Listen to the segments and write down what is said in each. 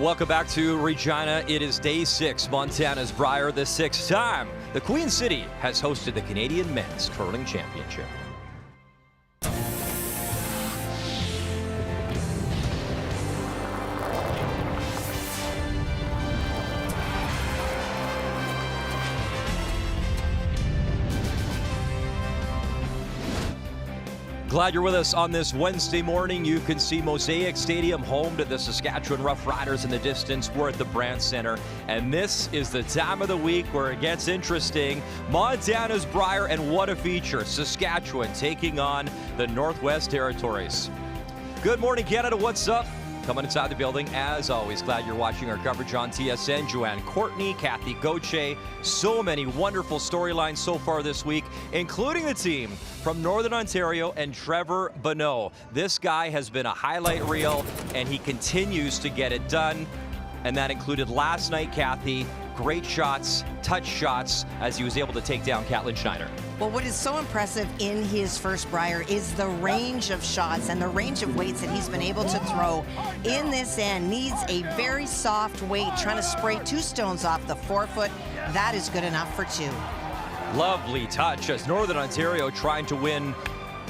Welcome back to Regina. It is day 6. Montana's Brier, the 6th time the Queen City has hosted the Canadian Men's Curling Championship. Glad you're with us on this Wednesday morning. You can see Mosaic Stadium, home to the Saskatchewan Roughriders in the distance. We're at the Brandt Center, and this is the time of the week where it gets interesting. Montana's Brier, and what a feature. Saskatchewan taking on the Northwest Territories. Good morning, Canada. What's up? Coming inside the building, as always, glad you're watching our coverage on TSN. Joanne Courtney, Kathy Gauthier. So many wonderful storylines so far this week, including the team from Northern Ontario and Trevor Bonneau. This guy has been a highlight reel, and he continues to get it done. And that included last night, Kathy. Great shots, touch shots, as he was able to take down Catlin Schneider. Well, what is so impressive in his first Brier is the range of shots and the range of weights that he's been able to throw in this end. Needs a very soft weight, trying to spray 2 stones off the forefoot. That is good enough for 2. Lovely touch as Northern Ontario trying to win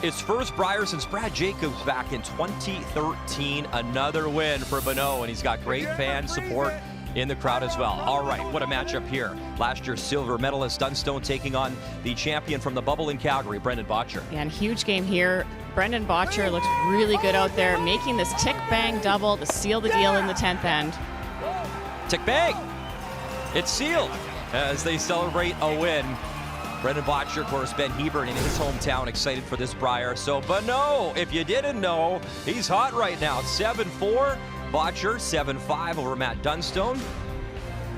its first Brier since Brad Jacobs back in 2013. Another win for Bonneau, and he's got great fan support in the crowd as well. All right, what a matchup here. Last year's silver medalist Dunstone taking on the champion from the bubble in Calgary, Brendan Bottcher. Yeah, and huge game here. Brendan Bottcher looks really good out there, making this tick-bang double to seal the deal in the 10th end. Tick-bang! It's sealed as they celebrate a win. Brendan Bottcher, of course, Ben Hebert in his hometown, excited for this Brier. So, Bonneau, if you didn't know, he's hot right now. 7-4. Bottcher, 7-5 over Matt Dunstone.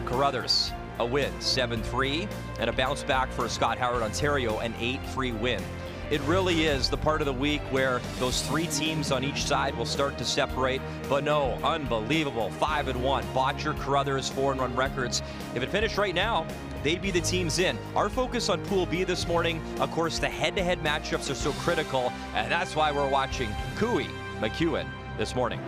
Carruthers, a win, 7-3, and a bounce back for Scott Howard, Ontario, an 8-3 win. It really is the part of the week where those 3 teams on each side will start to separate. But no, unbelievable, 5-1. Bottcher, Carruthers, 4-1 records. If it finished right now, they'd be the teams in. Our focus on Pool B this morning, of course, the head-to-head matchups are so critical, and that's why we're watching Cooey McEwen this morning.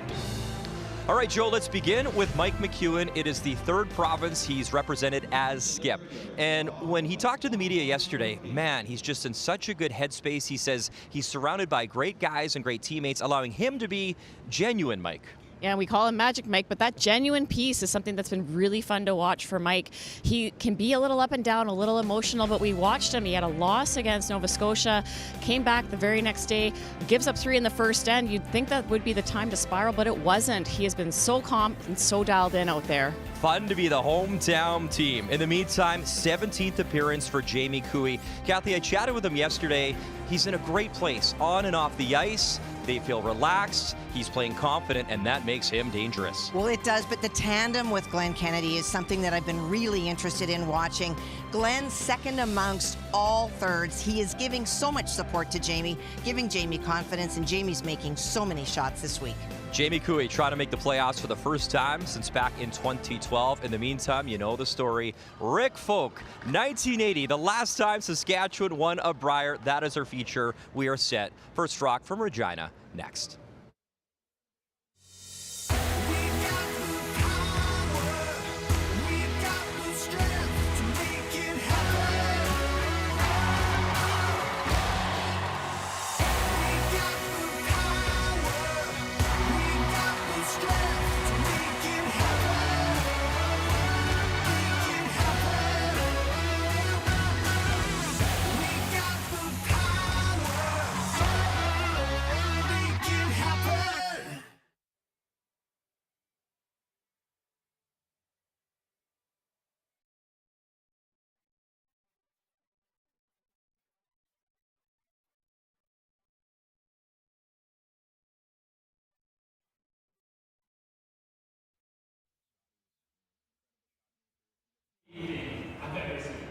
All right, Joe, let's begin with Mike McEwen. It is the 3rd province he's represented as skip. And when he talked to the media yesterday, man, he's just in such a good headspace. He says he's surrounded by great guys and great teammates, allowing him to be genuine, Mike. Yeah, we call him Magic Mike, but that genuine piece is something that's been really fun to watch for Mike. He can be a little up and down, a little emotional, but we watched him. He had a loss against Nova Scotia, came back the very next day, gives up 3 in the first end. You'd think that would be the time to spiral, but it wasn't. He has been so calm and so dialed in out there. Fun to be the hometown team. In the meantime, 17th appearance for Jamie Cooey. Kathy, I chatted with him yesterday. He's in a great place on and off the ice. They feel relaxed, he's playing confident, and that makes him dangerous. Well, it does, but the tandem with Glenn Kennedy is something that I've been really interested in watching. Glenn's second amongst all thirds. He is giving so much support to Jamie, giving Jamie confidence, and Jamie's making so many shots this week. Jamie Cooey trying to make the playoffs for the first time since back in 2012. In the meantime, you know the story. Rick Folk, 1980, the last time Saskatchewan won a Brier. That is our feature. We are set. First rock from Regina, next.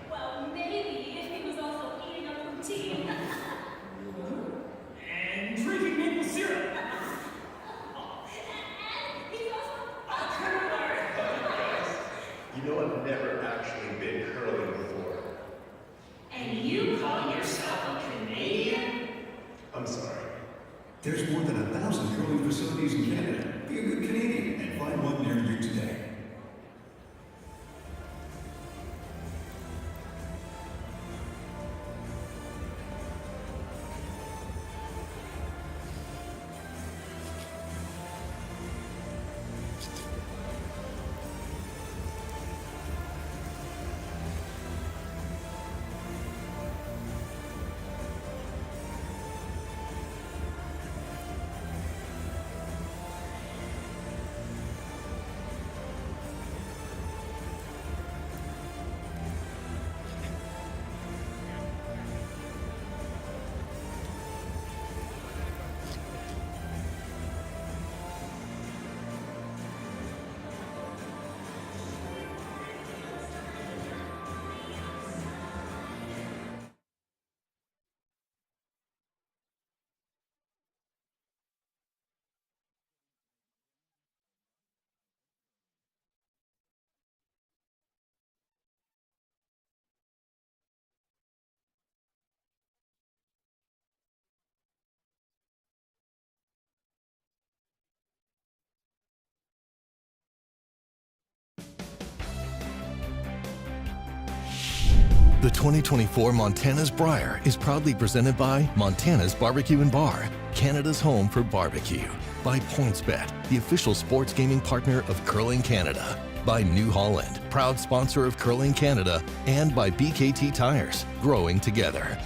Well, maybe if he was also eating a poutine. And drinking maple syrup. And he's also a curler. You know I've never actually been curling before. And you call yourself a Canadian? I'm sorry. There's more than 1,000 curling facilities in Canada. Be a good Canadian and find one near you today. The 2024 Montana's Brier is proudly presented by Montana's Barbecue and Bar, Canada's home for barbecue. By PointsBet, the official sports gaming partner of Curling Canada. By New Holland, proud sponsor of Curling Canada. And by BKT Tires, growing together.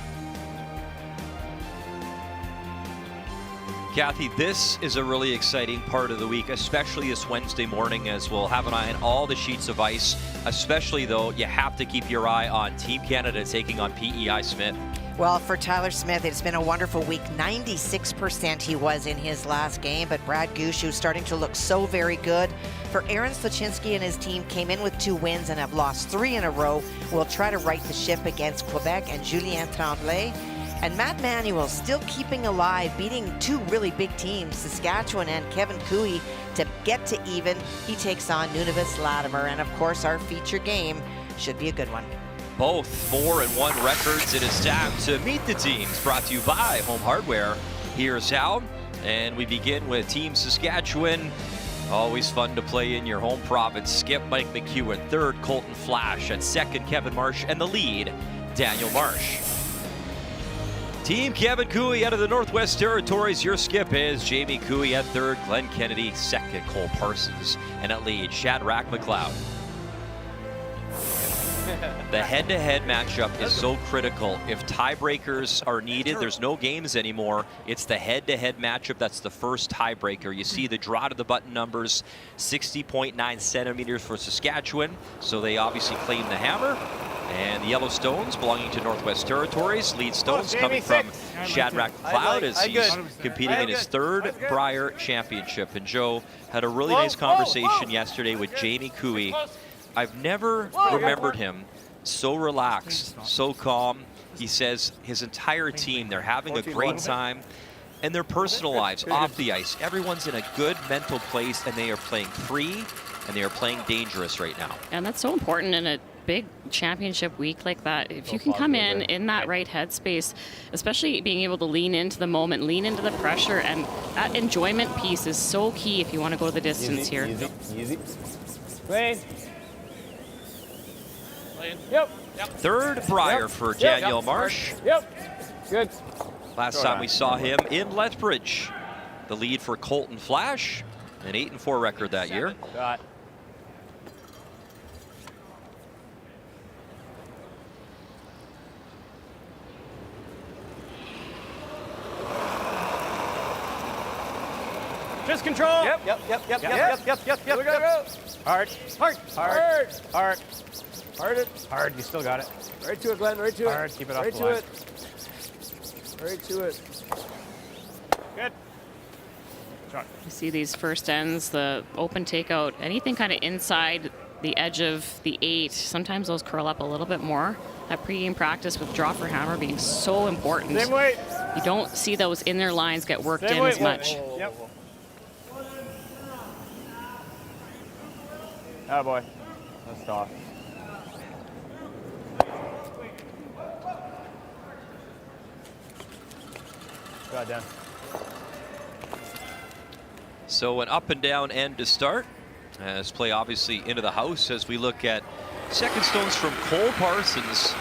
Kathy, this is a really exciting part of the week, especially this Wednesday morning, as we'll have an eye on all the sheets of ice. Especially, though, you have to keep your eye on Team Canada taking on PEI Smith. Well, for Tyler Smith, it's been a wonderful week. 96% he was in his last game, but Brad Gushue starting to look so very good. For Aaron Sluchinski and his team came in with 2 wins and have lost 3 in a row. We'll try to right the ship against Quebec and Julien Tremblay. And Matt Manuel still keeping alive, beating 2 really big teams, Saskatchewan and Kevin Cooey, to get to even. He takes on Nunavut Latimer, and of course our feature game should be a good one. Both 4-1 records. It is time to meet the teams, brought to you by Home Hardware. Here's how, and we begin with Team Saskatchewan. Always fun to play in your home province. Skip Mike McEwen, third Colton Flash, at second Kevin Marsh, and the lead Daniel Marsh. Team Kevin Cooey out of the Northwest Territories. Your skip is Jamie Cooey at third, Glenn Kennedy second, Cole Parsons, and at lead Shadrach McLeod. The head-to-head matchup is so critical. If tiebreakers are needed, there's no games anymore. It's the head-to-head matchup that's the first tiebreaker. You see the draw to the button numbers, 60.9 centimeters for Saskatchewan, so they obviously claim the hammer. And the Yellow Stones belonging to Northwest Territories. Lead Stones coming from Shadrach McLeod as he's competing in his third Brier Championship. And Joe had a really nice conversation yesterday with Jamie Cooey. I've never remembered him so relaxed, so calm. He says his entire team, they're having a great time. And their personal lives off the ice, everyone's in a good mental place, and they are playing free, and they are playing dangerous right now. And that's so important in a big championship week like that. If you can come in that right headspace, especially being able to lean into the moment, lean into the pressure, and that enjoyment piece is so key if you want to go the distance here. Easy. Lane. Yep. Third Brier for Daniel Marsh. Yep. Good. Last time we saw him in Lethbridge. The lead for Colton Flash, an 8-4 record that year. Got. Just control. Yep. Here we go. Hard. You still got it. Right to it, Glenn. Right to it. Hard. Keep it off the line. Right to it. Good. Shot. You see these first ends, the open takeout, anything kind of inside the edge of the 8. Sometimes those curl up a little bit more. That pregame practice with draw for hammer being so important. Same weight. You don't see those inner lines get worked Same in weight. as much. Yep. Oh boy. Let's talk. God damn. So an up and down end to start. As play obviously into the house as we look at second stones from Cole Parsons,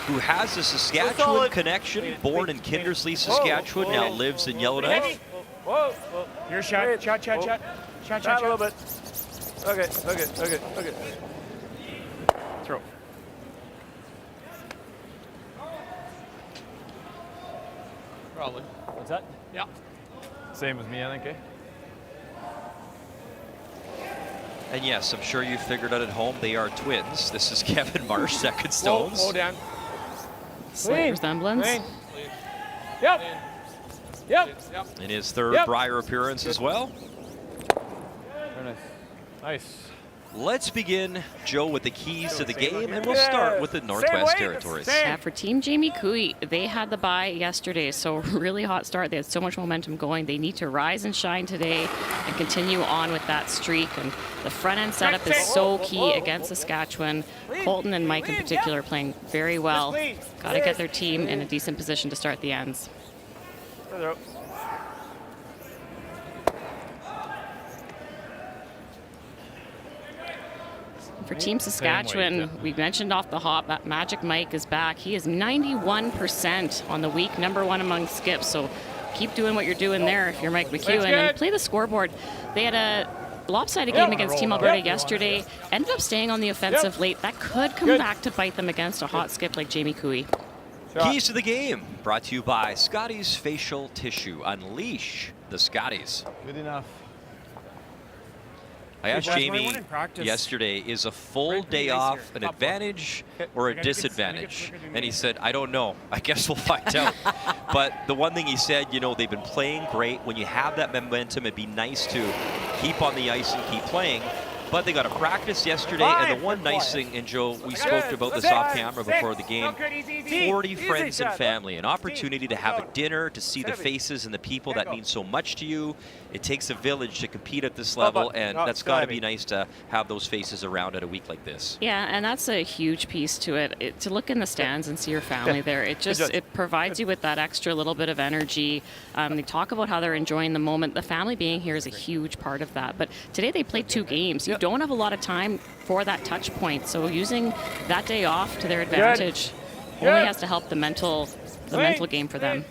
who has a Saskatchewan connection, born in Kindersley, Saskatchewan, now lives in Yellowknife. Whoa. Your shot. Shot. A little bit. Okay. Throw. Probably. What's that? Yeah. Same as me, I think, eh? And yes, I'm sure you figured out at home, they are twins. This is Kevin Marsh, second stones. Low down. Slight resemblance. Clean. Yep. In his third Brier appearance as well. Very nice. Let's begin, Joe, with the keys to the game, and we'll start with the Northwest Territories. Yeah, for Team Jamie Cooey, they had the bye yesterday, so really hot start. They had so much momentum going. They need to rise and shine today and continue on with that streak. And the front end setup is so key against Saskatchewan. Colton and Mike in particular playing very well. Got to get their team in a decent position to start the ends. For Team Saskatchewan, we mentioned off the hop that Magic Mike is back. He is 91% on the week, #1 among skips. So keep doing what you're doing there if you're Mike McEwen. And play the scoreboard. They had a lopsided game against Team Alberta yesterday. Ended up staying on the offensive late. That could come back to bite them against a hot skip like Jamie Cooey. Keys to the game brought to you by Scotties Facial Tissue. Unleash the Scotties. Good enough. I asked Jamie yesterday, is a full day off an advantage or a disadvantage? And he said, I don't know. I guess we'll find out. But the one thing he said, you know, they've been playing great. When you have that momentum, it'd be nice to keep on the ice and keep playing. But they got a practice yesterday, and the one nice thing, and Joe, we spoke about this off camera before the game, 40 friends and family, an opportunity to have a dinner, to see the faces and the people that mean so much to you. It takes a village to compete at this level, and that's got to be nice to have those faces around at a week like this. Yeah, and that's a huge piece to it. To look in the stands and see your family there, it provides you with that extra little bit of energy. They talk about how they're enjoying the moment. The family being here is a huge part of that. But today they played 2 games. You don't have a lot of time for that touch point, so using that day off to their advantage only has to help the mental game for them.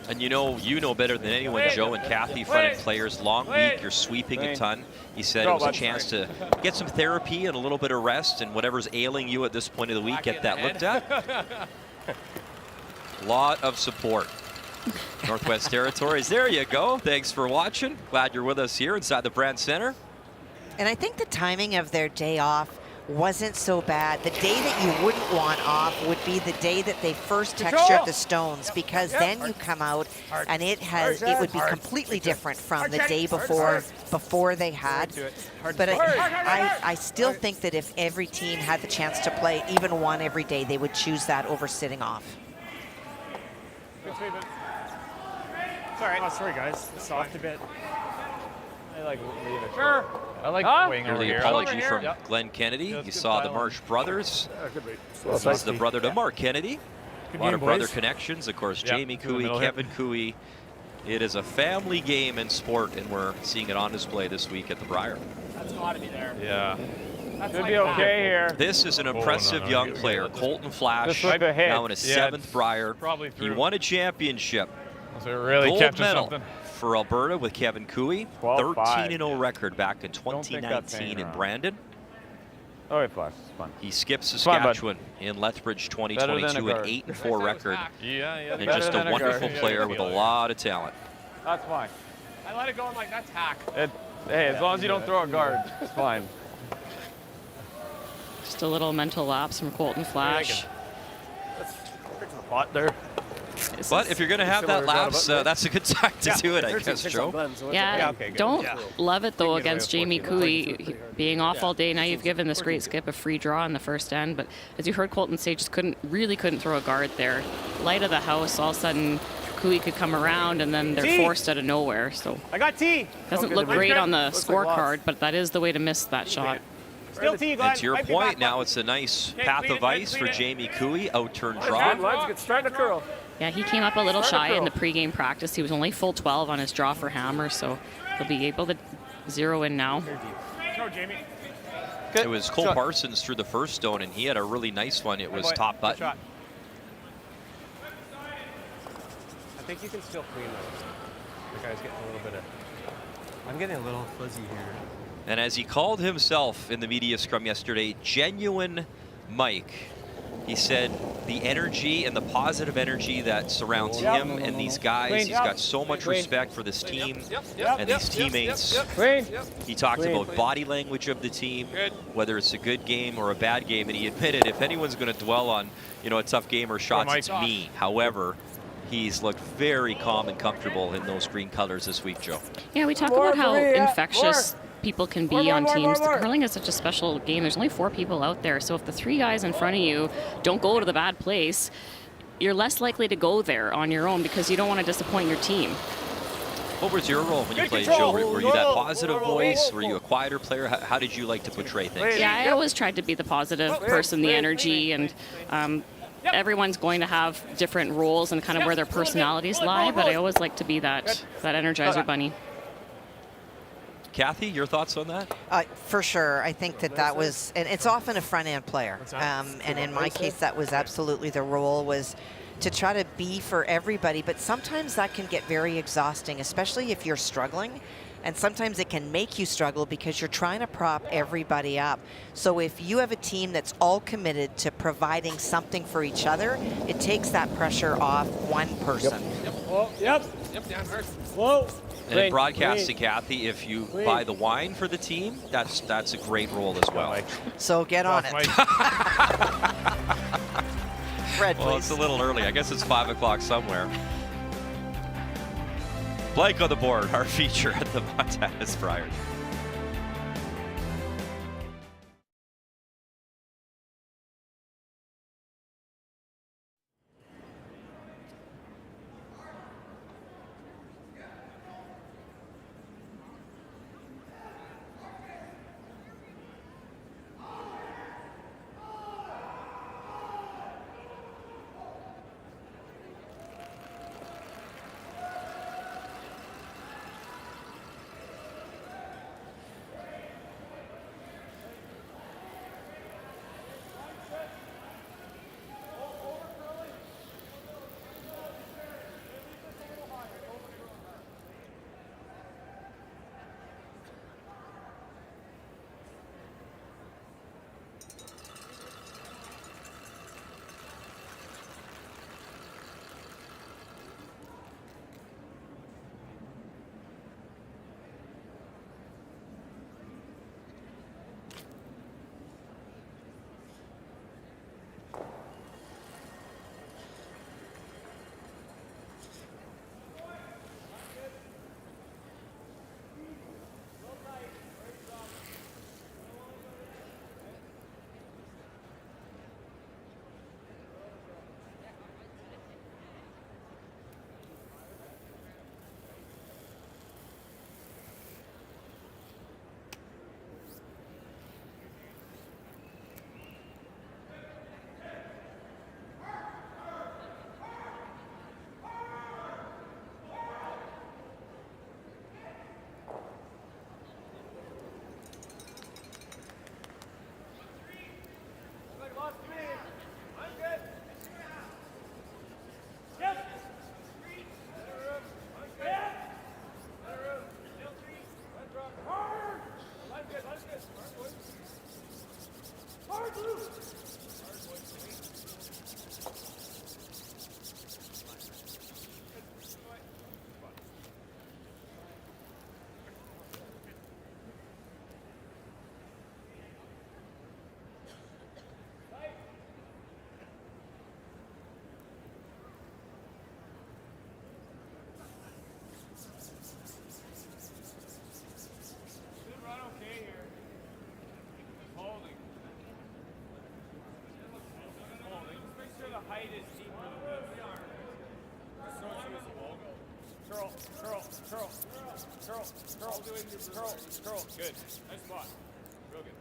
And you know better than anyone, Joe and Kathy, fronting players, long week, you're sweeping a ton. He said it was a chance to get some therapy and a little bit of rest, and whatever's ailing you at this point of the week, get that looked at. Lot of support. Northwest Territories, there you go. Thanks for watching. Glad you're with us here inside the Brand Center. And I think the timing of their day off wasn't so bad. The day that you wouldn't want off would be the day that they first textured the stones, because then you come out and it would be completely different from the day before they had. But I still think that if every team had the chance to play even one every day, they would choose that over sitting off. It's all right. Oh, sorry, guys. It's soft a bit. I like leave it. Sure. I like wing over Early here. apology from Glenn Kennedy. You saw the Marsh brothers. This is the brother to Mark Kennedy. A lot of brother connections. Of course, Jamie Cooey, Kevin Cooey. It is a family game in sport, and we're seeing it on display this week at the Brier. That's got to be there. Yeah. Should be okay here. This is an impressive young player, Colton Flash, now in his 7th Brier. He won a championship. So really Gold medal for Alberta with Kevin Cooey. 13-0 record back in 2019 in Brandon. Oh, wait, Flash. It's fun. He skipped Saskatchewan in Lethbridge 2022, an 8-4 record. And just a wonderful player with a lot of talent. That's fine. I let it go. I'm like, that's hack. Hey, as long as you don't throw a guard, it's fine. Just a little mental lapse from Colton Flash. Let's get to the pot there. But if you're going to have that lapse, that's a good time to do it, I guess, Joe. Yeah, don't love it, though, against Jamie Cooey. Being off all day, now you've given this great skip a free draw in the first end. But as you heard Colton say, just couldn't throw a guard there. Light of the house, all of a sudden, Cooey could come around, and then they're forced out of nowhere. So I got T. Doesn't look great on the scorecard, but that is the way to miss that shot. Still T, Glenn. And to your point, now it's a nice path of ice for Jamie Cooey. Out-turn draw. It's starting to curl. Yeah, he came up a little shy in the pregame practice. He was only full 12 on his draw for hammer, so he'll be able to zero in now. Go, Jamie. It was Cole Parsons through the first stone, and he had a really nice one. It was top button. I think you can still clean those. The guy's getting a little bit of... I'm getting a little fuzzy here. And as he called himself in the media scrum yesterday, genuine Mike. He said the energy and the positive energy that surrounds him and these guys, he's got so much respect for this team and these teammates. He talked about body language of the team, whether it's a good game or a bad game, and he admitted if anyone's going to dwell on, a tough game or shots, it's me. However, he's looked very calm and comfortable in those green colors this week, Joe. Yeah, we talk about how infectious people can be on teams. The curling is such a special game. There's only 4 people out there, so if the 3 guys in front of you don't go to the bad place, you're less likely to go there on your own because you don't want to disappoint your team. What was your role when you played, Joe? Were you that positive voice? Were you a quieter player? How did you like to portray things? Yeah, I always tried to be the positive person, the energy, and everyone's going to have different roles and kind of where their personalities lie, but I always like to be that Energizer bunny. Kathy, your thoughts on that? For sure. I think that was, and it's often a front end player. And in my case, that was absolutely the role, was to try to be for everybody. But sometimes that can get very exhausting, especially if you're struggling. And sometimes it can make you struggle because you're trying to prop everybody up. So if you have a team that's all committed to providing something for each other, it takes that pressure off one person. Yep. Down hard. Whoa. And in broadcasting, Kathy, if you buy the wine for the team, that's a great role as well. So get on it. Fred, Well, please. it's a little early. I guess it's 5 o'clock somewhere. Blake on the board, our feature at the Montana's Brier. Curl. Good. Nice spot. Real good.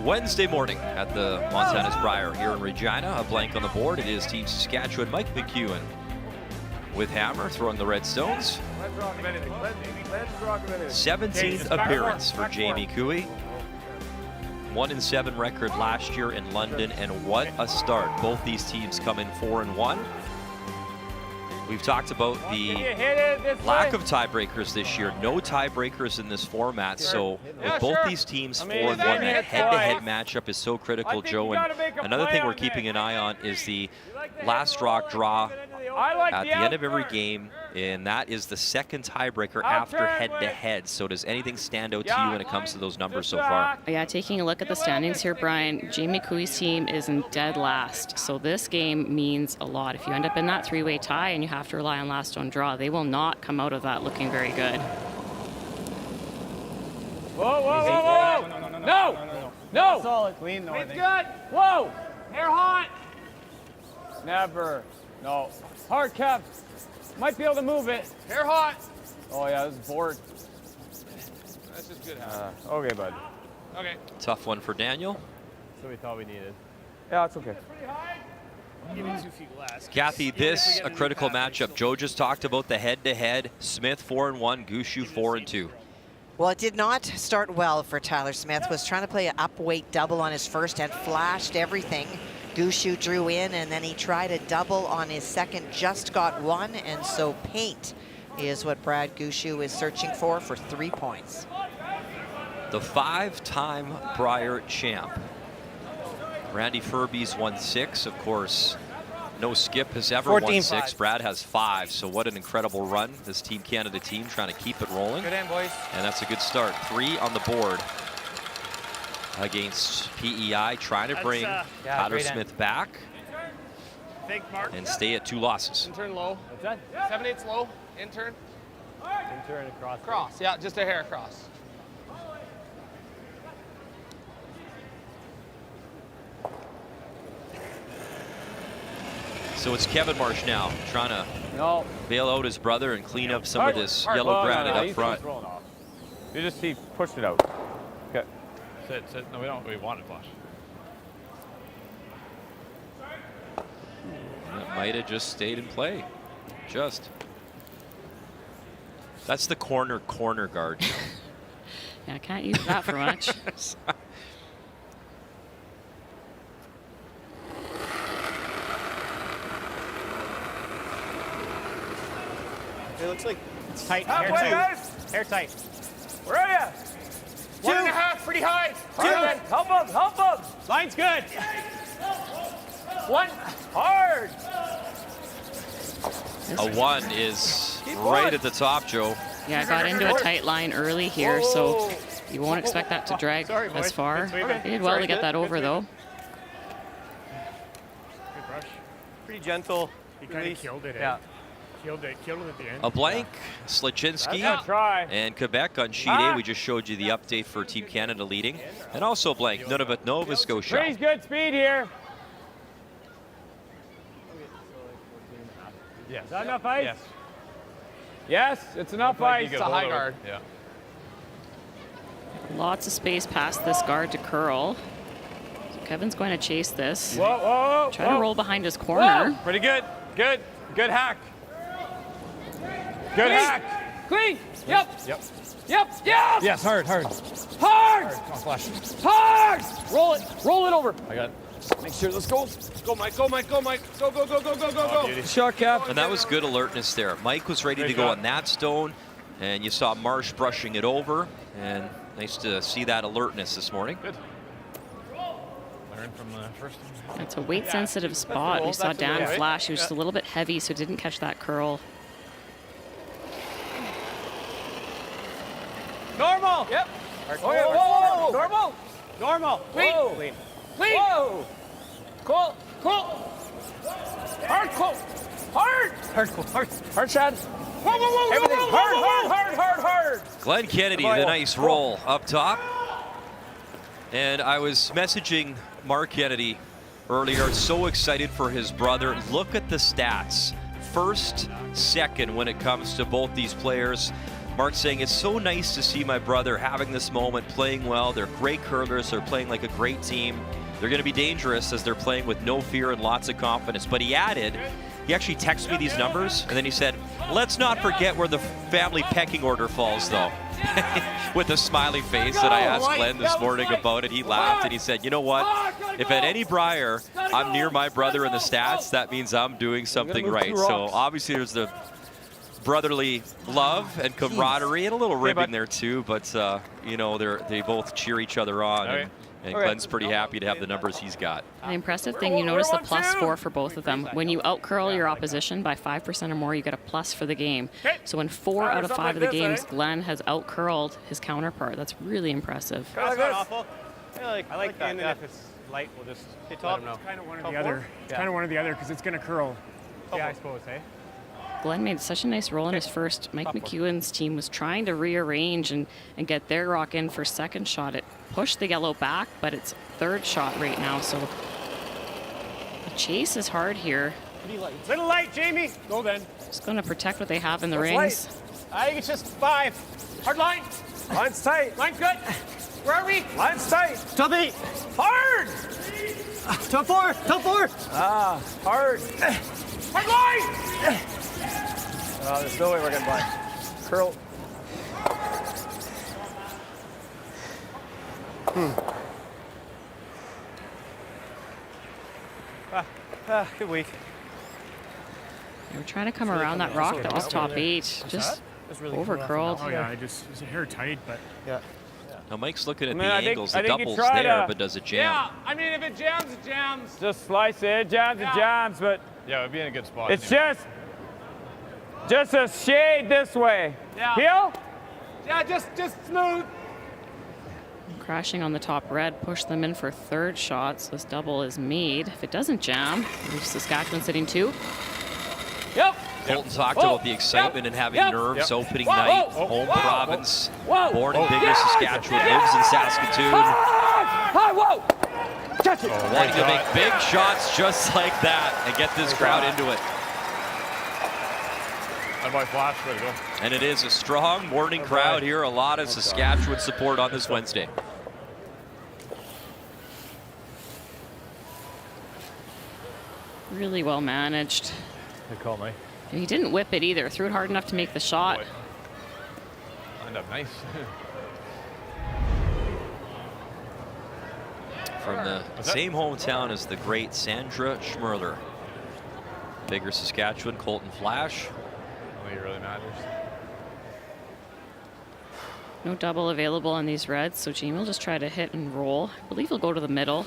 Wednesday morning at the Montana's Brier here in Regina. A blank on the board. It is Team Saskatchewan. Mike McEwen with hammer, throwing the Red Stones. 17th appearance for Jamie Cooey. 1-7 record last year in London, and what a start. Both these teams come in 4-1. We've talked about the lack of tiebreakers this year. No tiebreakers in this format. So with both these teams 4-1, that head-to-head matchup is so critical, Joe. And another thing we're keeping an eye on is the last rock draw at the end of every game, and that is the second tiebreaker after head-to-head. So does anything stand out to you when it comes to those numbers so far? Yeah, taking a look at the standings here, Brian, Jamie Cooey's team is in dead last. So this game means a lot. If you end up in that three-way tie and you have to rely on last on draw, they will not come out of that looking very good. Whoa. No. Solid. Clean, It's good. Whoa. Hair hot. Never. No. Hard, Kev. Might be able to move it. Hair hot. Oh, yeah, this is bored. That's just good. Okay, bud. Okay. Tough one for Daniel. So we thought we needed. Yeah, it's okay. Give me 2 feet less. Kathy, this a critical matchup. Joe just talked about the head-to-head. Smith 4-1, Gushu 4-2. Well, it did not start well for Tyler Smith. Was trying to play an up weight double on his first, had flashed everything. Gushu drew in, and then he tried a double on his second, just got one, and so paint is what Brad Gushu is searching for 3 points. The 5-time Brier champ. Randy Furby's won 6, of course. No Skip has ever won 6. Brad has 5, so what an incredible run. This Team Canada team trying to keep it rolling. Good end, boys. And that's a good start. 3 on the board against PEI, trying to bring Tyler Smith back Think, Mark. and stay at 2 losses. Intern low. What's that? 7/8 low. Intern. Intern across. Cross. Yeah, just a hair across. So it's Kevin Marsh now trying to No. bail out his brother and clean up some of this yellow granite up front. You just see pushed it out. Okay. Sit, sit. No, we don't. We want it flush. That might have just stayed in play. Just. That's the corner guard. Yeah, can't use that for much. It looks like It's tight. Halfway, Hair guys. tight. Hair tight. Where are you? 1.5, pretty high. Hard. Help him. Help him. Line's good. 1. Hard. A 1 is right at the top, Joe. Yeah, I got into a tight line early here, so you won't expect that to drag Sorry, as boys. far. Good sweep. They did well to get that over, though. Good brush. pretty gentle. He kind of killed it. Yeah. Killed it at the end. A blank, Slachinski, Try. and Quebec on sheet A. We just showed you the update for Team Canada leading. And also a blank, Nunavut, Nova Scotia. Pretty good speed here. Yes. Is that enough ice? Yes. Yes, it's enough ice. It's a high guard. Yeah. Lots of space past this guard to curl. So Kevin's going to chase this. Whoa, whoa, Try to roll behind his corner. Whoa. Pretty good. Good. Good hack. Good hack. Clean. Yep. Yep. Yep. Yep. Yes, hard. Hard. Come on, flash. Hard. Roll it. Roll it over. I got it. Make sure this goes. Go, Mike. Go, Mike. Go, Mike. Go, go, go, go, go, go, go. Good shot, Cap. And that was good alertness there. Mike was ready to go on that stone, and you saw Marsh brushing it over. And nice to see that alertness this morning. Good. Learn from the first one. It's a weight-sensitive spot. We saw Dan flash. He was just a little bit heavy, so didn't catch that curl. Normal. Yep. Oh, yeah. Whoa. Normal. Normal. Clean. Whoa. Clean. Clean. Whoa. Cool. Cool. Hard. Cool. Hard. Hard. Cool. Hard. Hard, Chad. Whoa, whoa, whoa, everything. Whoa, whoa, hard, whoa, hard, hard, hard, hard. Glenn Kennedy, the nice roll up top. And I was messaging Mark Kennedy earlier, so excited for his brother. Look at the stats. First, second when it comes to both these players. Mark saying, it's so nice to see my brother having this moment, playing well. They're great curlers. They're playing like a great team. They're going to be dangerous as they're playing with no fear and lots of confidence. But he added, he actually texted me these numbers, and then he said, let's not forget where the family pecking order falls, though. With a smiley face that I asked Glenn this morning about it. He laughed and he said, you know what? If at any Brier I'm near my brother in the stats, that means I'm doing something right. So obviously there's the brotherly love and camaraderie and a little ribbing there too, but you know, they both cheer each other on. And Glenn's pretty happy to have the numbers he's got. The impressive thing, you notice the +4 for both of them. When you out-curl your opposition by 5% or more, you get a plus for the game. So in 4 out of 5 of the games, Glenn has out-curled his counterpart. That's really impressive. That's not awful. I like that. And then if it's light, we'll just Hey, let Tom. him know. Kind of one or the other. It's kind of one or the other because it's going to curl. Yeah, I suppose, hey? Glenn made such a nice roll in his first. Mike McEwen's team was trying to rearrange and get their rock in for second shot. It pushed the yellow back, but it's third shot right now, so the chase is hard here. Little light, Jamie. Go then. Just going to protect what they have in the What's rings. light? I think it's just 5. Hard line. Line's tight. Line's good. Where are we? Line's tight. Top 8. Hard. Top 4. Top 4. Ah, hard. Hard line. There's no way we're getting by. Curl. Good week. They were trying to come around that rock that was top 8. Just really over curled. Oh yeah, it's a hair tight, but Yeah. Now Mike's looking at the I think- angles. I The think you double's try there, to- but does it jam? Yeah, I mean, if it jams, it jams. Just slice it, jams and jams, but Yeah, it'd be in a good spot. it's just a shade this way. Yeah. Heel? Yeah, just smooth. Crashing on the top red, push them in for third shots. This double is made. If it doesn't jam, there's Saskatchewan sitting 2. Yep. Colton talked about the excitement and having nerves opening Whoa, night, whoa, home whoa, province, whoa, born in whoa. Bigger, Yeah, Saskatchewan, yeah. lives in Saskatoon, Hi, whoa. Catch it. wanting to make big shots just like that and get this crowd into it. I'd buy flash, ready to go. And it is a strong morning crowd here. A lot of Saskatchewan support on this Wednesday. Really well managed. Good call, Mike. He didn't whip it either. Threw it hard enough to make the shot. Boy. Lined up nice. From the same hometown as the great Sandra Schmerler. Bigger, Saskatchewan, Colton Flash. I don't think it really matters. No double available on these reds, so Jamie will just try to hit and roll. I believe he'll go to the middle.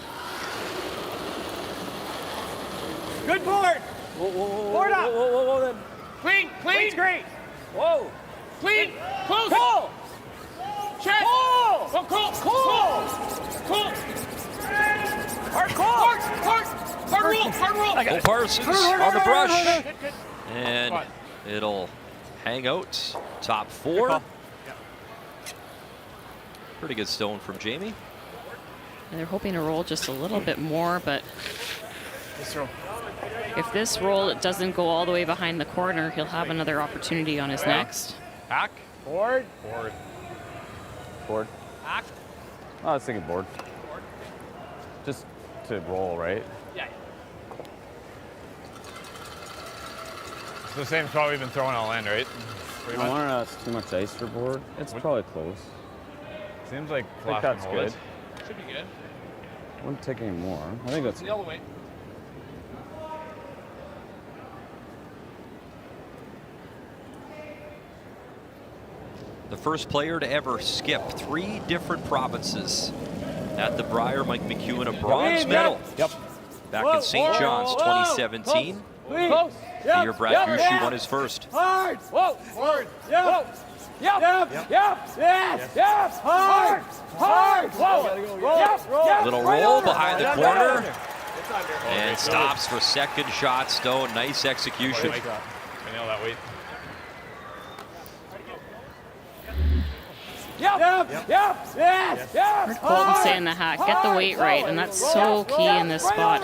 Good board. Board up. Whoa, then. Clean, Clean's great. Whoa. clean, close. Cool. Chest. Cool. Go, cool, cool. Hard cool. Hard roll. Oh, Parsons on the brush. And it'll hang out. Top 4. Pretty good stone from Jamie. And they're hoping to roll just a little bit more, but this throw. if this roll it doesn't go all the way behind the corner, he'll have another opportunity on his next. Hack. Board. Board. Board. Hack. Oh, I was thinking board. Just to roll, right? Yeah. It's the same spot we've been throwing all in, right? Pretty I much. wonder if that's too much ice for board. It's probably close. Seems like I think Flash that's can hold good. it. Should be good. Wouldn't take any more. I think that's The other way. The first player to ever skip 3 different provinces at the Brier, Mike McEwen, a bronze medal. Yep. Back in St. John's 2017. Close. The year Brad Gushue won his first. Hard. Whoa. Hard. Yep. Yep. Yep. Yes. Yep. Hard. Hard. Whoa. Yep. Little roll behind the corner. And stops for second shot. Stone, nice execution. I nail that weight. Heard Colton saying the hack, get the weight right, and that's so key in this spot.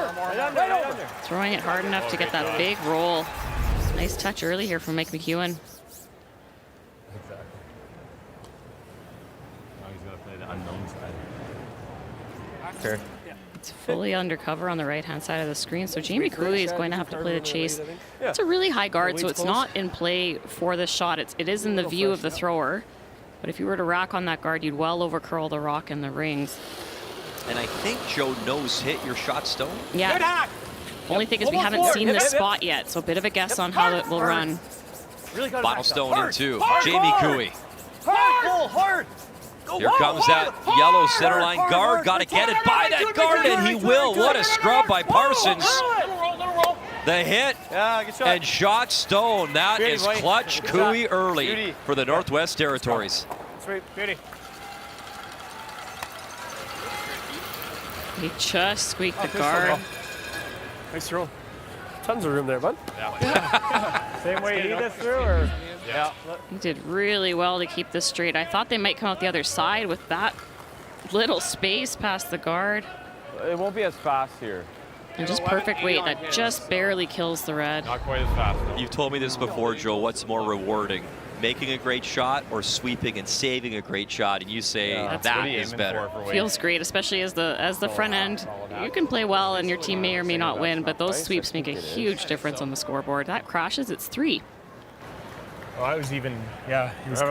Throwing it hard enough to get that big roll. Nice touch early here from Mike McEwen. Now he's gonna play the unknown side. Sure. It's fully undercover on the right-hand side of the screen, so Jamie Cooley is going to have to play the chase. It's a really high guard, so it's not in play for this shot. It is in the view of the thrower. But if you were to rack on that guard, you'd well over curl the rock in the rings. And I think Joe knows hit your shot, Stone. Yeah. Only thing is we haven't seen this spot yet, so a bit of a guess on how it will run. Final Stone in 2. Jamie Cooey. Hard. Here comes that yellow center line guard. Got to get it by that guard, and he will. What a scrub by Parsons. The hit and shot Stone. That is clutch Cooey early for the Northwest Territories. Sweet. Beauty. He just squeaked the guard. Nice throw. Tons of room there, bud. Same way he this through, or? Yeah. He did really well to keep this straight. I thought they might come out the other side with that little space past the guard. It won't be as fast here. And just perfect weight that just barely kills the red. Not quite as fast. Though. You've told me this before, Joe. What's more rewarding, making a great shot or sweeping and saving a great shot? And you say that is better. Feels great, especially as the front end. You can play well and your team may or may not win, but those sweeps make a huge difference on the scoreboard. That crashes, it's 3. Well, I was even, yeah, he was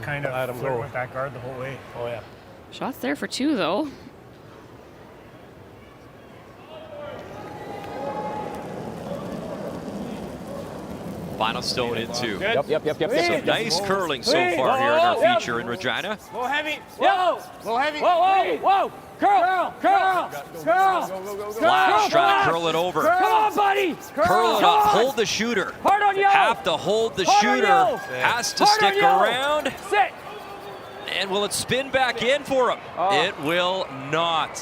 kind of flirting with that guard the whole way. Oh, yeah. Shots there for 2, though. Final stone in 2. Yep. Some nice curling so far here in our feature in Regina. Low heavy. Whoa. Low heavy. Whoa. Curl. Flash trying to curl it over. Come on, buddy. Curl it up. Hold the shooter. Hard on yellow. Have to hold the shooter. Has to stick around. Sit. And will it spin back in for him? It will not.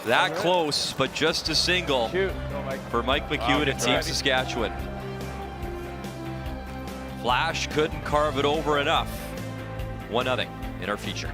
That close, but just a single for Mike McEwen and Team Saskatchewan. Flash couldn't carve it over enough. 1-0 in our feature.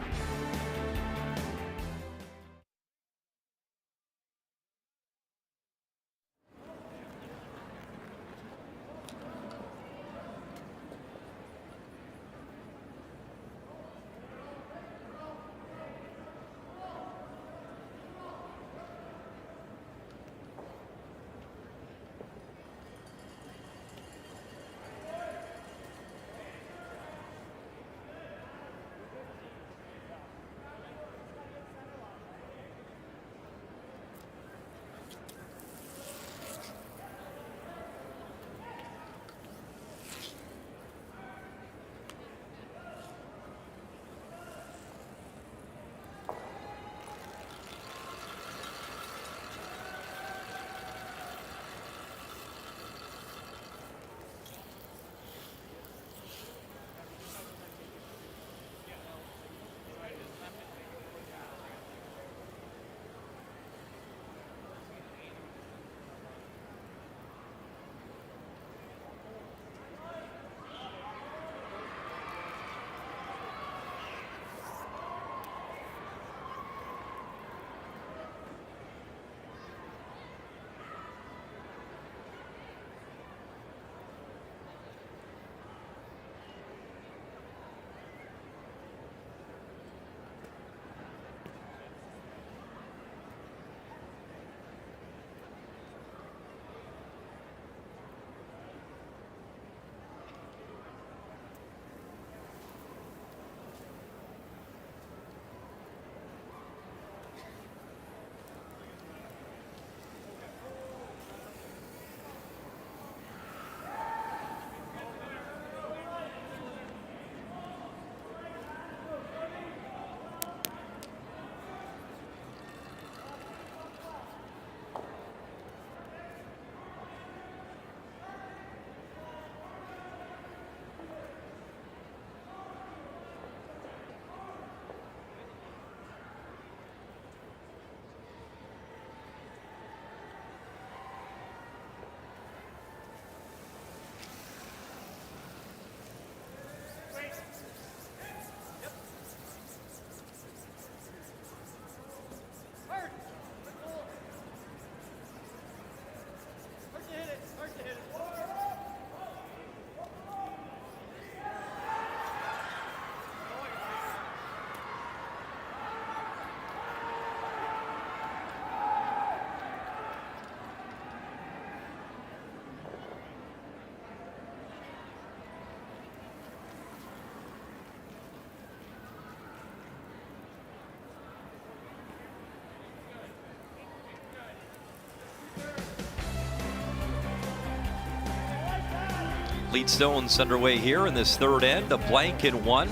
Lead stones underway here in this third end. A blank in 1.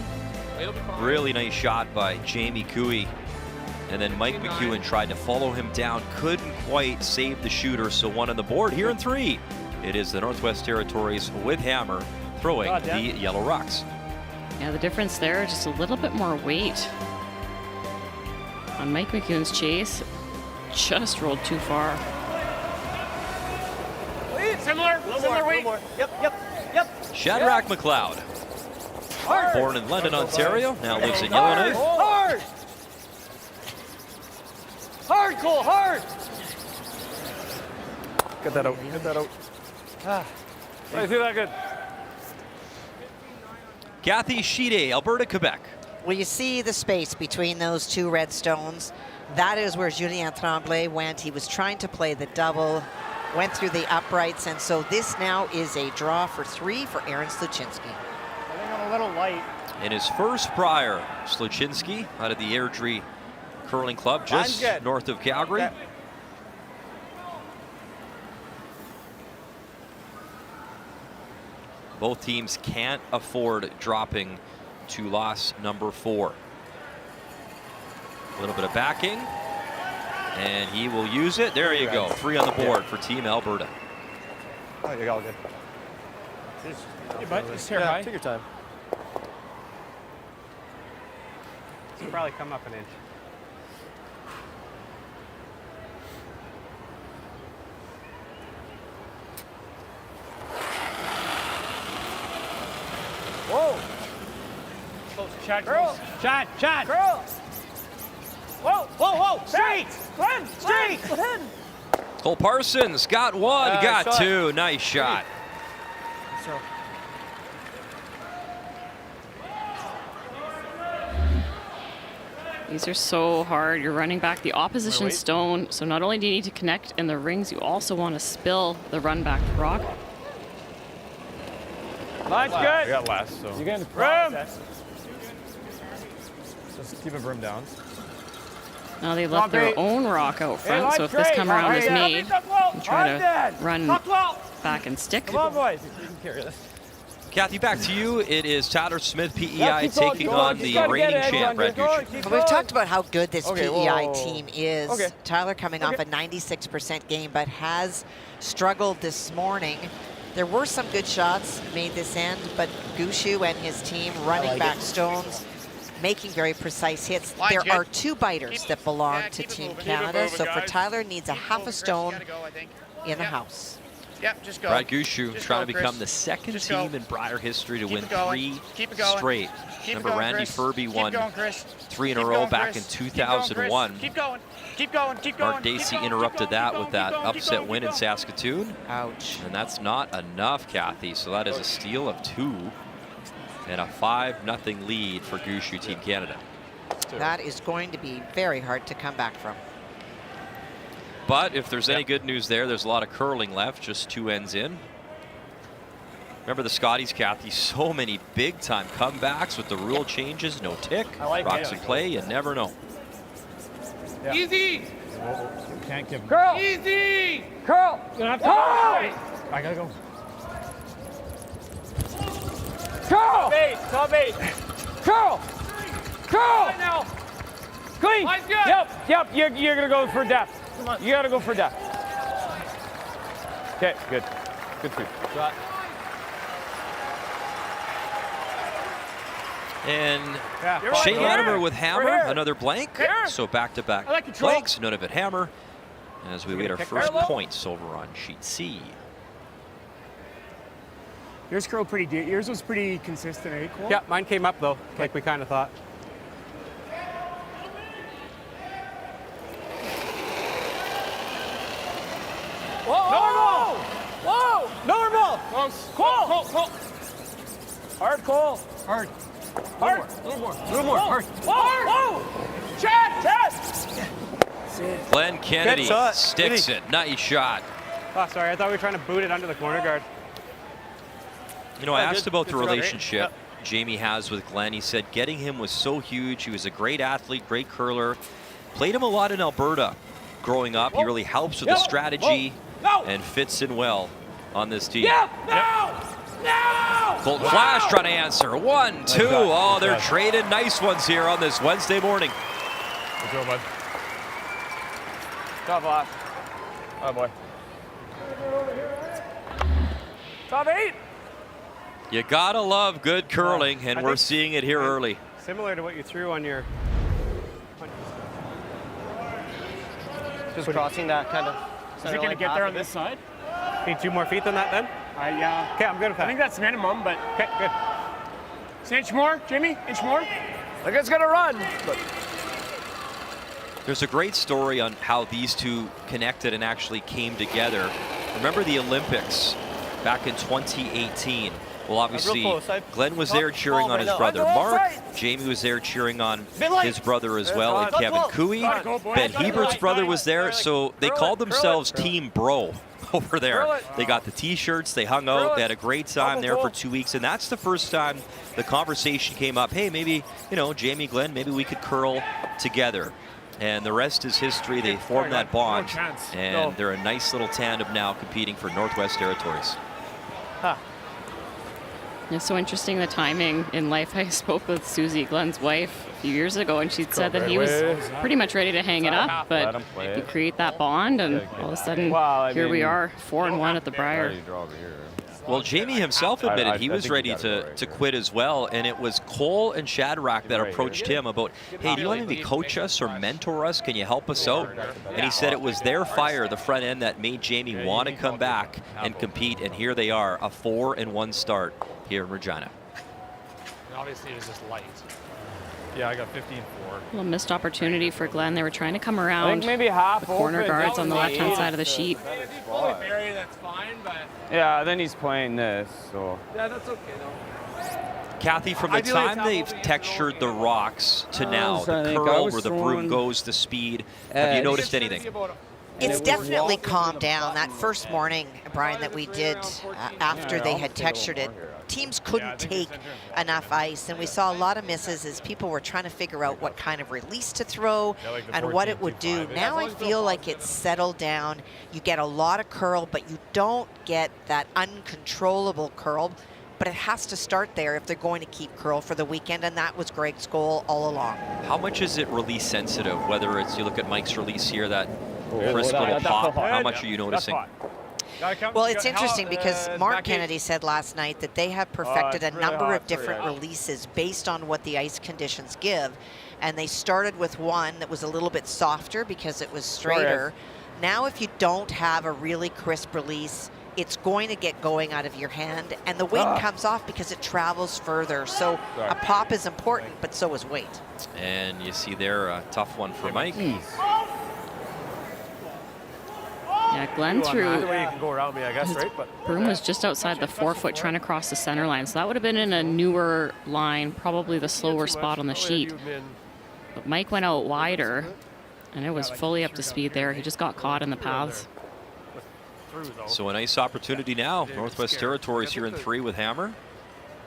Really nice shot by Jamie Cooey. And then Mike McEwen tried to follow him down. Couldn't quite save the shooter, so 1 on the board. Here in 3, it is the Northwest Territories with Hammer throwing the Yellow Rocks. Yeah, the difference there, just a little bit more weight on Mike McEwen's chase. Just rolled too far. Similar weight. Yep. Shadrach McLeod, born in London, Ontario, now lives in Yellowknife. Hard, Cole, hard. Get that out. Get that out. I feel that good. Kathy Shide, Alberta, Quebec. Well, you see the space between those two red stones. That is where Julien Tremblay went. He was trying to play the double, went through the uprights, and so this now is a draw for 3 for Aaron Sluchinski. I think I'm a little light. In his first Brier, Sluchinski out of the Airdrie Curling Club, just north of Calgary. Yeah. Both teams can't afford dropping to loss number 4. A little bit of backing, and he will use it. There you go. 3 on the board for Team Alberta. Oh, you're all good. Hey, bud, just here, high. Take your time. This will probably come up an inch. Whoa! Chad, Girl. Chad, Chad. Girl! Whoa, whoa, whoa! Straight! Glenn! Straight! Glenn! Cole Parsons got 1, got shot. 2. Nice shot. These are so hard. You're running back the opposition stone, so not only do you need to connect in the rings, you also want to spill the run back rock. Line's good. I got last, so. You getting the Room. Just keep a broom down. Now they left their own rock out front, so if this come around is made, you try to run back and stick. Come on, boys. You can carry this. Kathy, back to you. It is Tyler Smith, PEI, taking on the reigning champ, Brad Gushue. Well, we've talked about how good this Okay, PEI whoa. team is. Okay. Tyler coming off a 96% game, but has struggled this morning. There were some good shots made this end, but Gushue and his team running back stones, making very precise hits. There are 2 biters that belong to Team Canada, so for Tyler, needs a half a stone in the house. Yep, just go. Brad Gushue Just trying go, to become Chris. the second Just team go. in Brier history to Keep win it going. 3 Keep it going. straight. Keep it Remember going, Randy Chris. Furby Keep won going, Chris. 3 in a Keep row going, back Chris. in Keep going, Chris. 2001. Keep going. Keep going. Keep going. Mark Keep Dacey going, interrupted keep that going, with that keep going, upset keep win in going. Saskatoon. Ouch. And that's not enough, Kathy. So that is a steal of 2 and a 5-0 lead for Gushue Team Canada. That is going to be very hard to come back from. But if there's any good news there, there's a lot of curling left, just 2 ends in. Remember the Scotties, Kathy, so many big-time comebacks with the rule changes, no tick, rocks in play, you never know. Yeah. Easy! Can't give him. Curl! Easy! Curl! You don't have to. I gotta go. Curl! Top 8. Curl! Curl! Now, Clean! Line's good. Yep, you're gonna go for depth. Come on. You gotta go for depth. Okay, good. Good shoot. Shot. And Yeah. Shane Here. Latimer with hammer, Here. another blank. Here. So back-to-back I like control. blanks, none of it hammer. As we wait our kick first there, Lo? points over on sheet C. Yours curled pretty deep. Yours was pretty consistent, eh, Cole? Yeah, mine came up though, like we kind of thought. Whoa! Whoa! Normal! Close. Cole! Hard, Cole. Hard. Hard. A little more. A little more. Hard. Whoa! Chad! Glenn Kennedy Good shot. sticks it. Nice shot. Oh, sorry, I thought we were trying to boot it under the corner guard. You know, I Oh, asked good. about Good the throw, right? relationship Jamie has with Glenn. He said getting him was so huge. He was a great athlete, great curler. Played him a lot in Alberta growing up. He really helps with the strategy and fits in well on this team. Colton Flash trying to answer. 1, 2. Oh, they're trading nice ones here on this Wednesday morning. Good job, bud. Top off. Oh boy. Top 8. You gotta love good curling, and we're seeing it here early. Similar to what you threw on your. Just crossing that kind of. Is it going to get there on this side? Need 2 more feet than that then? Yeah. Okay, I'm good with that. I think that's minimum, but. Okay, good. It's an inch more, Jimmy? Inch more? Like it's gonna run. But There's a great story on how these two connected and actually came together. Remember the Olympics back in 2018? Well, obviously, Glenn was there cheering on his brother Mark. Jamie was there cheering on his brother as well, and Kevin Cooey. Ben Hebert's brother was there, so they called themselves Team Bro over there. They got the T-shirts, they hung out, they had a great time there for 2 weeks, and that's the first time the conversation came up, hey, maybe, you know, Jamie, Glenn, maybe we could curl together. And the rest is history. They formed that bond, and they're a nice little tandem now competing for Northwest Territories. It's so interesting, the timing in life. I spoke with Susie, Glenn's wife, a few years ago, and she said that he was pretty much ready to hang it up, but you create that bond, and all of a sudden, here we are, 4-1 at the Brier. Well, Jamie himself admitted he was ready to quit as well, and it was Cole and Shadrach that approached him about, hey, do you want to maybe coach us or mentor us? Can you help us out? And he said it was their fire, the front end, that made Jamie want to come back and compete, and here they are, a 4-1 start here in Regina. And obviously, it was just light. Yeah, I got 15-4. A little missed opportunity for Glenn. They were trying to come around. I think maybe half the corner guards on the left-hand side of the sheet. Barry, that's fine, but yeah, then he's playing this, so. Yeah, that's okay though. Kathy, from the time they've textured the rocks to now, the curl where the broom goes, the speed, have you noticed anything? It's definitely calmed down. That first morning, Brian, that we did after they had textured it, teams couldn't take enough ice, and we saw a lot of misses as people were trying to figure out what kind of release to throw and what it would do. Now I feel like it's settled down. You get a lot of curl, but you don't get that uncontrollable curl, but it has to start there if they're going to keep curl for the weekend, and that was Greg's goal all along. How much is it release sensitive, whether it's, you look at Mike's release here, that crisp little pop, how much are you noticing? Well, it's interesting because Mark Kennedy said last night that they have perfected a number of different releases based on what the ice conditions give. And they started with one that was a little bit softer because it was straighter. Now, if you don't have a really crisp release, it's going to get going out of your hand, and the weight comes off because it travels further. So a pop is important, but so is weight. And you see there a tough one for Mike. Yeah, Glenn threw. Either way you can go around me, I guess, right? But broom was just outside the 4-foot, trying to cross the center line. So that would have been in a newer line, probably the slower spot on the sheet. But Mike went out wider, and it was fully up to speed there. He just got caught in the paths. So a nice opportunity now. Northwest Territories here in 3 with Hammer.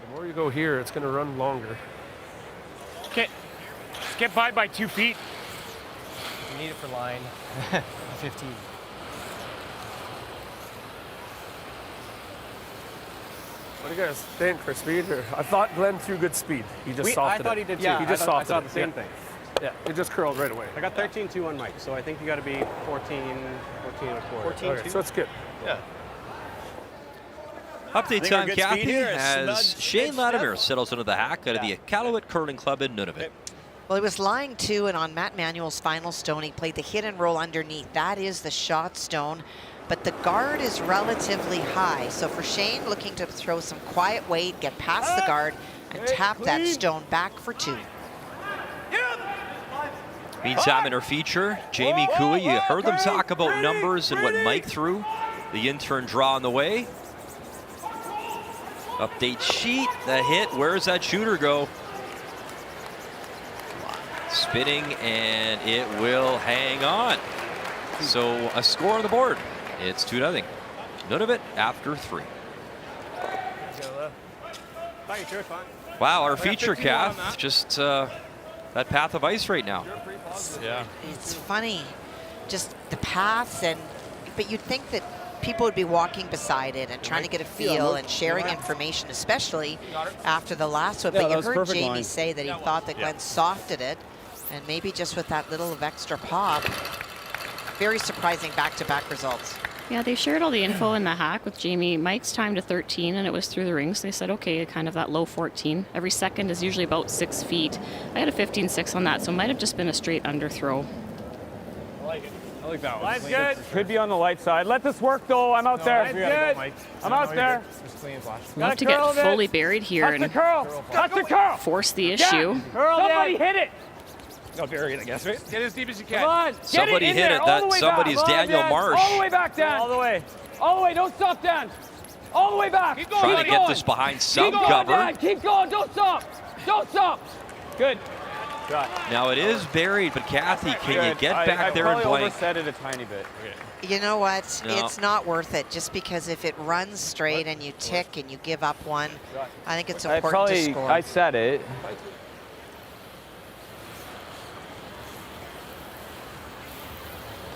the more you go here, it's going to run longer. Okay, just get by 2 feet. You need it for line 15. What do you guys think for speed here? I thought Glenn threw good speed. He just softened it. I thought he did too. Yeah, he just softened I it. thought the same thing. Yeah, it just curled right away. I got 13-2 on Mike, so I think you got to be 14 and a quarter. Okay, so it's good. Yeah. Update time, Kathy, as Shane Latimer settles into the hack out of the Iqaluit Curling Club in Nunavut. Well, he was lying too, and on Matt Manuel's final stone, he played the hit and roll underneath. That is the shot stone, but the guard is relatively high. So for Shane, looking to throw some quiet weight, get past the guard, and tap that stone back for 2. Meantime, in our feature, Jamie Cooey, you heard them talk about numbers and what Mike threw. The intern draw on the way. Update sheet, the hit, where's that shooter go? Spinning, and it will hang on. So a score on the board. It's 2-0. Nunavut after 3. Wow, our feature, Kath, just that path of ice right now. Yeah. It's funny, just the paths, but you'd think that people would be walking beside it and trying to get a feel and sharing information, especially after the last one. But you heard Jamie say that he thought that Glenn softed it, and maybe just with that little of extra pop. Very surprising back-to-back results. Yeah, they shared all the info in the hack with Jamie. Mike's time to 13, and it was through the rings. They said, okay, kind of that low 14. Every second is usually about 6 feet. I had a 15-6 on that, so it might have just been a straight underthrow. I like it. I like that one. Line's good. Could be on the light side. Let this work, though. I'm out there. Good. I'm out there. Love to get fully buried here and force the issue. Somebody hit it. I'll bury it, I guess. Get as deep as you can. Come on. Somebody hit it. That somebody's Daniel Marsh. All the way back down. All the way. All the way, don't stop, Dan. All the way back. Keep going, Trying to keep get going. this behind some Keep going, cover. Dan. Keep going, don't stop. Don't stop. Good. Shot. Now it is buried, but Kathy, can you get back there and I probably blank? overset it a tiny bit. You know what? No. It's not worth it, just because if it runs straight and you tick and you give up one, I think it's important to score. I said it.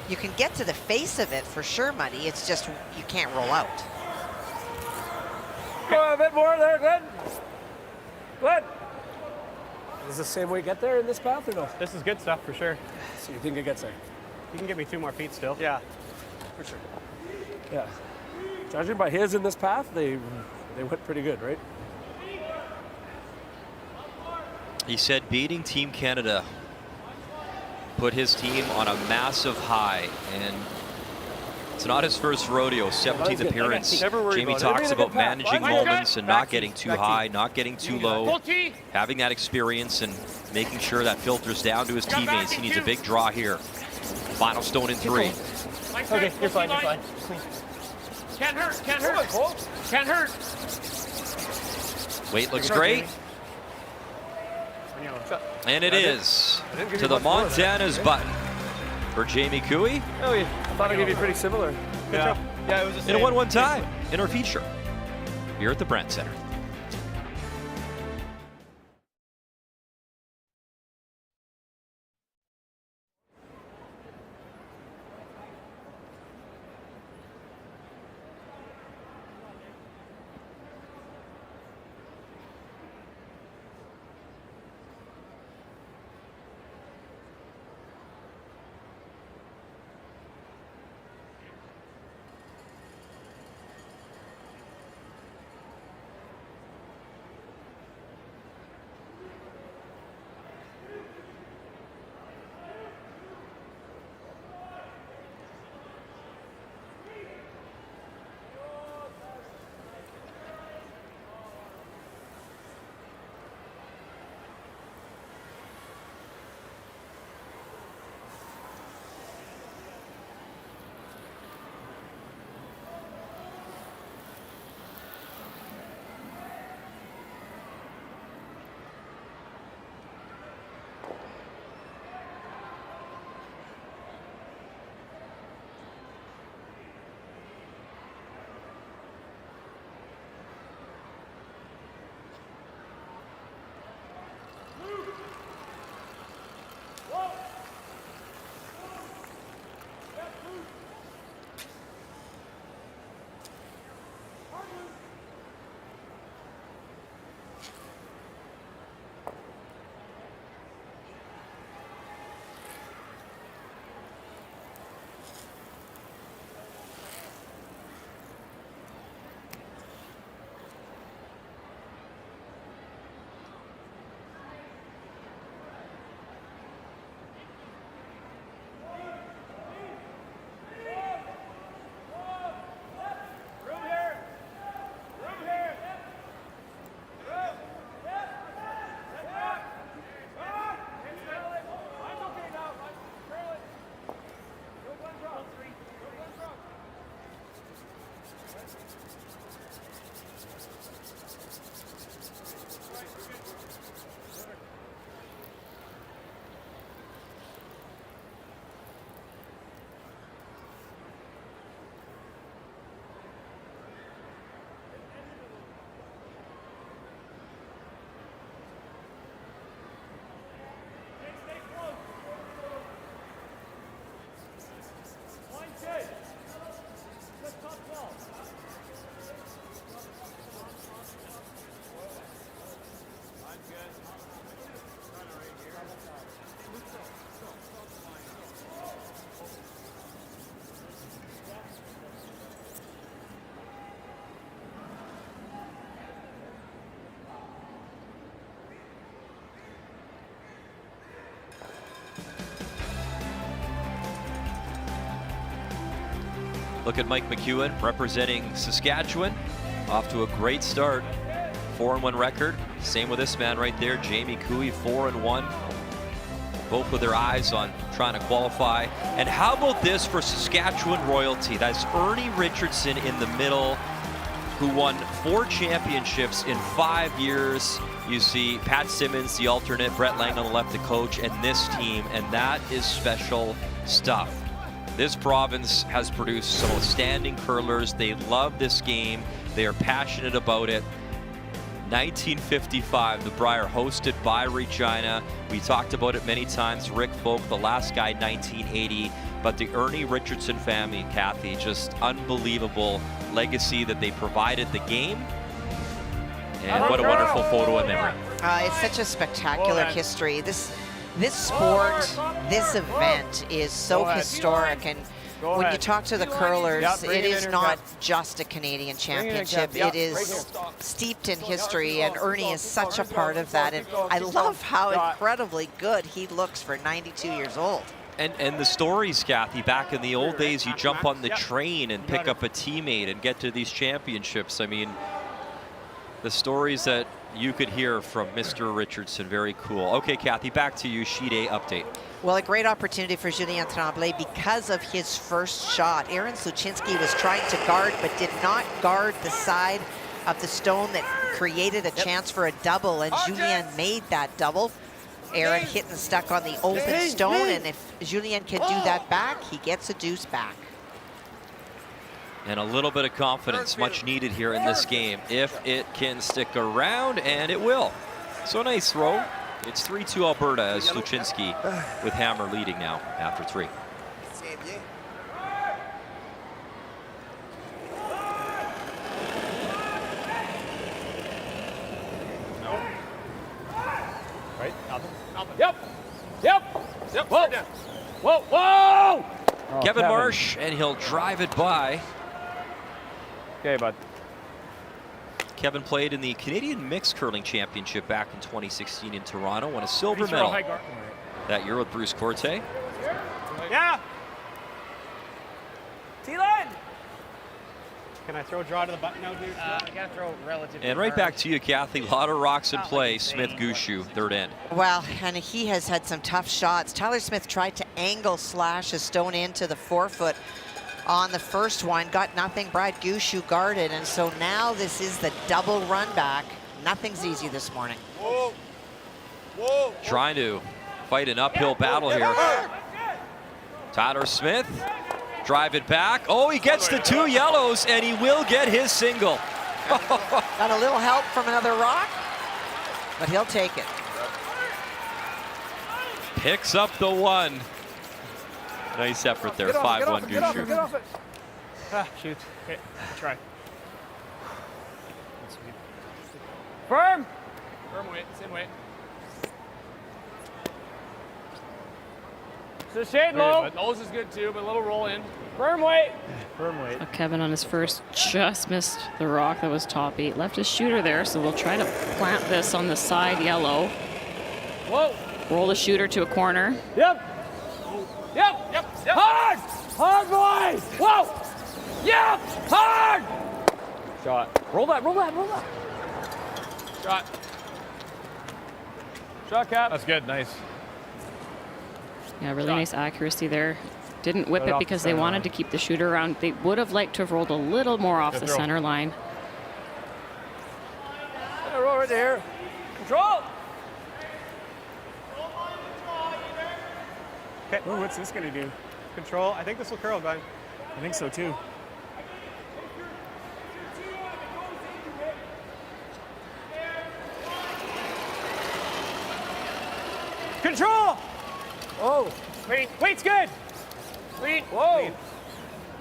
You can get to the face of it for sure, Muddy. It's just you can't roll out. Go a bit more there, Glenn. Glenn. Does the same way get there in this path or no? This is good stuff for sure. So you think it gets there? You can give me 2 more feet still. Yeah, for sure. Yeah. Judging by his in this path, they went pretty good, right? He said beating Team Canada put his team on a massive high, and it's not his first rodeo, 17th appearance. Jamie talks about managing moments and not getting too high, not getting too low, having that experience and making sure that filters down to his teammates. He needs a big draw here. Final stone in 3. Okay, you're fine, you're fine. Can't hurt, can't hurt. Can't hurt. Weight looks great. And it is to the Montana's button for Jamie Cooey. Oh, yeah. I thought I'd give you pretty similar. Good job. Yeah, it was the same. In a 1-1 tie in our feature here at the Brent Center. Look at Mike McEwen representing Saskatchewan. Off to a great start. 4-1 record. Same with this man right there, Jamie Cooey, 4-1. both with their eyes on trying to qualify. And how about this for Saskatchewan royalty? That's Ernie Richardson in the middle, who won 4 championships in 5 years. You see Pat Simmons, the alternate, Brett Lang on the left, the coach, and this team, and that is special stuff. This province has produced some outstanding curlers. They love this game. They are passionate about it. 1955, the Brier hosted by Regina. We talked about it many times. Rick Folk, the last guy, 1980. But the Ernie Richardson family, Kathy, just unbelievable legacy that they provided the game. And what a wonderful photo and memory. It's such a spectacular history. This sport, this event is so historic, and when you talk to the curlers, it is not just a Canadian championship. It is steeped in history, and Ernie is such a part of that. And I love how incredibly good he looks for 92 years old. And the stories, Kathy, back in the old days, you jump on the train and pick up a teammate and get to these championships. I mean, the stories that you could hear from Mr. Richardson, very cool. Okay, Kathy, back to you, Sheet A update. Well, a great opportunity for Julien Tremblay because of his first shot. Aaron Sluchinski was trying to guard, but did not guard the side of the stone that created a chance for a double, and Julien made that double. Aaron hit and stuck on the open stone, and if Julien can do that back, he gets a deuce back. And a little bit of confidence, much needed here in this game, if it can stick around, and it will. So nice throw. It's 3-2 Alberta as Sluchinski with Hammer leading now after 3. Right? Nothing. Yep. Whoa. Whoa. Oh, Kevin Marsh, and he'll drive it by. Okay, bud. Kevin played in the Canadian Mixed Curling Championship back in 2016 in Toronto, won a silver medal that year with Bruce Corte. Yeah. T-line. Can I throw draw to the button now, dude? I gotta throw relative. And right back to you, Kathy. A lot of rocks in play. Smith Gushu, third end. Well, and he has had some tough shots. Tyler Smith tried to angle slash a stone into the forefoot on the first one, got nothing. Brad Gushu guarded, and so now this is the double run back. Nothing's easy this morning. Trying to fight an uphill battle here. Tyler Smith, drive it back. Oh, he gets the 2 yellows, and he will get his single. Got a little help from another rock, but he'll take it. Picks up the 1. Nice effort there, 5-1 Gushu. Get off it. Ah, shoot. Okay, try. Firm weight, same weight. So shade low. Nose is good too, but a little roll in. Firm weight. Kevin on his first just missed the rock that was top 8. Left his shooter there, so we'll try to plant this on the side yellow. Whoa. Roll the shooter to a corner. Yep. Hard, boys. Whoa. Yep. Hard. Shot. Roll that. Shot, Cap. That's good, nice. Yeah, really nice accuracy there. Didn't whip it because they wanted to keep the shooter around. They would have liked to have rolled a little more off the center line. Roll right there. Control. Okay. Ooh, what's this gonna do? Control. I think this will curl, Glenn. I think so too. Control. Oh. Weight's good. Clean. Whoa. Clean.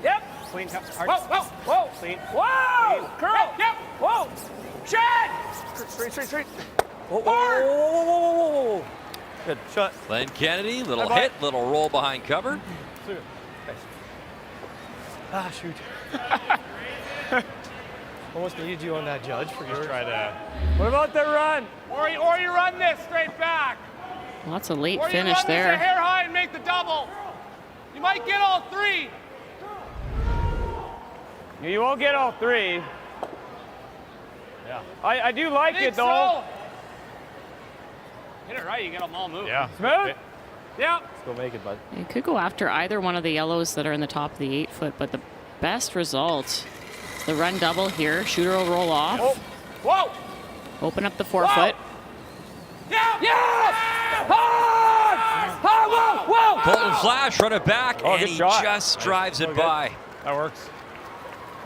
Yep. Clean. Whoa. Clean. Whoa. Curl. Yep. Whoa. Shed. Straight. Whoa. Good shot. Glenn Kennedy, little hit, little roll behind cover. Ah, shoot. Almost needed you on that, Judge, for yours. Try that. What about the run? Or you run this straight back. Lots of late Or finish you run there. this a hair high and make the double. You might get all 3. You won't get all 3. Yeah. I do like it though. Hit it right, you get them all moving. Yeah. Smooth. Yeah. Let's go make it, bud. You could go after either one of the yellows that are in the top of the 8 foot, but the best result is the run double here. Shooter will roll off. Oh. Whoa! Open up the 4 foot. Yeah! Yes! Hard! Whoa! Whoa! Colton Flash run it back, and good he shot. just drives it good. by. That works.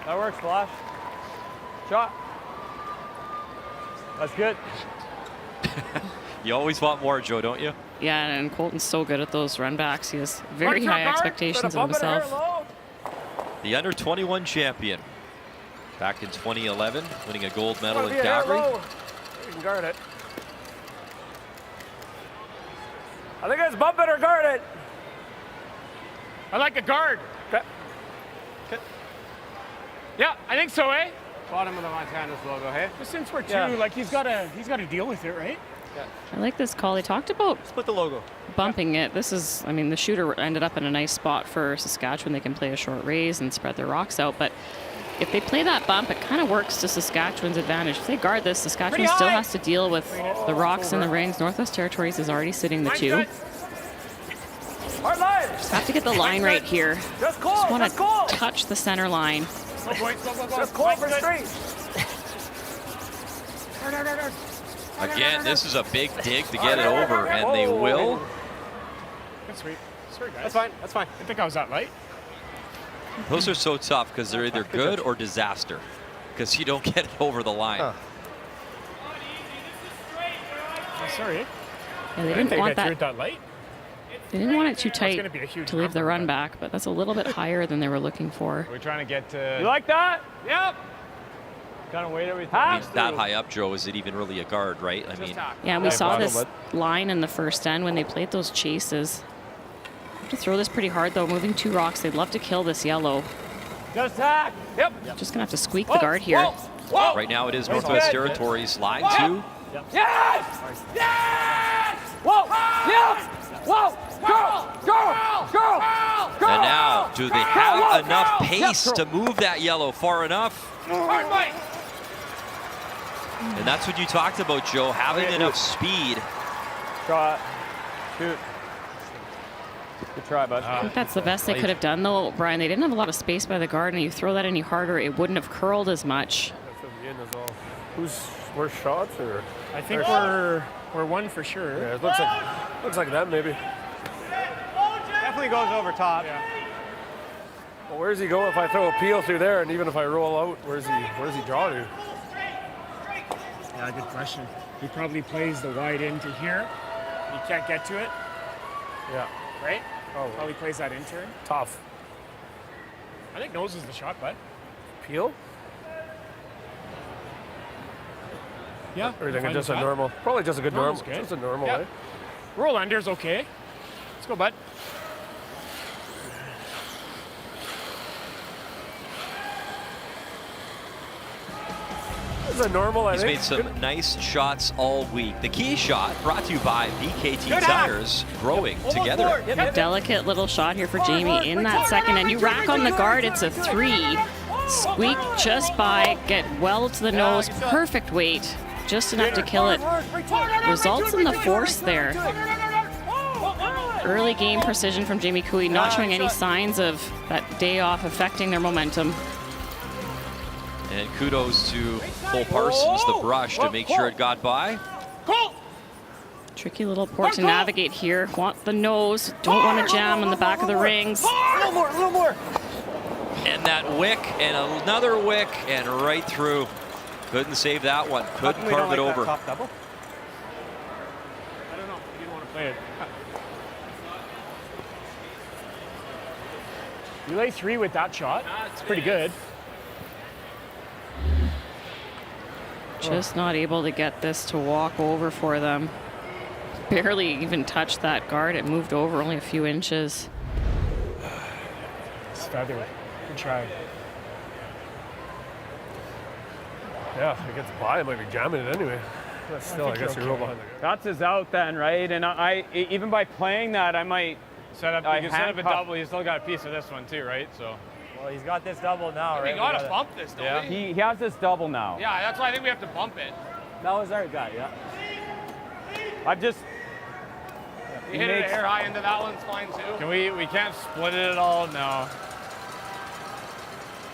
That works, Flash. Shot. That's good. You always want more, Joe, don't you? Yeah, and Colton's so good at those run backs. He has very high expectations of himself. The under 21 champion. Back in 2011, winning a gold medal in Calgary. You can guard it. I think his bump better guard it. I like a guard. Okay. Yeah, I think so, eh? Bottom of the Montana's logo, hey? But since we're two, like he's got to deal with it, right? I like this call. He talked about Split the logo. bumping it. This is, I mean, the shooter ended up in a nice spot for Saskatchewan. They can play a short raise and spread their rocks out. But if they play that bump, it kind of works to Saskatchewan's advantage. If they guard this, Saskatchewan still has to deal with the rocks and the rings. Northwest Territories is already sitting the 2. Hard line. Just have to get the line right here. Just call. Just want to touch the center line. Just call for straight. Again, this is a big dig to get it over, and they will. That's sweet. Sorry, guys. That's fine. That's fine. I didn't think I was that light. Those are so tough because they're either good or disaster because you don't get it over the line. Oh, sorry. Yeah, they didn't want that light. They didn't want it too tight gonna be a huge to leave the number, run back, but that's a little bit higher than they were looking for. We're trying to get to. You like that? Yep. Kind of weight everything. I mean, that high up, Joe, is it even really a guard, right? I mean, Yeah, we saw this line in the first end when they played those chases. Have to throw this pretty hard though, moving 2 rocks. They'd love to kill this yellow. Just attack. Yep. Just gonna have to squeak the guard here. Whoa. right now it is Northwest Territories line 2. Yes! Yes! Whoa! Yes! Whoa! Go! And now, do they have enough pace to move that yellow far enough? Hard fight. And that's what you talked about, Joe, having enough speed. Shot. Shoot. Good try, bud. I think that's the best they could have done though, Brian. They didn't have a lot of space by the guard, and you throw that any harder, it wouldn't have curled as much. Where's shots or? I think we're 1 for sure. Yeah, it looks like that maybe. Definitely goes over top. Yeah. Well, where's he going if I throw a peel through there, and even if I roll out, where's he draw to? Yeah, good question. He probably plays the wide in to here. He can't get to it, Yeah. right? Oh, Probably plays that in turn. tough. I think nose is the shot, bud. Peel? Yeah. Or you think fine just with a that. normal? Probably just a good Normal's normal. good. Just a normal, Yeah. eh? Roll under's okay. Let's go, bud. It's a normal, I He's think. made some nice shots all week. The key shot brought to you by BKT Good Tires, growing together. A delicate little shot here for Jamie in that second, and you rack on the guard, it's a 3. Squeak just by, get well to the nose, perfect weight, just enough to kill it. Results in the force there. Early game precision from Jamie Cooey, not showing any signs of that day off affecting their momentum. And kudos to Cole Parsons, the brush, to make sure it got by. Tricky little port to navigate here. Want the nose, don't want to jam on the back of the rings. A little more. And that wick, and another wick, and right through. Couldn't save that one. Couldn't carve it over. Top double? I don't know. He didn't want to play it. You lay 3 with that shot. It's pretty good. Just not able to get this to walk over for them. Barely even touched that guard. It moved over only a few inches. It's feather. Good try. Yeah, if it gets by, it might be jamming it anyway. But still, I guess you roll behind the guy. That's his out then, right? And I even by playing that, I might Set up, you can set up a double. You still got a piece of this one too, right? So. Well, he's got this double now, right? We gotta bump this, don't we? He has this double now. Yeah, that's why I think we have to bump it. That was our guy, yeah. I've just... You hit it air high into that one's fine too. Can we can't split it at all? No.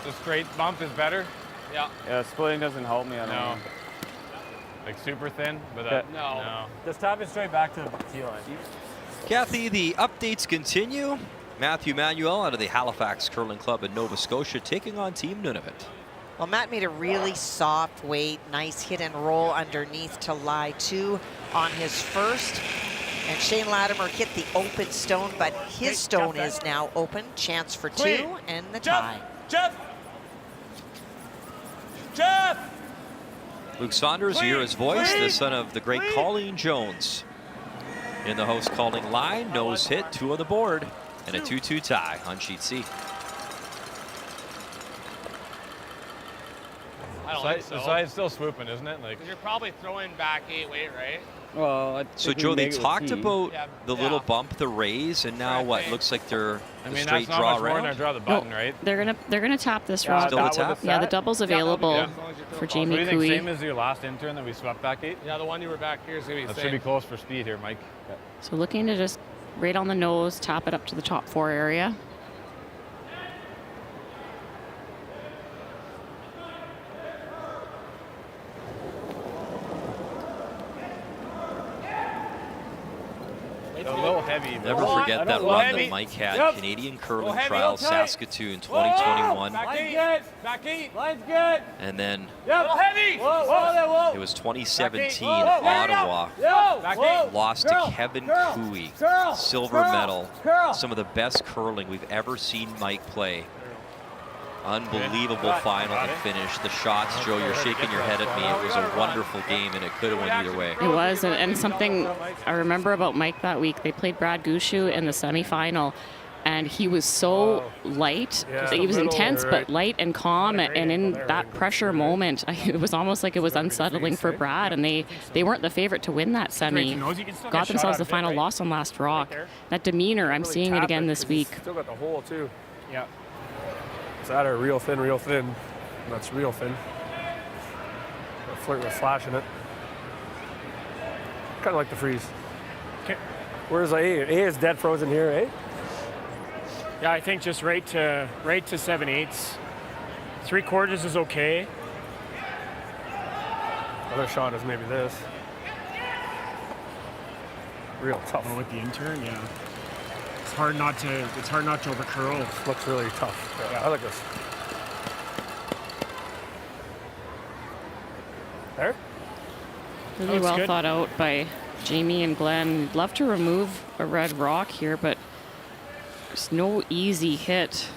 The straight bump is better? Yeah. Yeah, splitting doesn't help me at all. No. Like super thin? But No. Just tap it straight back to the tee line. Kathy, the updates continue. Matthew Manuel out of the Halifax Curling Club in Nova Scotia taking on Team Nunavut. Well, Matt made a really soft weight, nice hit and roll underneath to lie 2 on his first. And Shane Latimer hit the open stone, but his stone is now open. Chance for 2 and the tie. Jeff! Luke Saunders, you hear his voice, the son of the great Colleen Jones. In the host calling line, nose hit, 2 on the board, and a 2-2 tie on sheet C. I don't think so. The side's still swooping, isn't it? Like, you're probably throwing back 8 weight, right? Well, So Joe, they talked about the little bump, the raise, and now what? Looks like they're the straight that's draw not much more than round. draw the button, right? They're gonna tap this rock. Still the tap? Yeah, the double's available for So Jamie do you think Cooey. same as your last intern that we swept back 8? Yeah, the one you were back here is going to be the That same. should be close for speed here, Mike. So looking to just right on the nose, tap it up to the top 4 area. A little heavy. Never forget that run that Mike had. Canadian Curling Trials, Saskatoon, 2021. Back 8. Back 8. Line's good. And then Little heavy. Whoa. it was 2017, Ottawa. Back 8. Lost to Kevin Cooey, silver medal. Some of the best curling we've ever seen Mike play. Unbelievable final and finish. The shots, Joe, you're shaking your head at me. It was a wonderful game, and it could have went either way. It was, and something I remember about Mike that week, they played Brad Gushu in the semifinal, and he was so light. He was intense, but light and calm, and in that pressure moment, it was almost like it was unsettling for Brad, and they weren't the favorite to win that semi. Got themselves the final loss on last rock. That demeanor, I'm seeing it again this week. Still got the hole, too. Yeah. It's that or real thin. That's real thin. I flirt with flashing it. Kind of like the freeze. Okay. Where's A? A is dead frozen here, eh? Yeah, I think just right to 7/8. 3/4 is okay. Other shot is maybe this. Real tough. Oh, with the intern, yeah. It's hard not to overcurl. Looks really tough. Yeah, I like this. There? Really well thought out by Jamie and Glenn. Love to remove a red rock here, but there's no easy hit.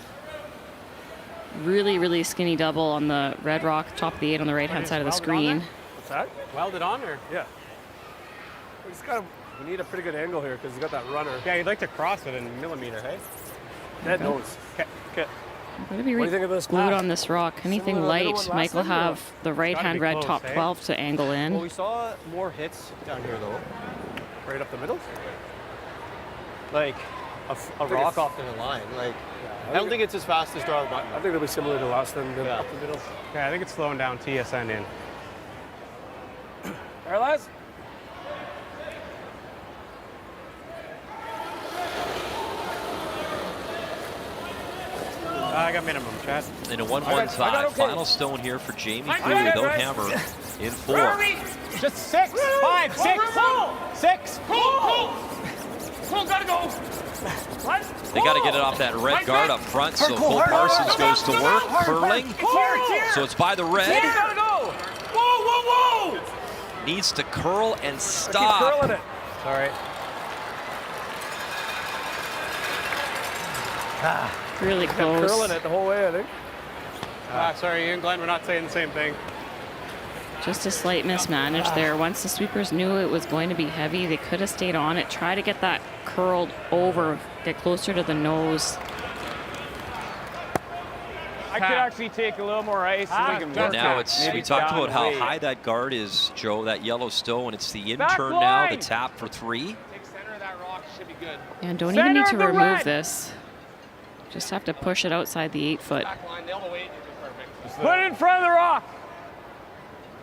Really skinny double on the red rock, top of the 8 on the right-hand side of the screen. What's that? Welded on or? Yeah. We need a pretty good angle here because you got that runner. Yeah, you'd like to cross it in millimeter, hey? Dead nose. Okay. I'm going to be What do you think of this glued pass? on this rock. Anything Similar to the light, one last Mike will time, or have the right-hand red close, top eh? 12 to angle in. Well, we saw more hits down here, though. Right up the middle? Like a rock off in a line. Like, I don't think it's as fast as draw the button. I think it'll be similar to last time. Yeah. Up the middle. Okay, I think it's slowing down TSN in. There, lads. I got minimum, Chad. In a 1-1 tie, final stone here for Jamie Cooey without hammer in 4. Just 6, 5, 6, 6. Pull, gotta go. What? They got to get it off that red guard up front, so Cole Parsons goes to work, curling. So it's by the red. Gotta go. Whoa. Needs to curl and Keep stop. curling it. Sorry. Really Kept close. curling it the whole way, I think. Sorry, you and Glenn, we're not saying the same thing. Just a slight mismanage there. Once the sweepers knew it was going to be heavy, they could have stayed on it. Try to get that curled over, get closer to the nose. I could actually take a little more ice and we can Well, work now it. we talked about how high that guard is, Joe, that yellow stone. It's the intern now, the tap for 3. Take center of that rock, should be good. And don't even need to remove this. Just have to push it outside the 8-foot. Back line, nail the weight, you're just perfect. Put it in front of the rock.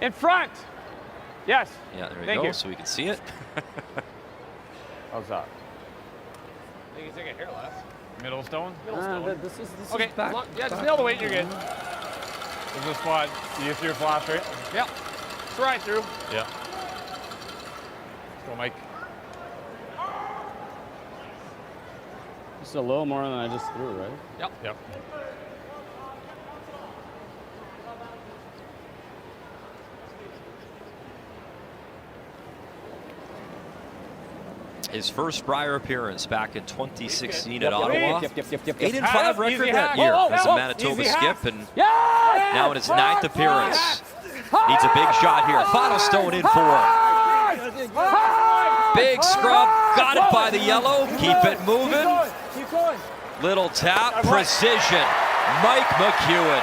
In front. Yes. Yeah, there we Thank go, you. so we can see it. How's that? You can take it here, Les. Middle stone? Middle stone. This is Okay, back. yeah, just nail the weight, you're good. Is the spot you through flash, right? Yeah. It's right through. Yeah. Let's go, Mike. Just a little more than I just threw, right? Yep. Yep. His first Brier appearance back in 2016 at Yep, Ottawa. yep. 8-5 record Easy that hack. year Oh, as a oh, Manitoba easy skip, hack. and Yeah! now in his 9th appearance. Needs a big shot here. Final stone in 4. Big scrub, got it by the yellow. Keep it moving. Keep going. Little tap, precision. Mike McEwen.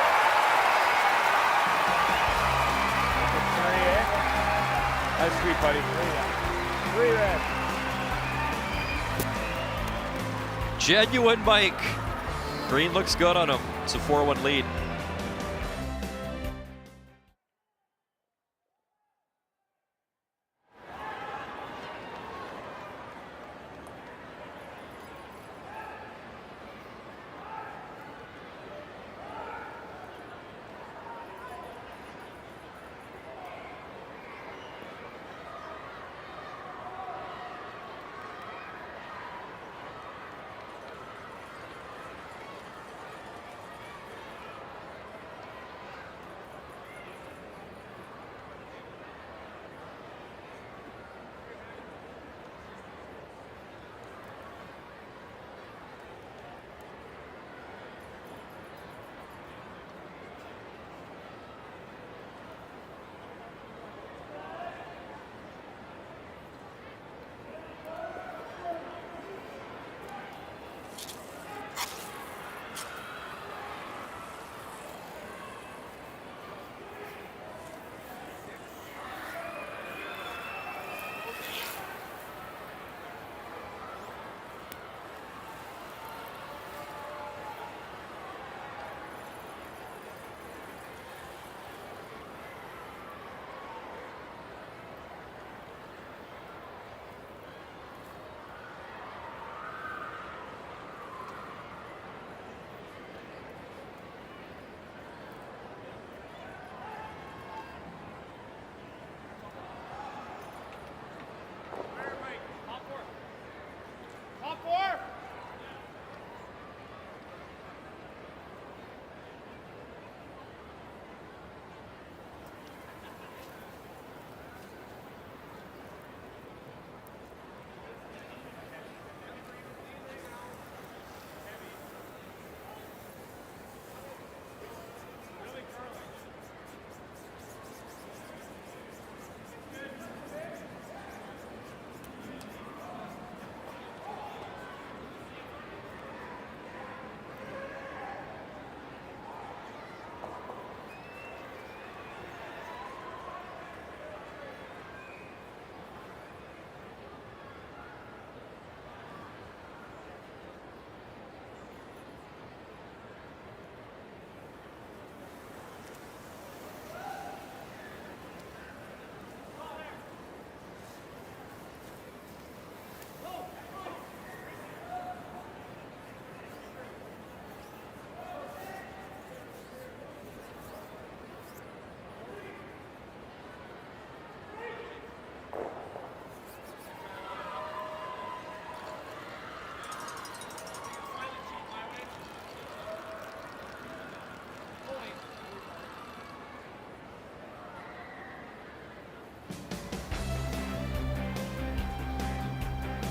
That's sweet, buddy. 3 red. Genuine Mike. Green looks good on him. It's a 4-1 lead.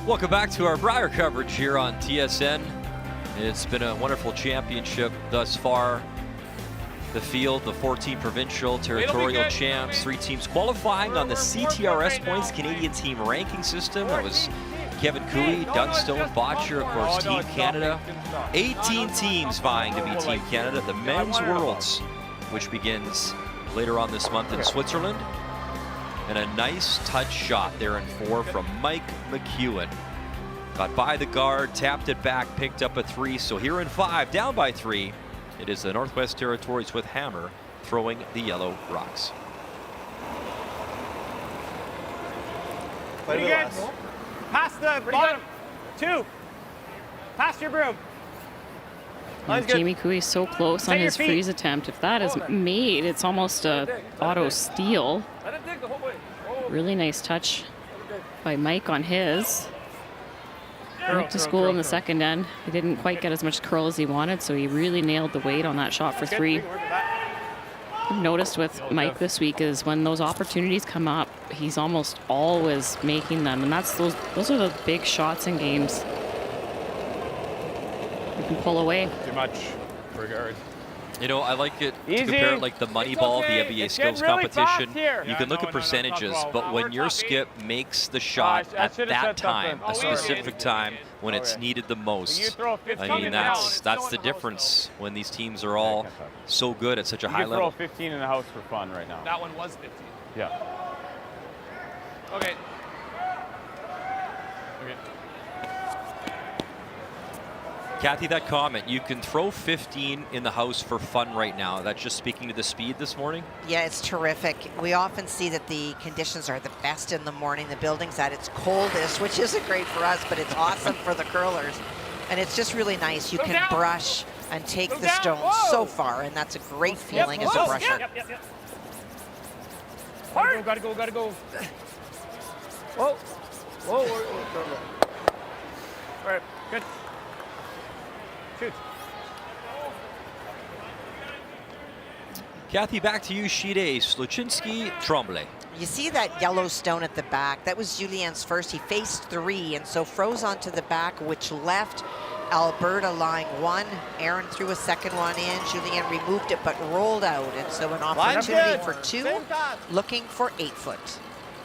Welcome back to our Brier coverage here on TSN. It's been a wonderful championship thus far. The field, the 14 provincial, territorial champs, 3 teams qualifying on the CTRS points, Canadian team ranking system. That was Kevin Cooey, Dunstone, Botcher, of course, Team Canada. 18 teams vying to be Team Canada. The Men's Worlds, which begins later on this month in Switzerland. And a nice touch shot there in 4 from Mike McEwen. Got by the guard, tapped it back, picked up a 3. So here in 5, down by 3, it is the Northwest Territories with Hammer throwing the yellow rocks. Pretty good. Pass the bottom. 2. Pass your broom. And Jamie Cooey so close on his freeze attempt. If that is made, it's almost a auto steal. Let it dig the whole way. Really nice touch by Mike on his. Went to school in the second end. He didn't quite get as much curl as he wanted, so he really nailed the weight on that shot for 3. I've noticed with Mike this week is when those opportunities come up, he's almost always making them, and those are the big shots in games. You can pull away. Too much regard. You know, I like it to compare it like the Moneyball, the NBA skills competition. You can look at percentages, but when your skip makes the shot at that time, a specific time, when it's needed the most, I mean, that's the difference when these teams are all so good at such a high level. You throw 15 in the house for fun right now. That one was 15. Yeah. Okay. Kathy, that comment, you can throw 15 in the house for fun right now. That's just speaking to the speed this morning? Yeah, it's terrific. We often see that the conditions are the best in the morning. The building's at its coldest, which isn't great for us, but it's awesome for the curlers. And it's just really nice. You can brush and take the stones so far, and that's a great feeling as a brusher. Gotta go. Whoa. All right, good. Shoot. Kathy, back to you, sheet A, Sluchinski, Tremblay. You see that yellow stone at the back? That was Julien's first. He faced 3 and so froze onto the back, which left Alberta lying 1. Aaron threw a second one in. Julien removed it but rolled out. And so an opportunity for 2, looking for 8 foot.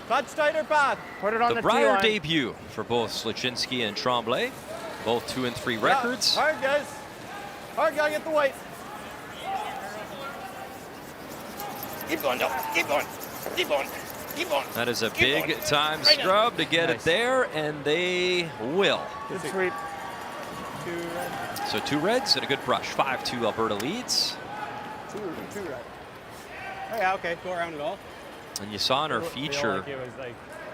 Touch tighter path. Put it on The Brier debut for both Sluchinski and Tremblay. Both 2 and 3 records. Hard, guys. Hard, gotta get the white. Keep going, Del. Keep going. Keep going. Keep going. That is a big time scrub to get it there, and they will. Good sweep. 2 red. So 2 reds and a good brush. 5-2 Alberta leads. 2 red. Oh, yeah, okay. Go around it all. And you saw in our feature,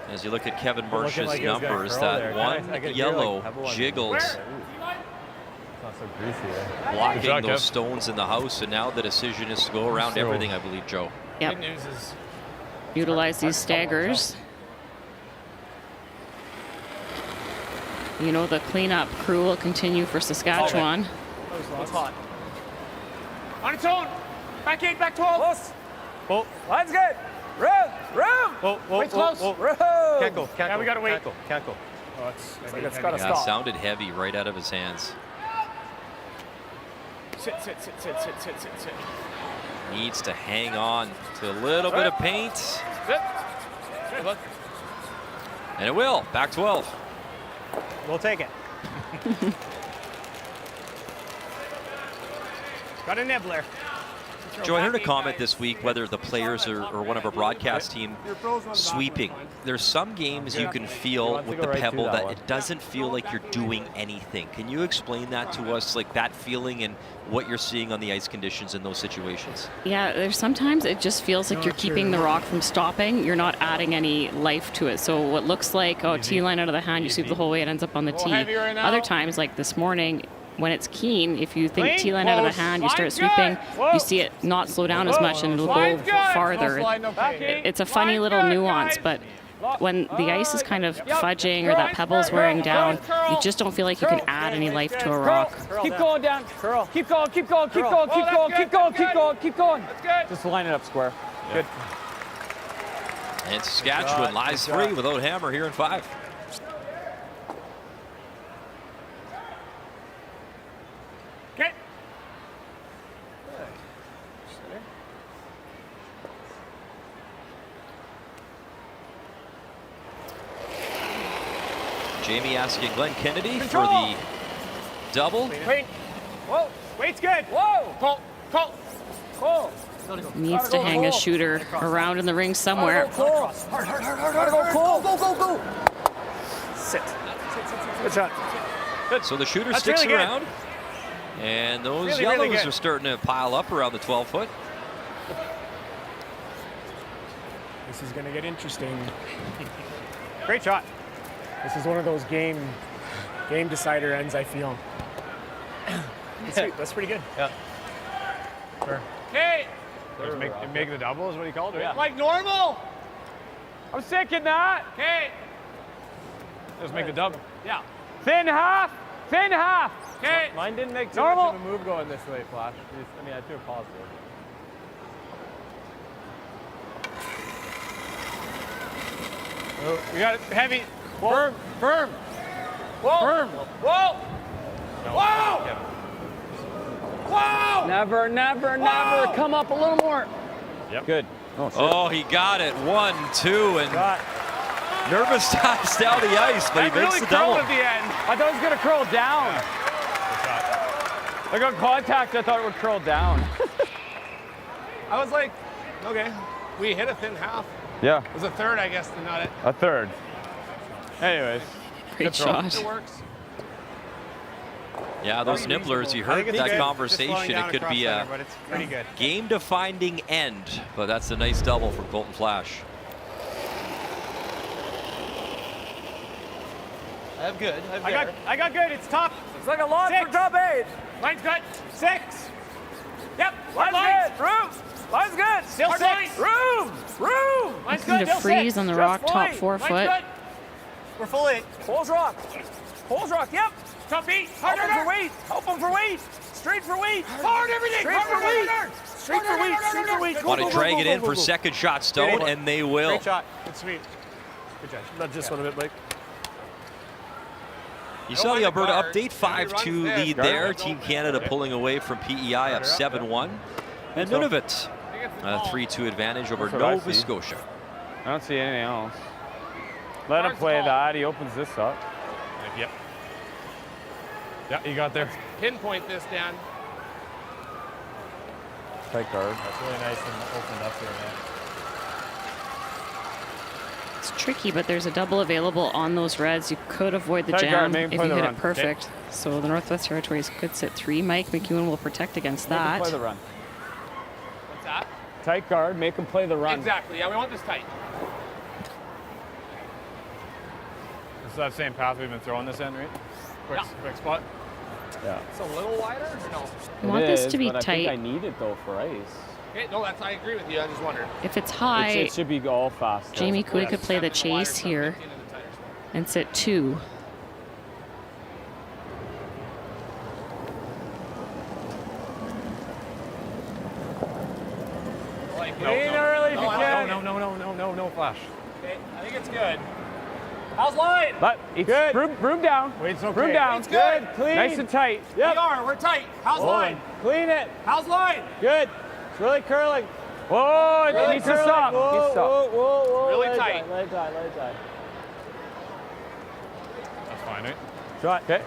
as you look at Kevin Marsh's like numbers, that one yellow jiggles, Not so greasy, eh? blocking those stones in the house, and now the decision is to go around everything, I believe, Joe. Yep. Good news is Utilize these staggers. You know, the cleanup crew will continue for Saskatchewan. It's hot. on its own. Back 8, back 12. Close. Oh, line's good. Room. Whoa, Wait, close. Room. Can't go. Yeah, we gotta wait. Can't go. Oh, it's like it's gotta Yeah, stop. sounded heavy right out of his hands. Sit. Needs to hang on to a little bit of paint. Sit. Good. And it will. Back 12. We'll take it. Got a nibbler. Joe, I heard a comment this week, whether the players or one of our broadcast team sweeping. There's some games you can feel with the pebble that it doesn't feel like you're doing anything. Can you explain that to us, like that feeling and what you're seeing on the ice conditions in those situations? Yeah, there's sometimes it just feels like you're keeping the rock from stopping. You're not adding any life to it. So what looks like, T-line out of the hand, you sweep the whole way, it ends up on the tee. Other times, like this morning, when it's keen, if you think T-line out of the hand, you start sweeping, you see it not slow down as much and it'll go farther. It's a funny little nuance, but when the ice is kind of fudging or that pebble's wearing down, you just don't feel like you can add any life to a rock. Keep going down. Curl. Keep going. Just line it up square. Good. And Saskatchewan lies 3 without hammer here in 5. Okay. Jamie asking Glenn Kennedy for the double. Wait. Whoa. Wait's good. Whoa. Pull. Needs to hang a shooter around in the ring somewhere. Hard. Go. Sit. Good shot. Good. So the shooter That's sticks really good. around. And those Really yellows good. are starting to pile up around the 12-foot. This is going to get interesting. Great shot. This is one of those game game decider ends, I feel. That's pretty good. Yeah. Okay. Make the double is what he called it. Yeah. Like normal. I'm sick in that. Okay. Just make the double. Yeah. Thin half. Thin half. Okay. Mine didn't make too Normal. much of a move going this way, Flash. I mean, I threw a positive. Oh, we got it heavy. Firm. Firm. Whoa. Firm. Whoa. Whoa. Whoa. Never, never, never. Come up a little more. Yep. Good. Oh, he got it. 1, 2, and nervous dives down the ice, but he makes the double. At the end. I thought it was going to curl down. Like on contact, I thought it would curl down. I was like, okay, we hit a thin half. Yeah. It was a third, I guess, to nut it. A third. Anyways. Great shot. It works. Yeah, those nibblers, you heard that conversation. It could be a game-defining end, but that's a nice double for Colton Flash. I have good. I got good. It's top. It's like a lot for top 8. Line's good. 6. Yep. Line's good. Room. Line's good. Still Hard 6. Line. Room. Line's Looking good. to Still freeze 6. on the Just rock, top fine. 4 Line's foot. good. We're full 8. Holes rock. Holes rock. Yep. Top 8. Help him for weight. Help him for weight. Straight for weight. Hard everything. Straight for weight. Straight for weight. Straight for weight. Want to drag it in for second shot, Stone, and they will. Great shot. Good sweep. Good job. Not just one of it, Mike. You saw the Alberta update, 5-2 lead there. Team Canada pulling away from PEI up 7-1. And Nunavut, a 3-2 advantage over Nova Scotia. I don't see anything else. Let him play that. He opens this up. Yep. Yeah, you got there. Pinpoint this, Dan. Tight guard. That's really nice and opened up there, man. It's tricky, but there's a double available on those reds. You could avoid the Tight guard, jam make if him play you the hit run. it perfect. So the Northwest Territories could sit 3. Mike McEwen will protect against Make him that. play the run. What's that? Tight guard, make him play the run. Exactly. Yeah, we want this tight. This is that same path we've been throwing this in, right? Quick spot. Yeah. It's a little wider? No. I want this to be but tight. I think I need it though for ice. Okay, no, I agree with you. I just wondered. If it's high, It should be all fast. Jamie Cooey could play the chase here and sit 2. Clean early if you can. No, Flash. Okay, I think it's good. How's line? Good. Room down. Wait's okay. Room down. It's good. Clean. Nice and tight. Yep. We are. We're tight. How's line? Clean it. How's line? Good. It's really curling. Whoa, it Really needs to curling. stop. Whoa, Needs to stop. Whoa. Really Let it tight. die, let it die, let it die. That's fine, right? Shot. Okay.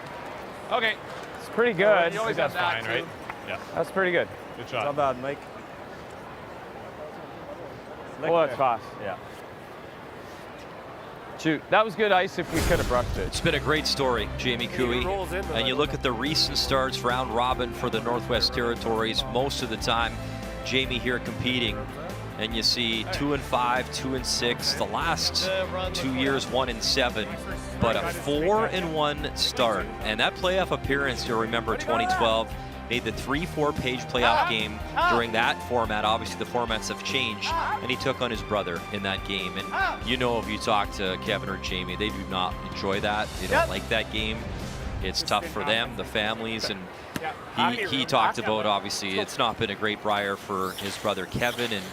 Okay. It's pretty good. You always have that, too. Yeah. That's pretty good. Good shot. Not bad, Mike. Oh, that's fast. Yeah. Shoot, that was good ice if we could have brushed it. It's been a great story, Jamie Cooey. And you look at the recent starts round robin for the Northwest Territories. Most of the time, Jamie here competing. And you see 2-5, 2-6. The last 2 years, 1-7. But a 4-1 start. And that playoff appearance, you'll remember 2012. Made the 3-4 page playoff game during that format. Obviously, the formats have changed, and he took on his brother in that game. And you know, if you talk to Kevin or Jamie, they do not enjoy that. They don't like that game. It's tough for them, the families, and he talked about, obviously, it's not been a great Brier for his brother Kevin, and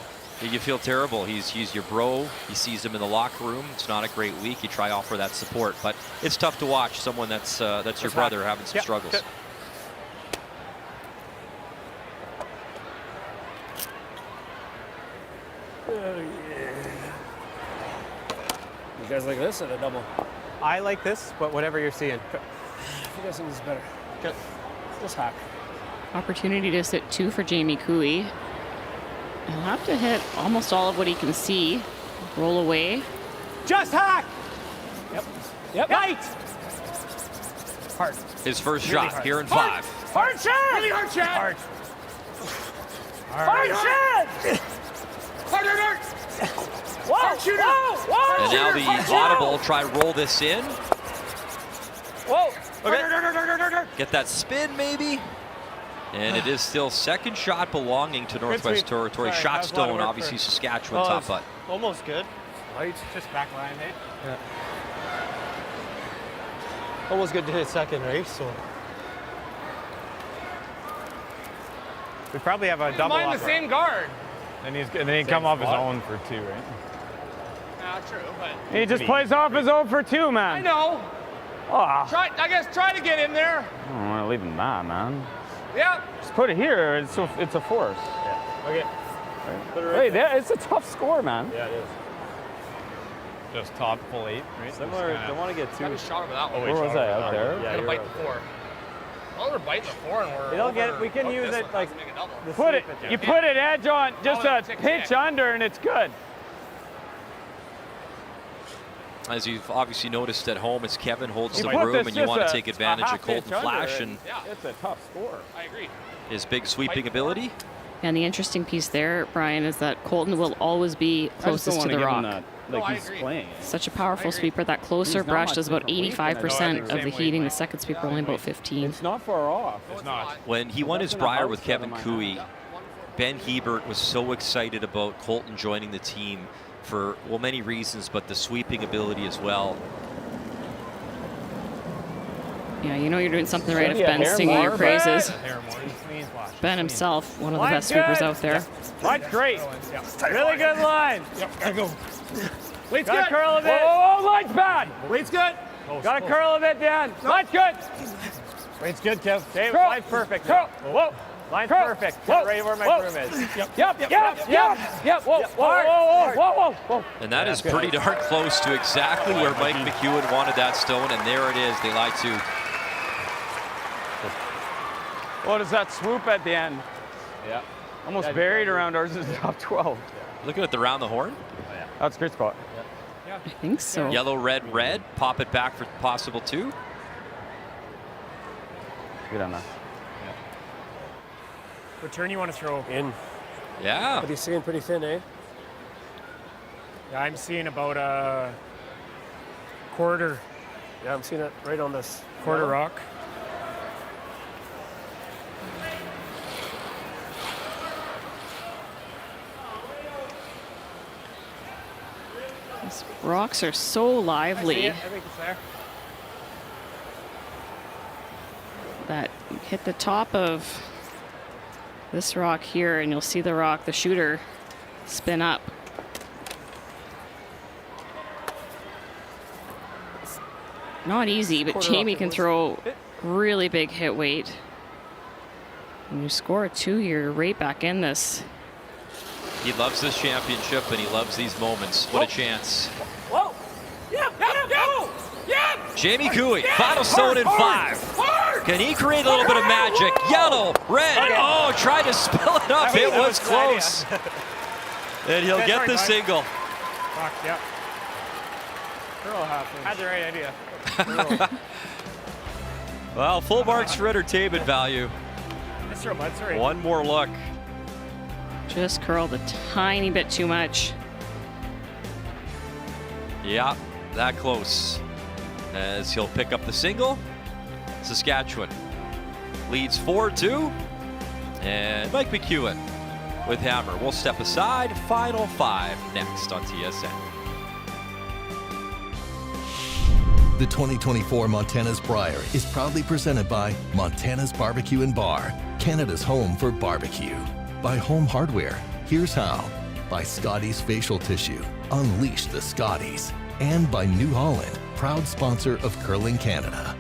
you feel terrible. He's your bro. He sees him in the locker room. It's not a great week. You try to offer that support, but it's tough to watch someone that's your brother having some struggles. You guys like this or the double? I like this, but whatever you're seeing. You guys think this is better? Okay. Just hack. Opportunity to sit 2 for Jamie Cooey. He'll have to hit almost all of what he can see. Roll away. Just hack! Yep. Right! Hard. His first Really shot hard. here in 5. Hard shot! Really hard shot. Hard. Hard shot. Hard. Whoa! Shooter. Whoa! And now the audible, try roll this in. Whoa! Okay. Get that spin, maybe. And it is still second shot belonging to Northwest Territory. Sorry, Shot that was a lot of stone, work obviously for- Saskatchewan top putt. Almost good. Light, just back line, eh? Yeah. Almost good to hit second, right? So We probably have a double Mine the up, same guard. And he'd come off his own for 2, right? True, but He just plays off his own for 2, man. I know. Oh, Try to get in there. I don't want to leave him that, man. Yeah. Just put it here. It's a force. okay. Hey, it's a tough score, man. Yeah, it is. Just top full 8, right? Similar. Don't want to get too. Got a shot over that one. Where was I out there? Yeah, Gotta you're bite right. the 4. Well, we're biting the 4 and we're. It'll get. over- We can oh, use this it one like. has to make a double. the Put it. sweep there. You put it edge on, just Oh, a it's pitch under, and it's good. As you've obviously noticed at home, as Kevin holds You the put room this and you just want to a- take advantage a of Colton half pitch under, Flash and Yeah. It's a tough score. I agree. his big sweeping ability. And the interesting piece there, Brian, is that Colton will always be closest to the rock. Like I he's agree. playing it. Such a powerful sweeper. That closer He's brush not. does about He's a weaker. 85% No, of the heating. The second sweeper only about 15. It's not far off. It's not. When he won his That's in a Brier house with set Kevin in my Cooey, hand. Ben Hebert was so excited about Colton joining the team for, well, many reasons, but the sweeping ability as well. Yeah, you know you're doing something right if Should be a Ben's hair singing your more, praises. Clean flash. Ben himself, one of the Line's best sweepers good. out there. Line's great. Really good line. Yep, gotta go. Weight's Got good. to curl a bit. Whoa, line's bad. Weight's good. Got to curl a bit, Dan. Line's good. It's good, Kev. Okay, Curl. line's perfect. Curl. Whoa. Line's Curl. perfect. Whoa. Right where my Whoa. broom is. Yep. Whoa, whoa. And that is pretty darn close to exactly where Mike McEwen wanted that stone, and there it is. They lied to. What is that swoop at the end? Yeah. Almost buried around ours is top 12. Looking at the round the horn. That's a great spot. I think so. Yellow, red, red. Pop it back for possible 2. Good on that. What turn you want to throw? In. Yeah. What are you seeing? Pretty thin, eh? Yeah, I'm seeing about a quarter Yeah, I'm seeing it right on this. quarter rock. These rocks are so lively I think it's there. that you hit the top of this rock here and you'll see the rock, the shooter, spin up. It's not easy, but Quarter Jamie rock can it was. throw really big hit weight. When you score a 2, you're right back in this. He loves this championship, and he loves these moments. What a chance. Whoa! Yeah! Jamie Cooey, final stone in 5. Can he create a little bit of magic? Yellow, red. Oh, tried to spill it up. It was close. And he'll get the single. Rock, yeah. Curl half inch. Had the right idea. Well, full marks for entertainment value. Let's throw bud, sorry. One more look. Just curled a tiny bit too much. Yeah, that close. As he'll pick up the single. Saskatchewan leads 4-2. And Mike McEwen with hammer. We'll step aside. Final 5 next on TSN. The 2024 Montana's Brier is proudly presented by Montana's Barbecue and Bar, Canada's home for barbecue. By Home Hardware, here's how. By Scotties Facial Tissue, unleash the Scotties. And by New Holland, proud sponsor of Curling Canada.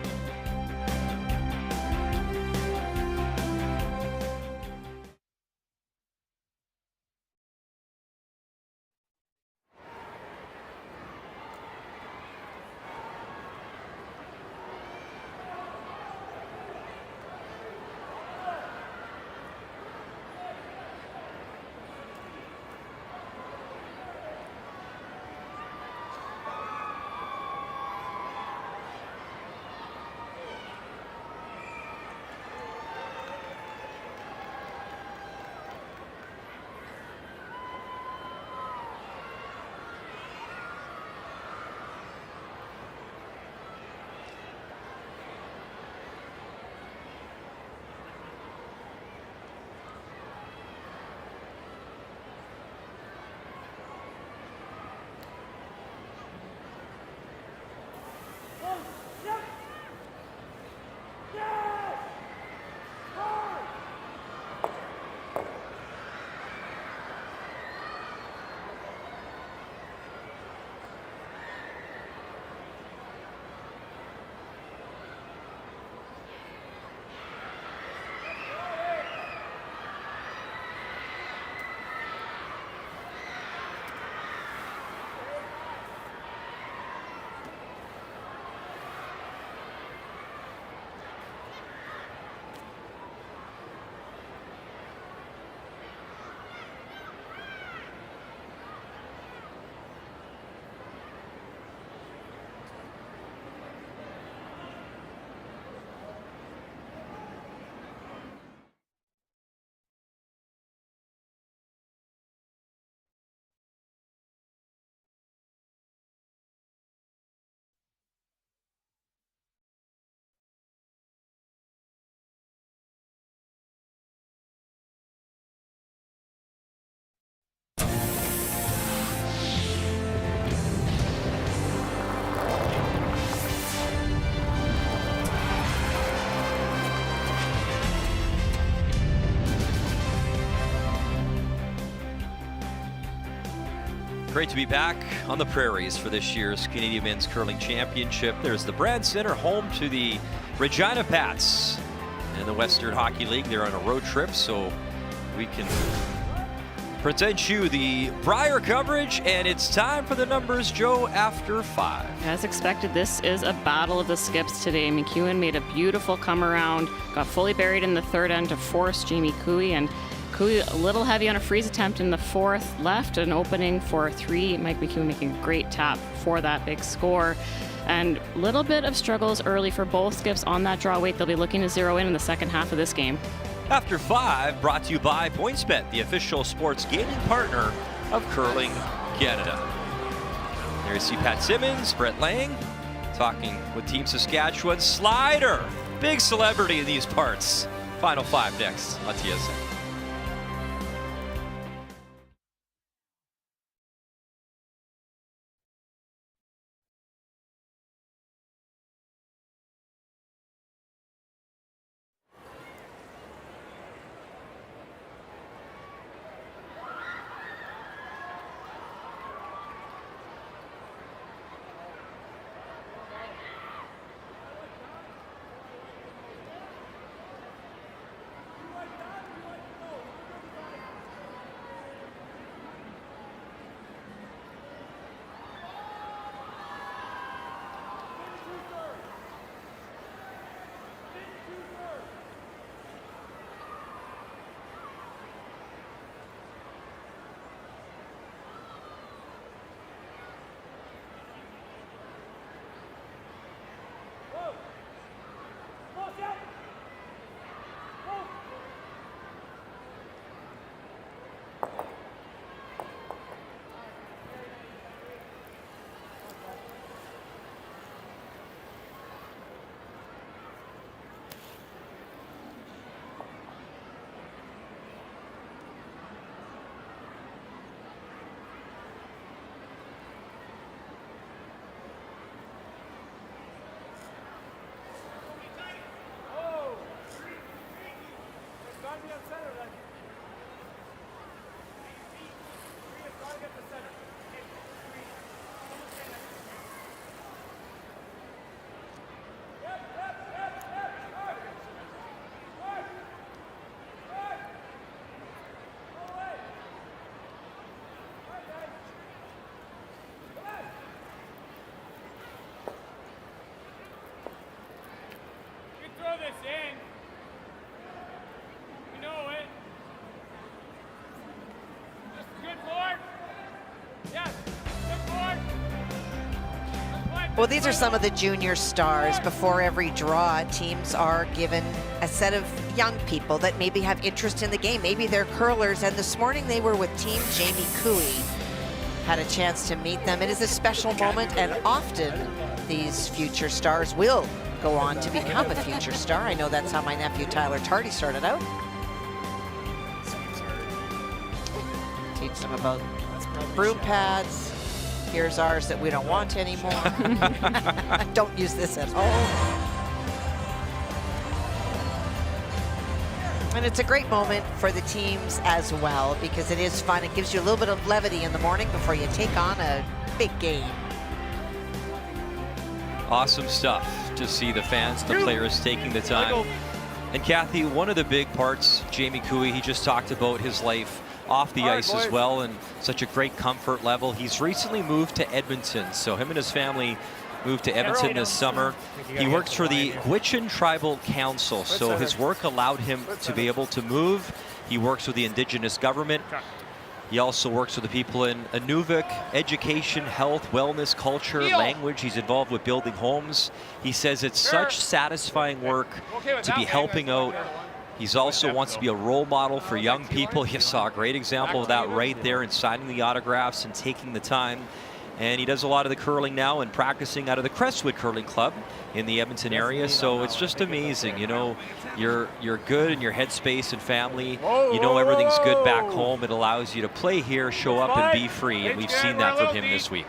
Great to be back on the prairies for this year's Canadian Men's Curling Championship. There's the Brand Center, home to the Regina Pats in the Western Hockey League. They're on a road trip, so we can present you the Brier coverage, and it's time for the numbers, Joe, after 5. As expected, this is a battle of the skips today. McEwen made a beautiful come around, got fully buried in the third end to force Jamie Cooey, and Cooey a little heavy on a freeze attempt in the fourth, left an opening for 3. Mike McEwen making a great tap for that big score. And a little bit of struggles early for both skips on that draw weight. They'll be looking to zero in the second half of this game. After 5, brought to you by PointsBet, the official sports gaming partner of Curling Canada. There you see Pat Simmons, Brett Lang, talking with Team Saskatchewan. Slider, big celebrity in these parts. Final 5 next on TSN. Well, these are some of the junior stars. Before every draw, teams are given a set of young people that maybe have interest in the game. Maybe they're curlers, and this morning they were with Team Jamie Cooey. Had a chance to meet them. It is a special moment, and often these future stars will go on to become a future star. I know that's how my nephew Tyler Tardy started out. Teach them about broom pads. Here's ours that we don't want anymore. Don't use this at all. And it's a great moment for the teams as well, because it is fun. It gives you a little bit of levity in the morning before you take on a big game. Awesome stuff to see the fans, the players taking the time. And Kathy, one of the big parts, Jamie Cooey, he just talked about his life off the ice as well, and such a great comfort level. He's recently moved to Edmonton, so him and his family moved to Edmonton this summer. He works for the Gwich'in Tribal Council, so his work allowed him to be able to move. He works with the Indigenous government. He also works with the people in Inuvik, education, health, wellness, culture, language. He's involved with building homes. He says it's such satisfying work to be helping out. He also wants to be a role model for young people. You saw a great example of that right there in signing the autographs and taking the time. And he does a lot of the curling now and practicing out of the Crestwood Curling Club in the Edmonton area. So it's just amazing. You know, you're good in your headspace and family. You know everything's good back home. It allows you to play here, show up, and be free. And we've seen that from him this week.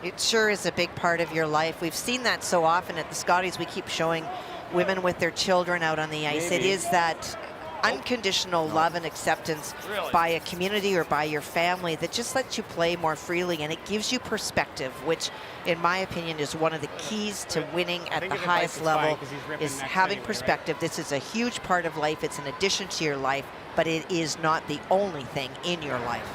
It sure is a big part of your life. We've seen that so often at the Scotties. We keep showing women with their children out on the ice. It is that unconditional love and acceptance by a community or by your family that just lets you play more freely, and it gives you perspective, which in my opinion is one of the keys to winning at the highest level, is having perspective. This is a huge part of life. It's an addition to your life, but it is not the only thing in your life.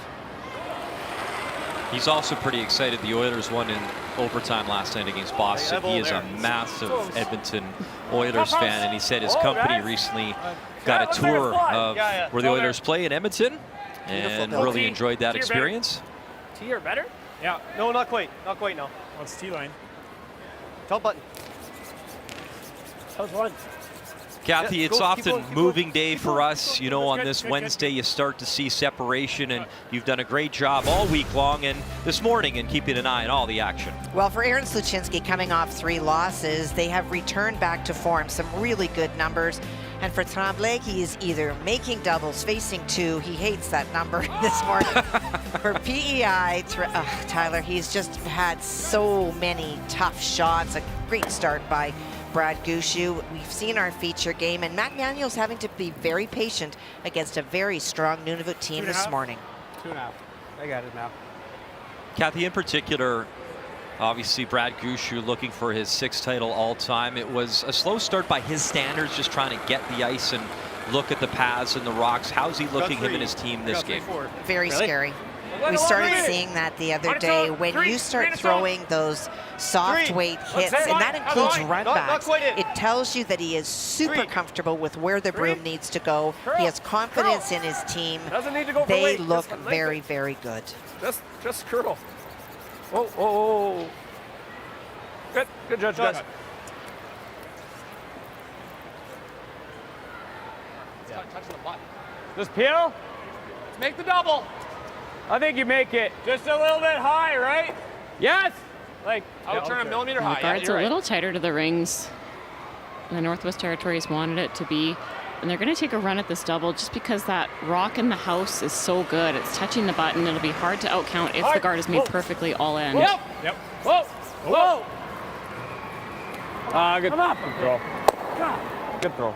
He's also pretty excited. The Oilers won in overtime last night against Boston. He is a massive Edmonton Oilers fan, and he said his company recently got a tour of where the Oilers play in Edmonton and really enjoyed that experience. T or better? Yeah. No, not quite. Not quite, no. What's T-line? Top button. How's one? Kathy, it's often moving day for us. You know, on this Wednesday, you start to see separation, and you've done a great job all week long and this morning in keeping an eye on all the action. Well, for Aaron Sluchinski, coming off 3 losses, they have returned back to form, some really good numbers. And for Tremblay, he is either making doubles, facing 2. He hates that number this morning. For PEI, Tyler, he's just had so many tough shots. A great start by Brad Gushu. We've seen our feature game, and Matt Manuel's having to be very patient against a very strong Nunavut team this morning. 2.5. I got it now. Kathy, in particular, obviously Brad Gushu looking for his 6th title all-time. It was a slow start by his standards, just trying to get the ice and look at the paths and the rocks. How's he looking, him and his team, this game? Very scary. We started seeing that the other day. When you start throwing those soft weight hits, and that includes run backs, it tells you that he is super comfortable with where the broom needs to go. He has confidence in his team. They look very, very good. Just curl. Oh. Good judge, guys. Touching the button. Just peel. Let's make the double. I think you make it just a little bit high, right? Yes. Like, I would turn a millimeter high. The guard's a little tighter to the rings. The Northwest Territories wanted it to be. And they're going to take a run at this double just because that rock in the house is so good. It's touching the button. It'll be hard to outcount if the guard is made perfectly all in. Yep. Whoa. Good. Come up. Good throw. Good throw.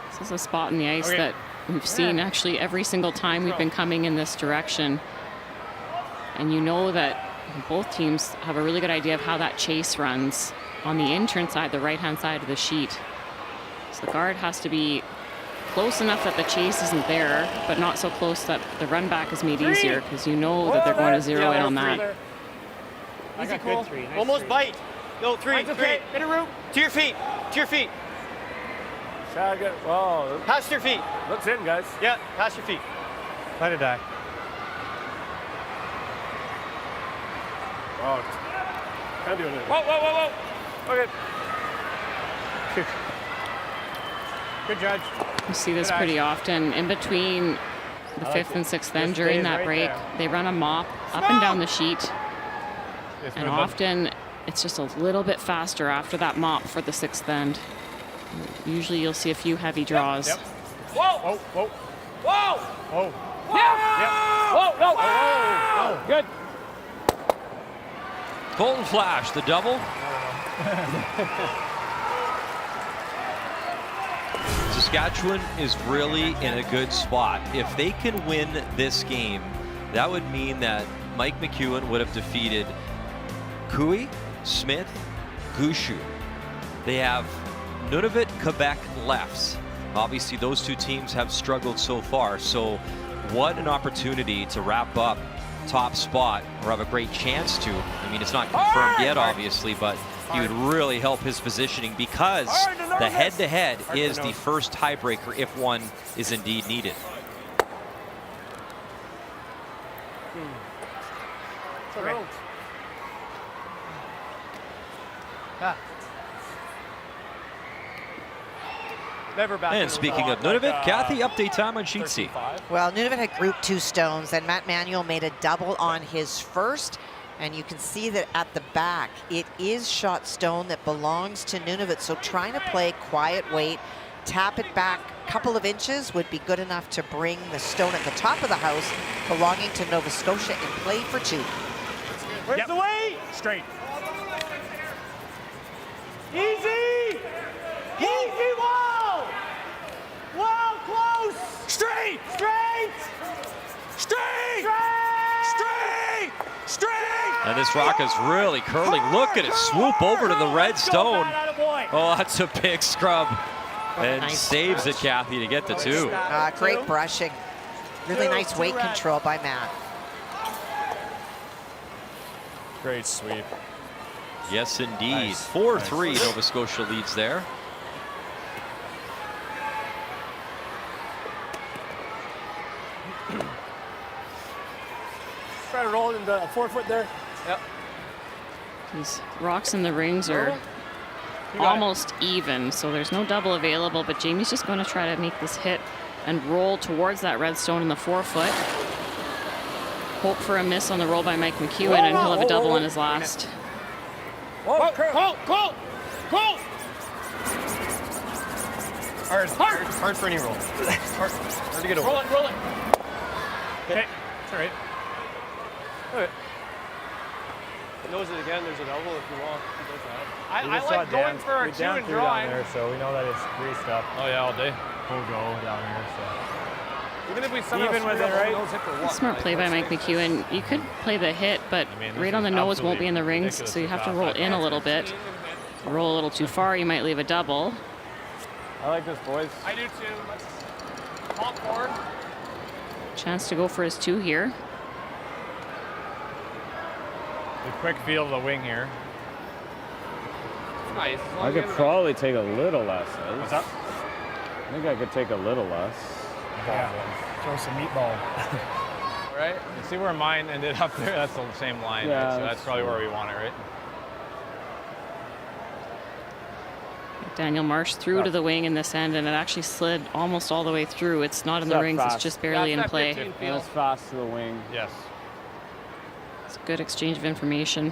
This is a spot in the ice that we've seen actually every single time we've been coming in this direction. And you know that both teams have a really good idea of how that chase runs on the intern side, the right-hand side of the sheet. So the guard has to be close enough that the chase isn't there, but not so close that the run back is made easier, because you know that they're going to zero in on that. Easy, cool. 3. Nice. Almost bite. No, 3. Okay. Hit a root. To your feet. Shot good. Whoa. Pass your feet. Looks in, guys. Yeah, pass your feet. Let it die. Oh, can't do it. Whoa. Okay. Good judge. You see this pretty often. In between the 5th and 6th end during that break, they run a mop up and down the sheet. And often it's just a little bit faster after that mop for the 6th end. Usually you'll see a few heavy draws. Yep. Whoa. No. Good. Colton Flash, the double. Saskatchewan is really in a good spot. If they can win this game, that would mean that Mike McEwen would have defeated Cooey, Smith, Gushu. They have Nunavut, Quebec left. Obviously, those 2 teams have struggled so far. So what an opportunity to wrap up top spot, or have a great chance to. I mean, it's not confirmed yet, obviously, but he would really help his positioning, because the head-to-head is the first tiebreaker if one is indeed needed. It's okay. Never back. And speaking of Nunavut, Kathy, update time on sheet C. Well, Nunavut had Group 2 stones, and Matt Manuel made a double on his first. And you can see that at the back, it is shot stone that belongs to Nunavut. So trying to play quiet weight, tap it back a couple of inches would be good enough to bring the stone at the top of the house belonging to Nova Scotia and play for 2. Where's the weight? Straight. Easy. And this rock is really curling. Look at it swoop over to the red stone. Oh, that's a big scrub. And nice saves it, Kathy, to get the 2. Great brushing. Really nice weight control by Matt. Great sweep. Yes, indeed. Nice. 4-3, Nova Scotia leads there. Try to roll it in the 4-foot there. Yep. These rocks in the rings are almost even, so there's no double available, but Jamie's just going to try to make this hit and roll towards that red stone in the 4-foot. Hope for a miss on the roll by Mike McEwen, and he'll have a double in his last. Whoa, Cole! Hard for any roll. Hard to get over. Roll it. Okay, it's all right. Okay. Knows it again. There's a double if you want. He does that. I like going for our 2 and drawing. Down there, so we know that it's greased up. Oh yeah, all day. Full go down here. So. Even if we somehow Even with it, right? Smart play by Mike McEwen. You could play the hit, but right on the nose won't be in the rings, so you have to roll in a little bit. Roll a little too far, you might leave a double. I like this, boys. I do too. Let's pop forward. Chance to go for his 2 here. The quick feel of the wing here. Nice. I could probably take a little less. What's up? I think I could take a little less. Yeah. Throw some meatball. Right? You see where mine ended up there? That's the same line. Yeah, right? So that's probably where we want it, right? Daniel Marsh threw to the wing in this end, and it actually slid almost all the way through. It's not in the rings, it's just barely in play. It's fast to the wing. Yes. It's a good exchange of information.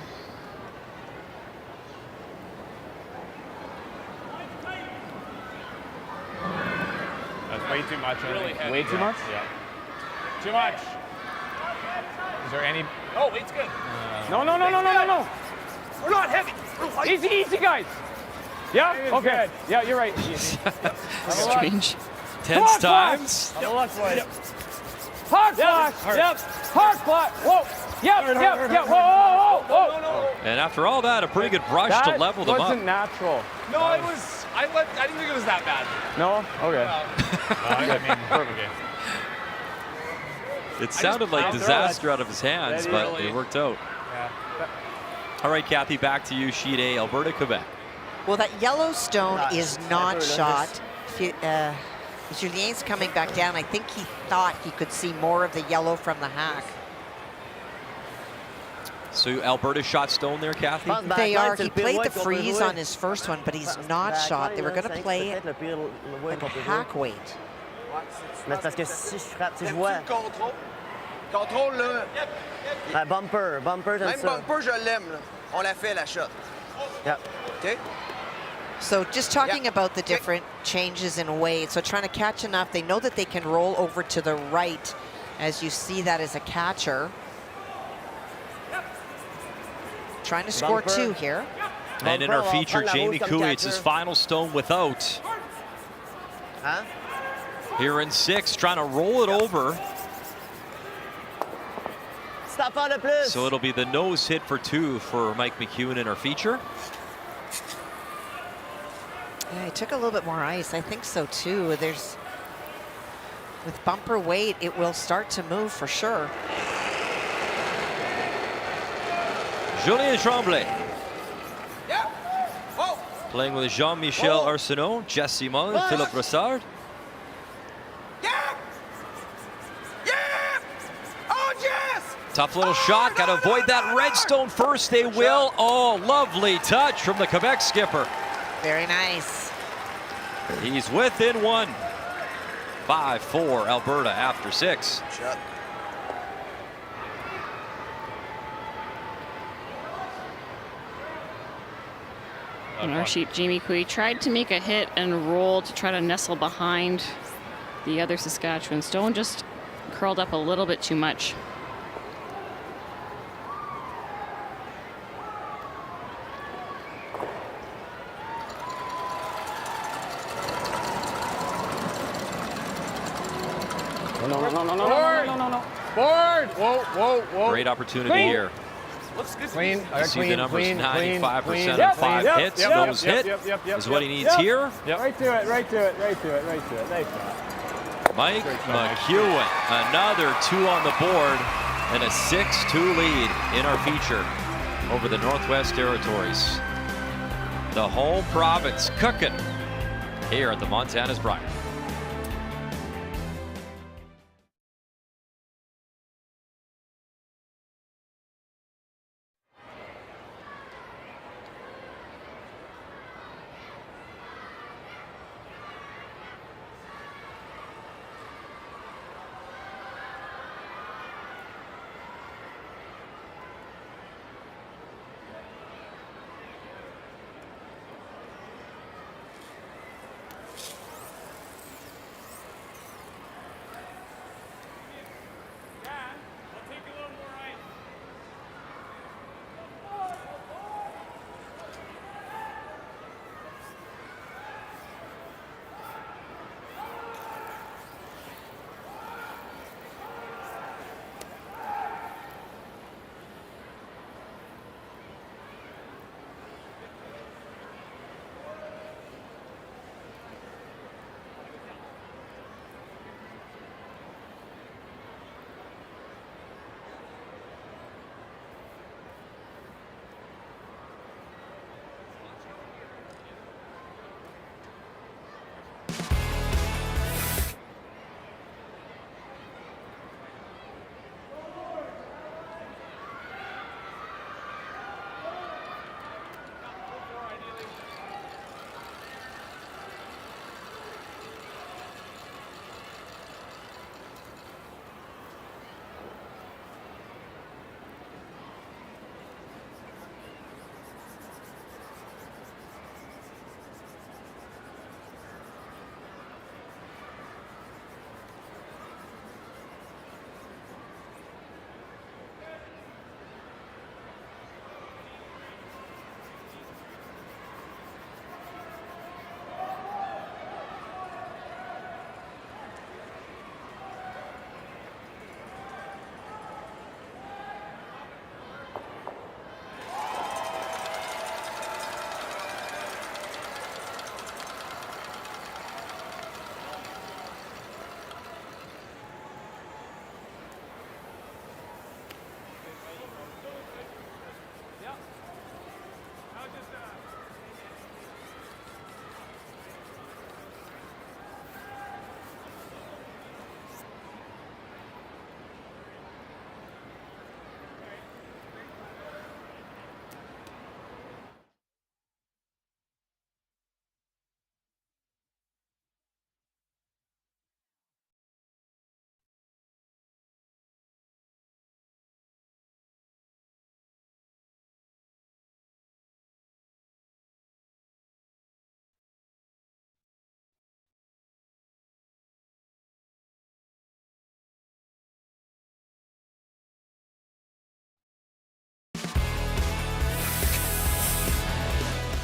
That's way too much. Really heavy. Way too much? Yeah. Too much. Is there any? Oh, weight's good. No. We're not heavy. Easy, guys. Yeah? Okay. Yeah, you're right. Strange. Tense times. Hard flash. Yep. Hard flash. Whoa. Yep. Whoa. And after all that, a pretty good brush to level them That up. wasn't natural. No, it was. I didn't think it was that bad. No? Okay. I mean, okay. It sounded like disaster out of his hands, but it worked out. Yeah. All right, Kathy, back to you, sheet A, Alberta, Quebec. Well, that yellow stone is not shot. Julien's coming back down. I think he thought he could see more of the yellow from the hack. So Alberta shot stone there, Kathy? They are. He played the freeze on his first one, but he's not shot. They were going to play it at hack weight. Mais c'est parce que si je frappe, si je vois. Contrôle, là. Bumper, j'aime Même ça. bumper, je l'aime, là. On l'a fait, la shot. Yeah. OK? So just talking about the different changes in weight, so trying to catch enough. They know that they can roll over to the right, as you see that as a catcher. Trying to score 2 here. And in our feature, Jamie Cooey, it's his final stone without. Huh? Here in 6, trying to roll it over. So it'll be the nose hit for 2 for Mike McEwen in our feature. Yeah, he took a little bit more ice. I think so too. With bumper weight, it will start to move for sure. Julien Tremblay. Playing with Jean-Michel Arsenault, Jesse Mullen, Philippe Brassard. Tough little shot, got to avoid that redstone first, they will. Oh, lovely touch from the Quebec skipper. Very nice. He's within 1. 5-4 Alberta after 6. Shot. On our sheet, Jamie Cooey tried to make a hit and roll to try to nestle behind the other Saskatchewan stone, just curled up a little bit too much. No. Board! Whoa. Great opportunity here. Looks good. Clean. All You right, see clean, the numbers, clean, 95% clean, on clean. 5 Yep, hits. yep, Those yep, hit yep, yep, yep, is what he yep, needs yep. here. Yep. Right to it, right to it, right to it, right to it. Nice job. Mike McEwen, another 2 on the board, and a 6-2 lead in our feature over the Northwest Territories. The home province cooking here at the Montana's Brier.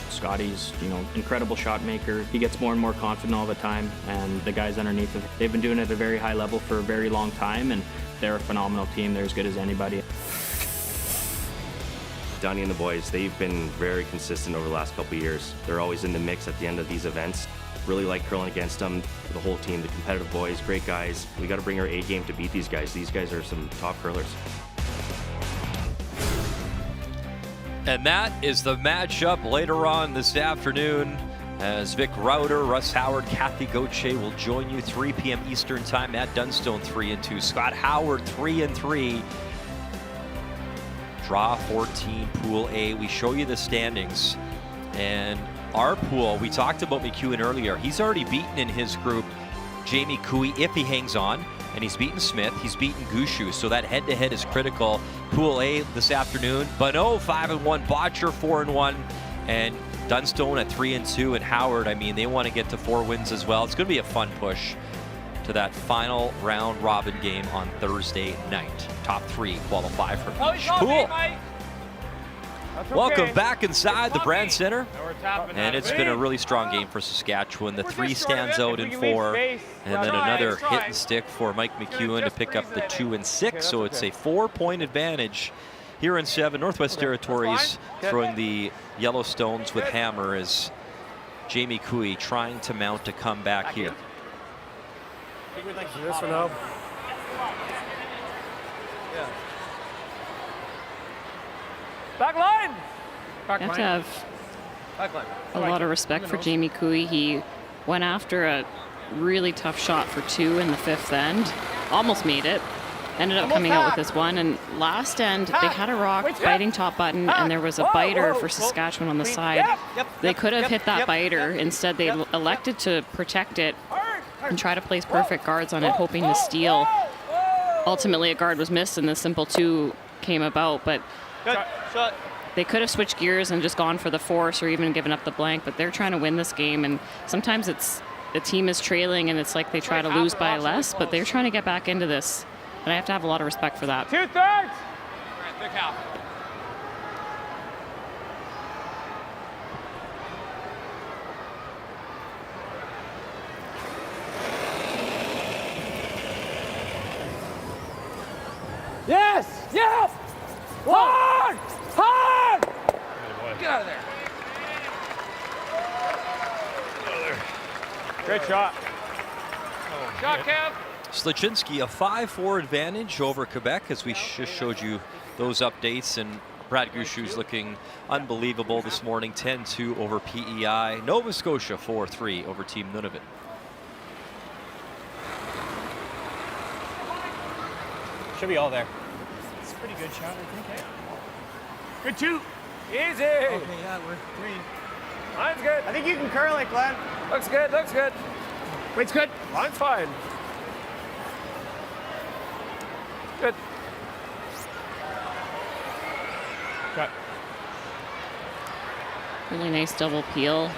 Scotty's, incredible shot maker. He gets more and more confident all the time, and the guys underneath him, they've been doing it at a very high level for a very long time, and they're a phenomenal team. They're as good as anybody. Donnie and the boys, they've been very consistent over the last couple of years. They're always in the mix at the end of these events. Really like curling against them. The whole team, the competitive boys, great guys. We got to bring our A game to beat these guys. These guys are some top curlers. And that is the matchup later on this afternoon as Vic Rauter, Russ Howard, Kathy Gauthier will join you 3 p.m. Eastern time. Matt Dunstone 3-2, Scott Howard 3-3. Draw 14, Pool A. We show you the standings. And our pool, we talked about McEwen earlier. He's already beaten in his group Jamie Cooey if he hangs on. And he's beaten Smith, he's beaten Gushu, so that head-to-head is critical. Pool A this afternoon, Bonneau 5-1, Botcher 4-1, and Dunstone at 3-2, and Howard, they want to get to 4 wins as well. It's going to be a fun push to that final round robin game on Thursday night. Top 3 qualify for each pool. Welcome back inside the Brand Center. And it's been a really strong game for Saskatchewan. The 3 stands out in 4. And then another hit and stick for Mike McEwen to pick up the 2 and 6. So it's a 4-point advantage here in 7. Northwest Territories throwing the Yellowstones with hammer as Jamie Cooey trying to mount a comeback here. This for now. Yeah. Back line! You have to have a lot of respect for Jamie Cooey. He went after a really tough shot for 2 in the 5th end. Almost made it. Ended up coming out with this one. And last end, they had a rock biting top button, and there was a biter for Saskatchewan on the side. They could have hit that biter. Instead, they elected to protect it and try to place perfect guards on it, hoping to steal. Ultimately, a guard was missed, and the simple 2 came about. But they could have switched gears and just gone for the force or even given up the blank. But they're trying to win this game, and sometimes it's the team is trailing, and it's like they try to lose by less, but they're trying to get back into this. And I have to have a lot of respect for that. 2/3! Big half. Yes! Yes! Hard! Hard! Get out of there. Great shot. Shot, Kev. Slachinski, a 5-4 advantage over Quebec, as we just showed you those updates. And Brad Gushu's looking unbelievable this morning, 10-2 over PEI. Nova Scotia 4-3 over Team Nunavut. Should be all there. It's a pretty good shot, I think. Eh? Good 2. Easy. Okay, yeah, we're 3. Line's good. I think you can curl it, Glenn. Looks good, looks good. Weight's good. Line's fine. Good. Cut. Really nice double peel.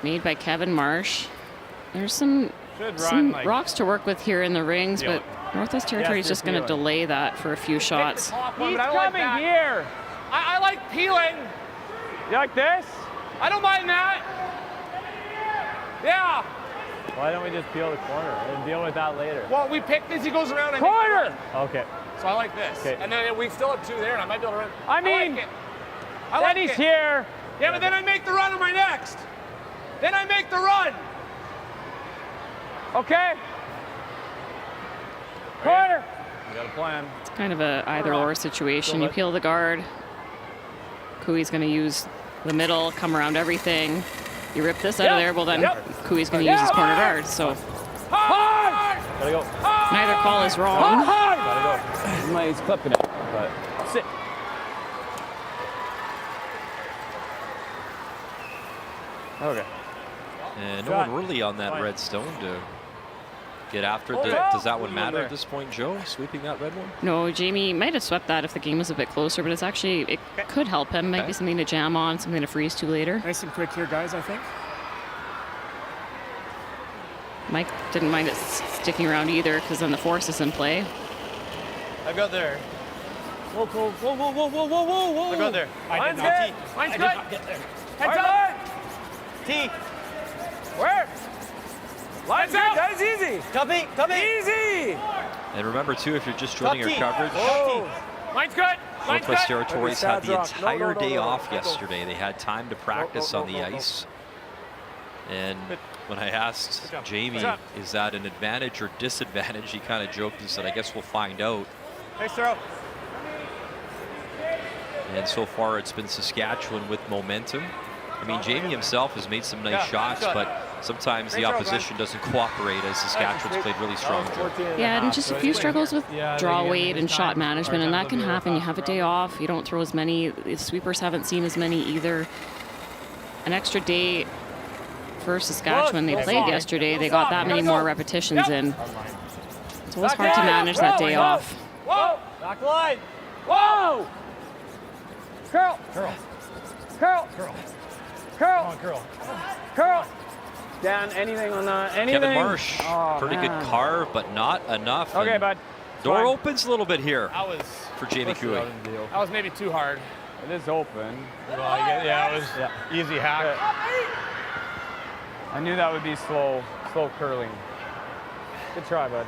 Made by Kevin Marsh. There's some rocks to work with here in the rings, but Northwest Territory is just going to delay that for a few shots. He's coming here. I like peeling. You like this? I don't mind that. Yeah. Why don't we just peel the corner and deal with that later? Well, we pick this. He goes around. Corner. Okay. So I like this. Okay. And then we still have 2 there, and I might be able to run. I mean, I like Eddie's it. here. Yeah, but then I make the run on my next. Then I make the run. Okay. Corner. We got a plan. It's kind of a either-or situation. You peel the guard. Cooey's going to use the middle, come around everything. You rip this out of there, well then Cooey's going to use his corner guard. So Hard. Gotta go. neither call is wrong. Hard. Gotta go. He's clipping it, but Sit. okay. And no one really on that red stone to get after it. Does that one matter at this point, Joe, sweeping that red one? No, Jamie might have swept that if the game was a bit closer, but it's actually, it could help him. Might be something to jam on, something to freeze to later. Nice and quick here, guys, I think. Mike didn't mind it sticking around either, because then the force is in play. I got there. Whoa, whoa, whoa, whoa, whoa, whoa, whoa, whoa, whoa. I got there. Line's good. Line's good. Heads up. T. Where? Line's good. That's easy. Copy. Copy. Easy. And remember, too, if you're just joining your coverage, Line's good. Line's Northwest good. Territories had the entire day off yesterday. They had time to practice on the ice. And when I asked Jamie, is that an advantage or disadvantage, he kind of joked and said, I guess we'll find out. Nice throw. And so far, it's been Saskatchewan with momentum. I mean, Jamie himself has made some nice shots, but sometimes the opposition doesn't cooperate as Saskatchewan's played really strong. Yeah, and just a few struggles with draw weight and shot management, and that can happen. You have a day off, you don't throw as many. The sweepers haven't seen as many either. An extra day for Saskatchewan. They played yesterday. They got that many more repetitions in. It's always hard to manage that day off. Whoa. Back line. Whoa. Curl. Curl. Curl. Curl. Curl. Come on, curl. Curl. Dan, anything on that? Anything? Kevin Marsh, Oh, pretty good carve, but not enough. Okay, and bud. Door opens a little bit here That was for Jamie Cooey. That was maybe too hard. It is open. Well, yeah, it was easy hack. I knew that would be slow curling. Good try, bud.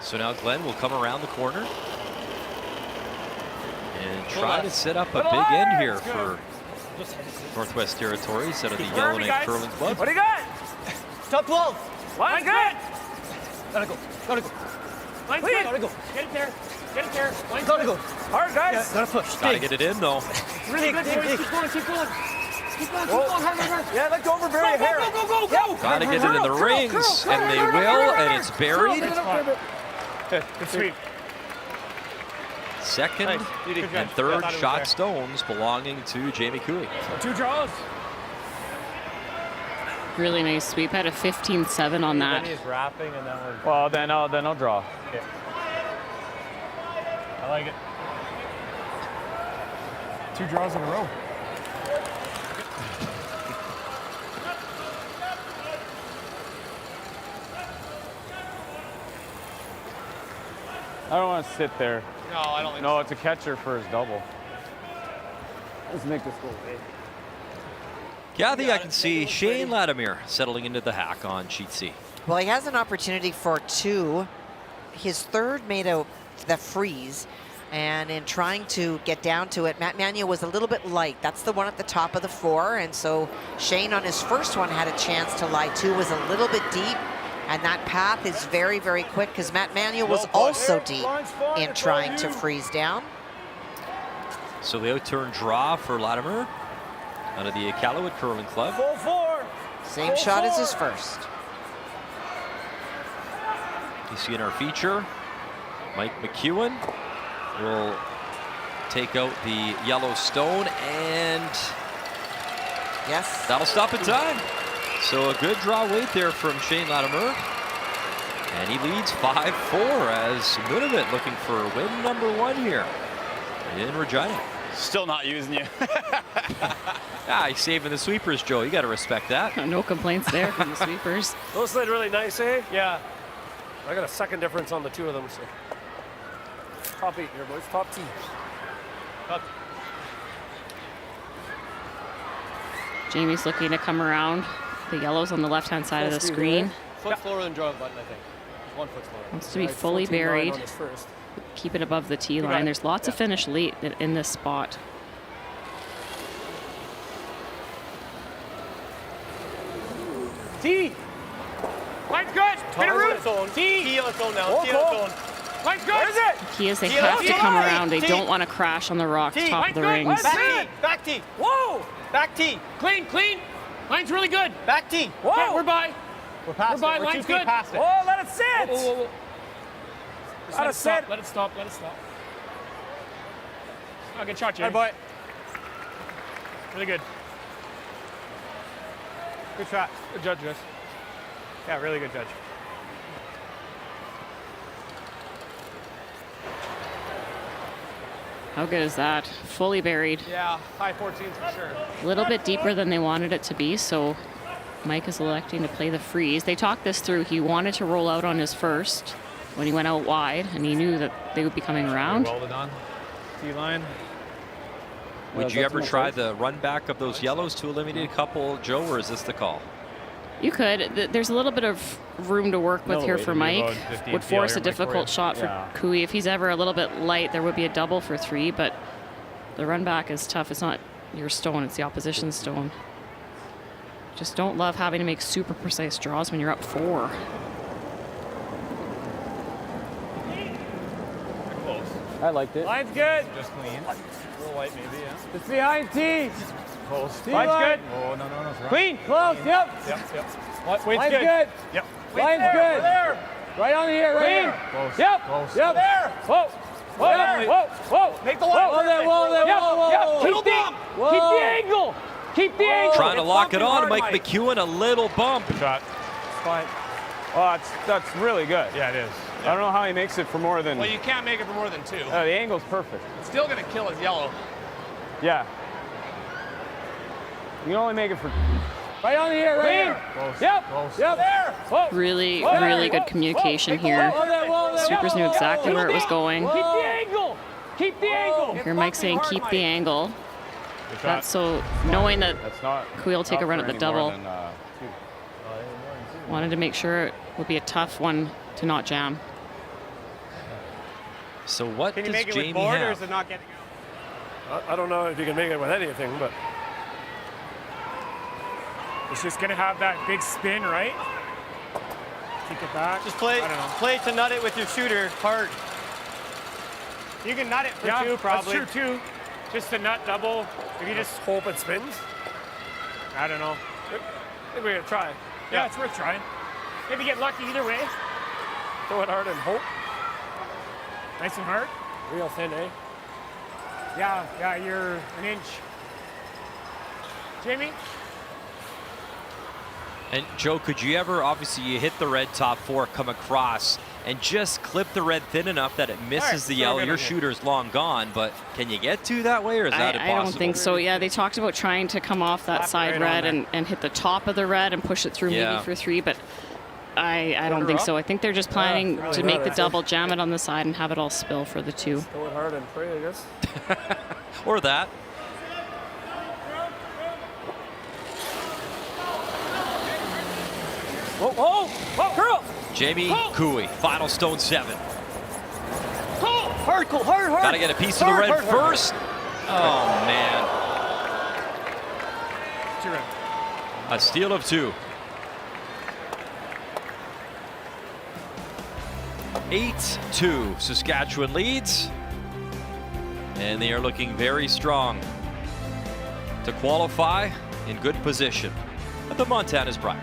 So now Glenn will come around the corner and try to set up a big end here for Northwest Territories out of the Yellowknife Curling Club. What do you got? Top 12. Line's good. Gotta go. Gotta go. Line's Please. good. Gotta go. Get it there. Get it there. Line's Gotta good. go. Hard, guys. Yeah, gotta push. Gotta get it in, though. Really good, boys. Keep going. Keep going. Keep going. Keep going. Hard. Yeah, let go over Brier here. Go. Gotta get it in the rings, and they will, and it's buried. Good sweep. Second and third shot stones belonging to Jamie Cooey. 2 draws. Really nice sweep. Had a 15-7 on that. He's wrapping and then we're... Well, then I'll draw. Okay. I like it. 2 draws in a row. I don't want to sit there. No, I don't think No, it's a catcher for his double. Let's make this go away. Kathy, I can see Shane Latimer settling into the hack on sheet C. Well, he has an opportunity for 2. His third made out the freeze. And in trying to get down to it, Matt Manuel was a little bit light. That's the one at the top of the 4. And so Shane on his first one had a chance to lie 2, was a little bit deep. And that path is very, very quick because Matt Manuel was also deep in trying to freeze down. So the out-turn draw for Latimer out of the Iqaluit Curling Club. Full 4. Same shot as his first. You see in our feature, Mike McEwen will take out the yellow stone, and yes, that'll stop in time. So a good draw weight there from Shane Latimer. And he leads 5-4 as Nunavut looking for win number 1 here in Regina. Still not using you. He's saving the sweepers, Joe. You got to respect that. No complaints there from the sweepers. Those slid really nice, eh? Yeah. I got a second difference on the 2 of them. So. Top 8 here, boys. Top 2. Jamie's looking to come around. The yellow's on the left-hand side of the screen. Foot slower than draw the button, I think. 1 foot slower. Wants to be fully buried. Keep it above the tee line. There's lots of finish late in this spot. T. Line's good. Hit a root. T on its own now. T on its own. Line's good. Where is it? Key is they have to come around. They don't want to crash on the rocks top of the rings. Back T. Whoa. Back T. Clean. Line's really good. Back T. Whoa. Okay, we're by. We're past We're by. it. We're Line's 2 feet good. past it. Whoa, let it sit. Whoa. Let it sit. Let it stop. Oh, good shot, Jay. Good boy. Really good. Good shot. Good judge, guys. Yeah, really good judge. How good is that? Fully buried. Yeah, high 14s for sure. A little bit deeper than they wanted it to be, so Mike is electing to play the freeze. They talked this through. He wanted to roll out on his first when he went out wide, and he knew that they would be coming around. Welded on. T-line. Would you ever try the run back of those yellows to eliminate a couple, Joe, or is this the call? You could. There's a little bit of room to work with here for Mike. Would force a difficult shot for Cooey. If he's ever a little bit light, there would be a double for 3, but the run back is tough. It's not your stone, it's the opposition stone. Just don't love having to make super precise draws when you're up 4. Close. I liked it. Line's good. Just clean. A little white maybe, yeah. It's behind T. Close. Line's good. Oh, no. It's wrong. Clean. Close. Yep. Yep. Line's good. Yep. Line's good. There. Right on here. Right here. Close. Yep. Close. Yep. There. Whoa. Make the line. Whoa. Keep the angle. Keep the angle. Trying to lock it on. Mike McEwen, a little bump. Good shot. Fine. Oh, that's really good. Yeah, it is. I don't know how he makes it for more than... Well, you can't make it for more than 2. The angle's perfect. It's still going to kill his yellow. Yeah. You can only make it for... Right on here, right here. Close. Yep. Close. Yep. There. Really, really good communication here. Sweepers knew exactly where it was going. Keep the angle. Keep the angle. Hear Mike saying keep the angle. That's so knowing that Cooey will take a run at the double. Than, Wanted to make sure it would be a tough one to not jam. So what Can you does make it Jamie with board, have? or is it not getting out? I don't know if you can make it with anything, but It's just gonna have that big spin, right? Kick it back. Just play to nut it with your shooter hard. You can nut it for Yeah, two, probably. that's true too. Just a nut double. If you just hope it spins. I don't know. I think we're gonna try. Yeah, it's worth trying. Maybe get lucky either way. Throw it hard and hope. Nice and hard. Real thin, eh? Yeah, you're an inch. Jamie? And Joe, could you ever, obviously you hit the red top 4, come across, and just clip the red thin enough that it misses the yellow? Your shooter's long gone, but can you get to that way, or is that impossible? I don't think so. Yeah, they talked about trying to come off that side red and hit the top of the red and push it through maybe for 3, but I don't think so. I think they're just planning to make the double, jam it on the side, and have it all spill for the 2. Throw it hard and pray, I guess. Or that. Whoa, girl! Jamie Cooey, final stone 7. Hard, Cole, hard. Gotta get a piece of the red first. Oh, man. A steal of 2. 8-2, Saskatchewan leads. And they are looking very strong to qualify in good position at the Montana's Brier.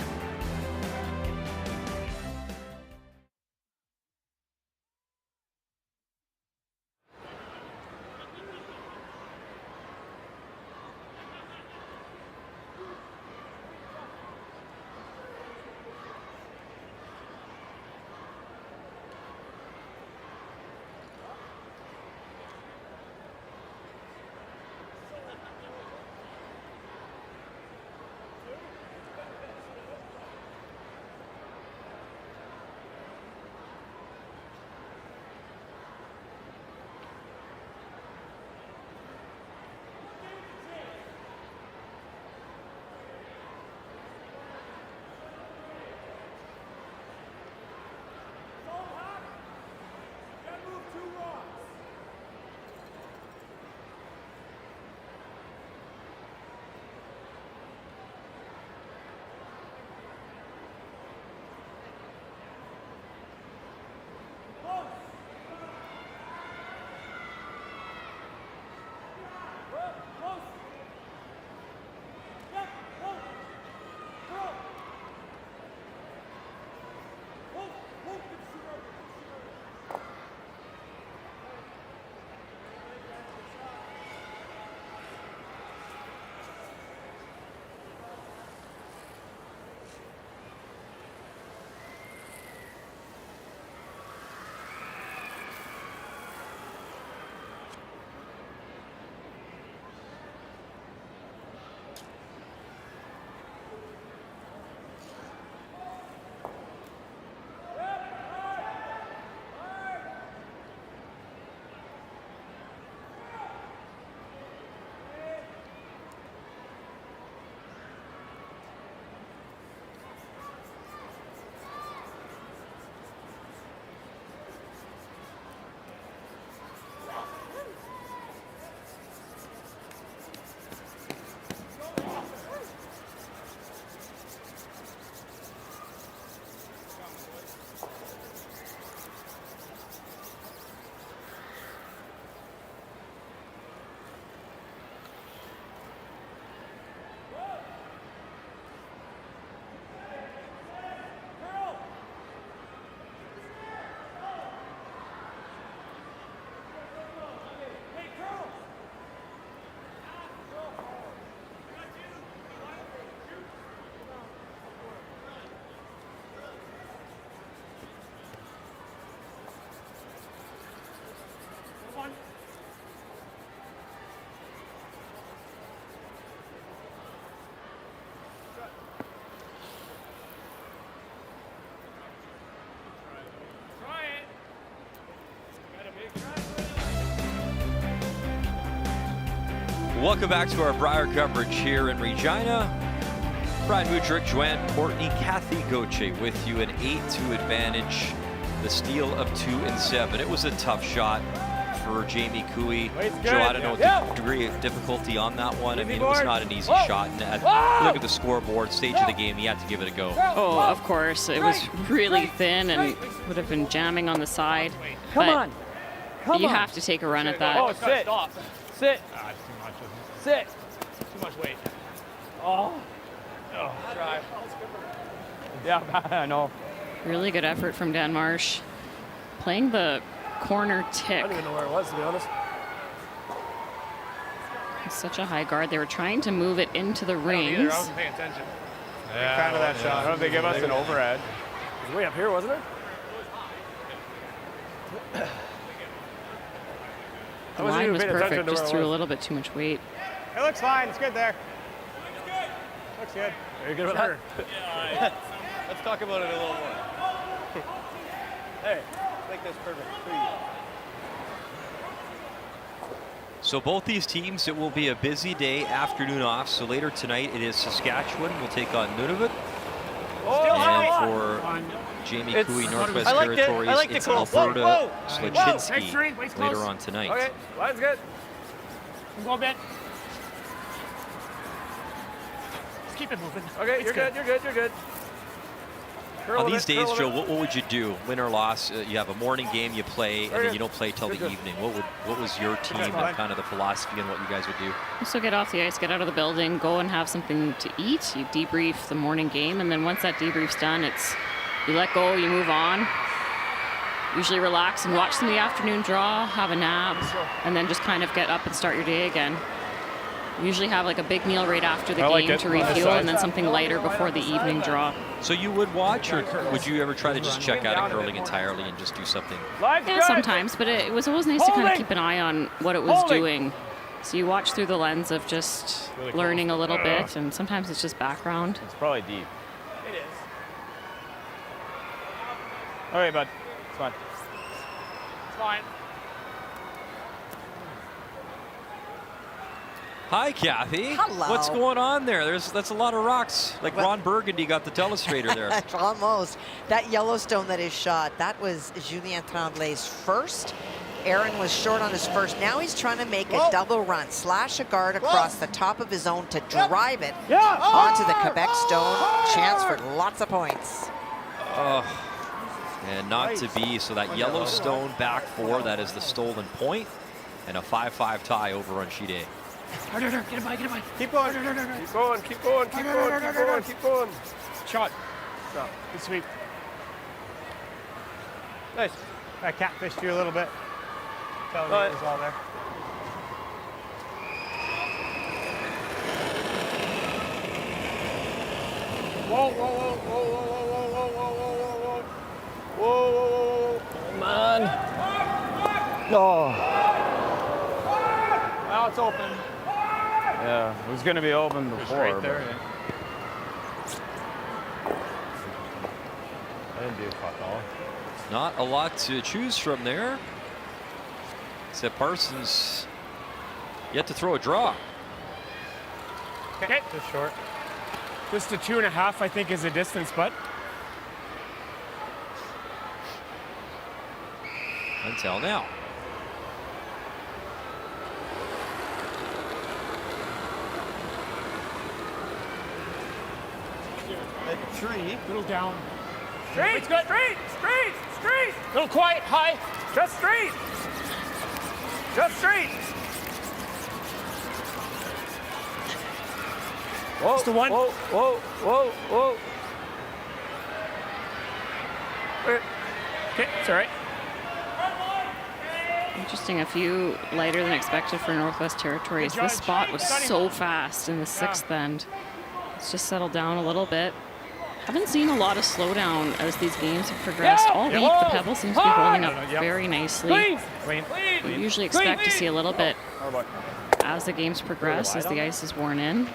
Welcome back to our Brier coverage here in Regina. Brian Mudrick, Joanne Courtney, Kathy Goche with you, an 8-2 advantage the steal of 2 and 7. It was a tough shot for Jamie Cooey. Wade's Joe, good. I don't know the degree of difficulty on that one. I mean, it was not an easy shot. And look at the scoreboard, stage of the game, he had to give it a go. Oh, of course. It was really thin and would have been jamming on the side. Come but on. Come you on. have to take a run at that. Oh, sit. Stop. Sit. Ah, it's too much, isn't Sit. it? Too much weight. Oh. Try. Yeah, I know. Really good effort from Dan Marsh. Playing the corner I tick. don't even know where it was, to be honest. It's such a high guard. They were trying to move it into the I rings. wasn't paying attention. Yeah, Kind of that I shot. don't know if they give us an overhead. It was way up here, wasn't it? The I wasn't line even was paying attention perfect, to just where it threw a was. little bit too much weight. It looks fine. It's good there. Looks good. Are you good with Sure. that? Let's talk about it a little more. Hey, make this perfect. So both these teams, it will be a busy day, afternoon off. So later tonight, it is Saskatchewan. We'll take on Nunavut. And for Jamie Cooey, Northwest Territories, it's Alberta Slachinski later on tonight. Okay, line's good. Go a bit. Just keep it moving. Okay, It's you're good, you're good, you're good. On these days, Joe, what would you do? Win or loss? You have a morning game, you play, and then you don't play till the evening. What was your team and kind of the philosophy and what you guys would do? So get off the ice, get out of the building, go and have something to eat. You debrief the morning game, and then once that debrief's done, it's you let go, you move on. Usually relax and watch some of the afternoon draw, have a nap, and then just kind of get up and start your day again. We usually have like a big meal right after the game to refuel, and then something lighter before the evening draw. So you would watch, or would you ever try to just check out of curling entirely and just do something? Yeah, sometimes, but it was always nice to kind of keep an eye on what it was doing. So you watch through the lens of just learning a little bit, and sometimes it's just background. It's probably deep. It is. Okay, bud. It's fine. It's fine. Hi, Kathy. Hello. What's going on there? That's a lot of rocks. Like Ron Burgundy got the telestrator there. Almost. That Yellowstone that is shot, that was Julien Tremblay's first. Aaron was short on his first. Now he's trying to make a double run, slash a guard across the top of his own to drive it onto the Quebec stone. Chance for lots of points. Oh, and not to be. So that Yellowstone back four, that is the stolen point, and a 5-5 tie over on sheet A. Get it by, get it by. Keep going. Keep going, keep going, keep going, keep going, keep going. Shot. Stop. Good sweep. Nice. I catfished you a little bit. Tell you it was all there. Whoa, whoa, whoa, whoa, whoa, whoa, whoa, whoa, whoa, whoa, whoa, whoa, whoa. Come on. Oh. Now it's open. Yeah, it was going to be open before. Right there. I didn't do fuck all. Not a lot to choose from there. Except Parsons yet to throw a draw. Okay, just short. Just a 2.5, I think, is a distance, but Until now. At 3. Little down. Straight, straight, straight, straight. Little quiet, high. Just straight. Just straight. Whoa, Just the one. Whoa, whoa, whoa, whoa. Okay, it's all right. Interesting, a few lighter than expected for Northwest Territories. This spot was so fast in the sixth end. It's just settled down a little bit. Haven't seen a lot of slowdown as these games have progressed. All week, the pebble seems to be holding up very nicely. We usually expect to see a little bit as the games progress, as the ice is worn in.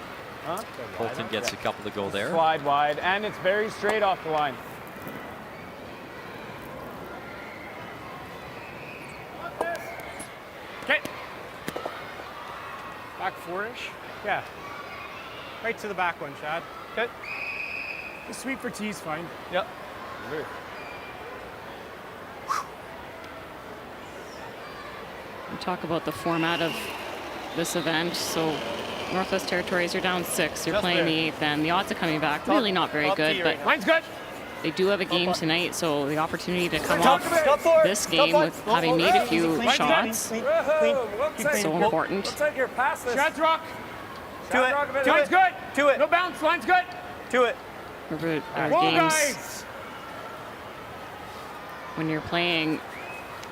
Colton gets a couple to go there. Slide wide, and it's very straight off the line. Okay. Back four-ish. Yeah. Right to the back one, Chad. Okay. The sweep for T is fine. Yep. We talk about the format of this event. So Northwest Territories are down 6. You're playing the 8th, and the odds of coming back really not very good. But mine's good. They do have a game tonight, so the opportunity to come off this game with having made a few shots so important. Looks like you're past this. Shots rock. To it. Line's good. To it. No bounce. Line's good. To it. Remember, Whoa, games guys. when you're playing,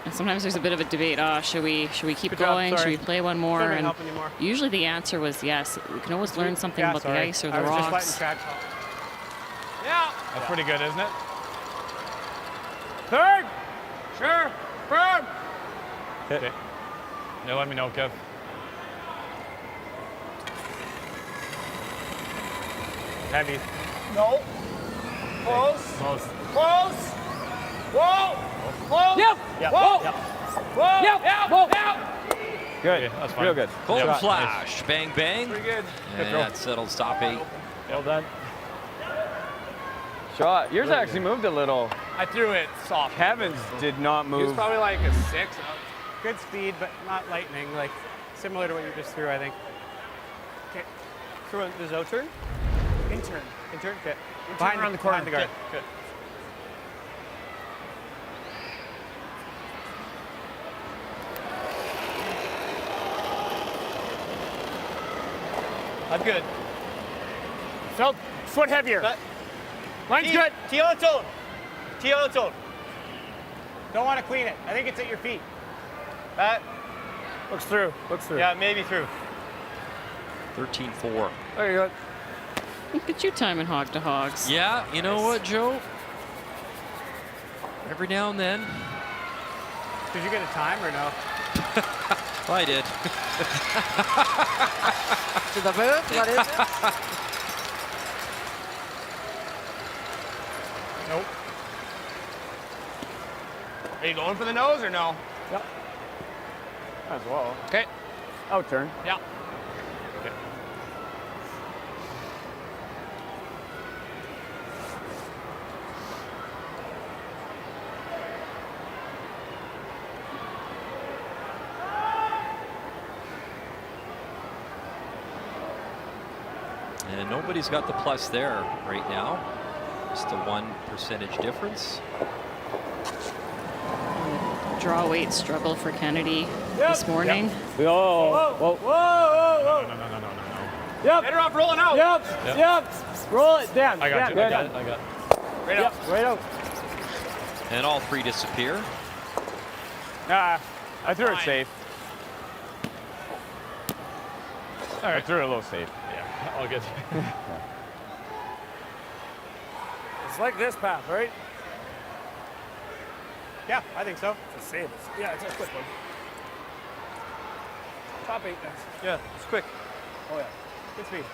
and sometimes there's a bit of a debate. Should we keep Good job, going? Should sorry. we play one more? Sorry, And help anymore. usually the answer was yes. We can always learn something Yeah, about sorry. the ice or I the was just rocks. letting track. Yeah. That's pretty good, isn't it? Third. Sure. Firm. Okay. Yeah, let me know, Kev. Heavy. No. Close. Close. Close. Whoa. Close. Yep. Yep. Whoa. Yep. Whoa. Yep. Whoa. Good. Okay, that's fine. Real good. Cold Yeah. flash. Bang, bang. Pretty good. And that settles top 8. Well done. Shot. Yours actually moved a little. I threw it soft. Kevin's did not He was move. probably like a 6. Good speed, but not lightning. Like similar to what you just threw, I think. Okay. Throw there's no turn. Intern. Intern. Okay. Behind around the corner. Behind the guard. Good. I'm good. Felt foot heavier. Line's good. Tee on its own. Tee on its own. Don't want to clean it. I think it's at your feet. That Looks through. Looks through. yeah, maybe through. 13-4. There you go. Look at you timing hog to hogs. Yeah, you know what, Joe? Every now and then. Did you get a time or no? I did. To the booth? What is it? Nope. Are you going for the nose or no? Yep. Might as well. Okay. Out turn. Yeah. Okay. And nobody's got the plus there right now. Just a 1% difference. Draw weight struggle for Kennedy this morning. Whoa. Whoa. No. Yep. Better off rolling out. Yep. Roll it down. I got you. I got it. Right up. Right out. And all 3 disappear. Nah, I threw it Fine. safe. All I right. threw it a little safe. Yeah. All good. It's like this path, right? Yeah, I think so. It's the same. Yeah, it's a quick one. Top 8 then. Yeah, it's quick. Oh yeah. Good speed.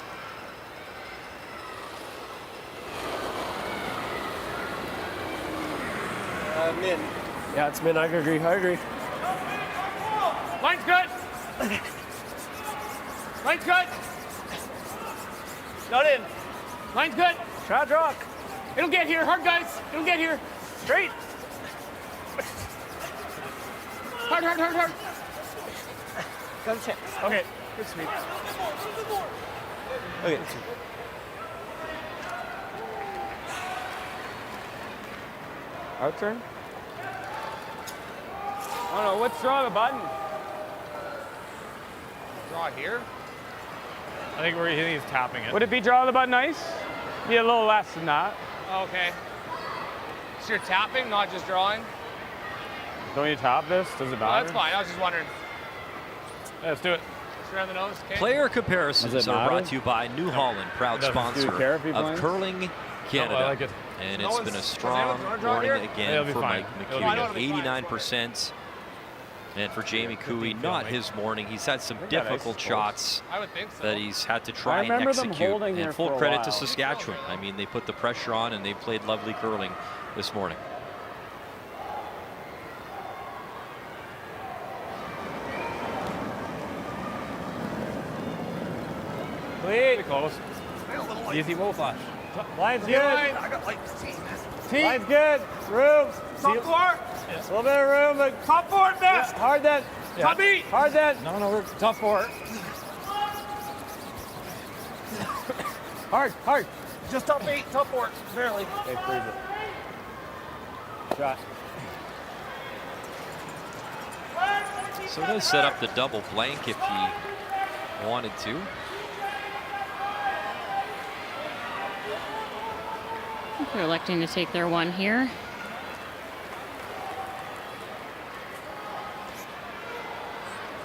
Min. Yeah, it's min. I agree. Line's good. Line's good. Not in. Line's good. Shot rock. It'll get here. Hard, guys. It'll get here. Straight. Hard. Come check. Okay. Good speed. Okay. Out turn. Oh no, what's draw the button? Draw here. I think he's tapping it. Would it be draw the button ice? Be a little less than that. Okay. So you're tapping, not just drawing? Don't you tap this? Does it No, matter? that's fine. I was just wondering. Yeah, let's do it. Just around the nose. Okay. Player Does comparisons it are matter? brought to you by New Holland, proud Doesn't sponsor do care if he of blinds? Curling Canada. I like it. And No it's one's- been a does strong anyone draw morning here? again It'll be for fine. Mike It'll be McHugh fine. of 89%. And for Jamie Cooey, not his morning. He's had some that ice difficult is shots I would think so. that he's had to try I and remember them execute. holding here And full for a credit to while. Saskatchewan. I mean, they put the pressure on and they played lovely curling this morning. Pretty close. Easy move flash. Line's good. I got like Line's good. Room. Top floor. A little bit of room, but Top board, Matt. hard then. Top beat. Hard then. No, we're top 4. Hard. Just top 8, top 4. Barely. Okay, freeze it. Shot. So it does set up the double blank if he wanted to. They're electing to take their one here.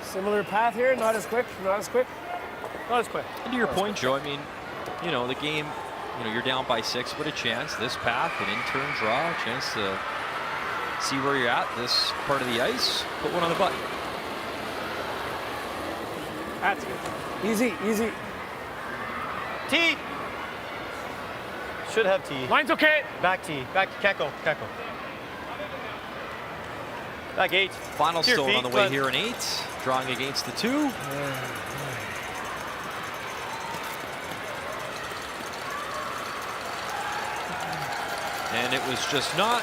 Similar path here, not as quick. And to your point, Joe, I mean, you know, the game, you know, you're down by 6, but a chance. This path, an in-turn draw, a chance to see where you're at, this part of the ice, put one on the button. That's good. Easy. T. Should have T. Line's okay. Back T. Back. Can't go. Back 8. Final To your stone feet, on the way Glenn. here in 8, drawing against the 2. And it was just not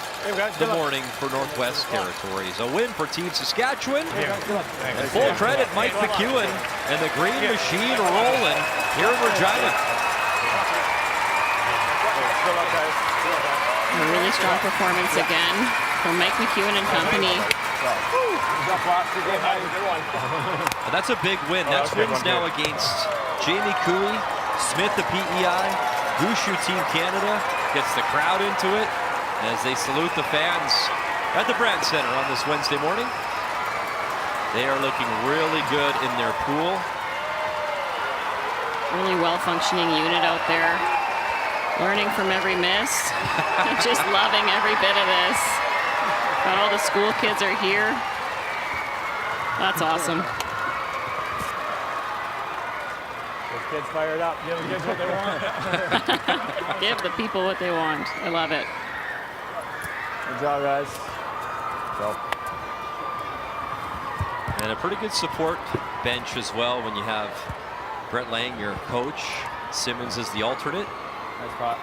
the morning for Northwest Territories. A win for Team Saskatchewan. And full credit, Mike McEwen and the Green Machine rolling here in Regina. A really strong performance again from Mike McEwen and company. And that's a big win. Next win's now against Jamie Cooey, Smith the PEI, Gushu Team Canada. Gets the crowd into it as they salute the fans at the Brand Center on this Wednesday morning. They are looking really good in their pool. Really well-functioning unit out there. Learning from every miss. Just loving every bit of this. Got all the school kids are here. That's awesome. Those kids fired up. Give the kids what they want. Give the people what they want. I love it. Good job, guys. And a pretty good support bench as well when you have Brett Lang, your coach, Simmons is the alternate. Nice spot.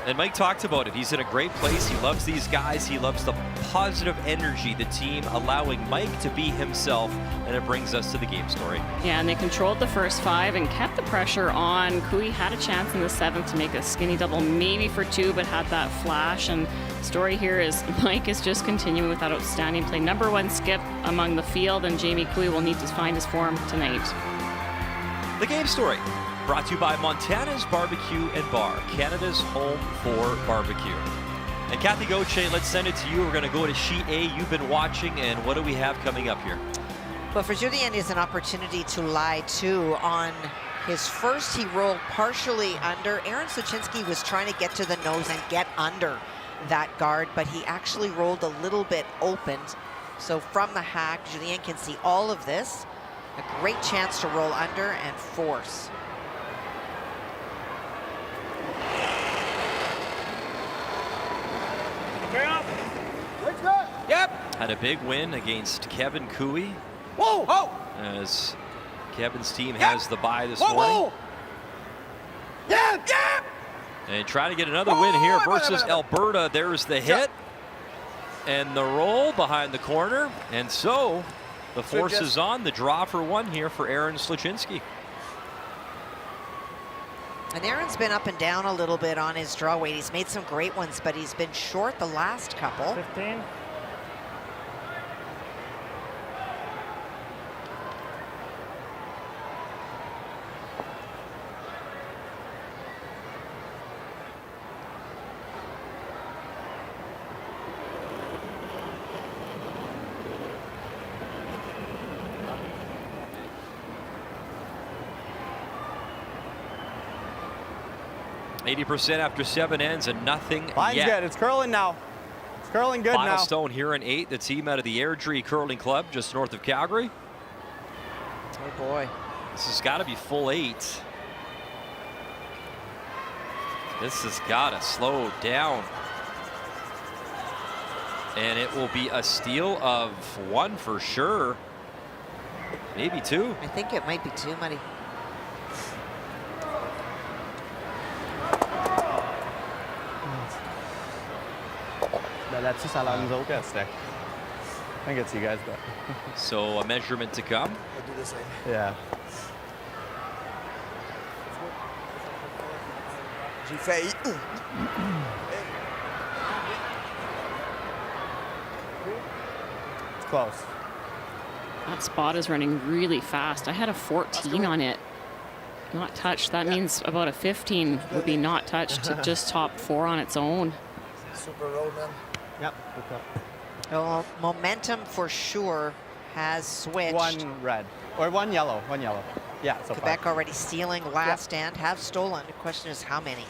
And Mike talked about it. He's in a great place. He loves these guys. He loves the positive energy, the team allowing Mike to be himself. And it brings us to the game story. Yeah, and they controlled the first 5 and kept the pressure on. Cooey had a chance in the 7th to make a skinny double, maybe for 2, but had that flash. And the story here is Mike is just continuing with that outstanding play. Number 1 skip among the field, and Jamie Cooey will need to find his form tonight. The game story brought to you by Montana's Barbecue and Bar, Canada's home for barbecue. And Kathy Gauthier, let's send it to you. We're going to go to Sheet A. You've been watching, and what do we have coming up here? Well, for Julien is an opportunity to lie too. On his first, he rolled partially under. Aaron Sluchinski was trying to get to the nose and get under that guard, but he actually rolled a little bit open. So from the hack, Julien can see all of this. A great chance to roll under and force. Yep. Had a big win against Kevin Cooey. Whoa! Oh! As Kevin's team has the bye this morning. Yep! And trying to get another win here versus Alberta. There's the hit. And the roll behind the corner. And so the force is on. The draw for 1 here for Aaron Sluchinski. And Aaron's been up and down a little bit on his draw weight. He's made some great ones, but he's been short the last couple. 15. %, after 7 ends and nothing Line's yet. good. It's curling now. It's curling good Final now. stone here in 8. The team out of the Airdrie Curling Club just north of Calgary. Oh boy. This has got to be full 8. This has got to slow down. And it will be a steal of 1 for sure. Maybe 2. I think it might be 2, Muddy. là-dessus, ça a l'air nous autres que c'était. I think it's you guys, but. So a measurement to come. I'll do the same. Yeah. J'ai failli. It's close. That spot is running really fast. I had a 14 on it. Not touched. That means about a 15 would be not touched to just top 4 on its own. Super road, man. Yep. Well, momentum for sure has switched. One red. Or one yellow. One yellow. Yeah, so Quebec already stealing last stand, have stolen. The question is how many?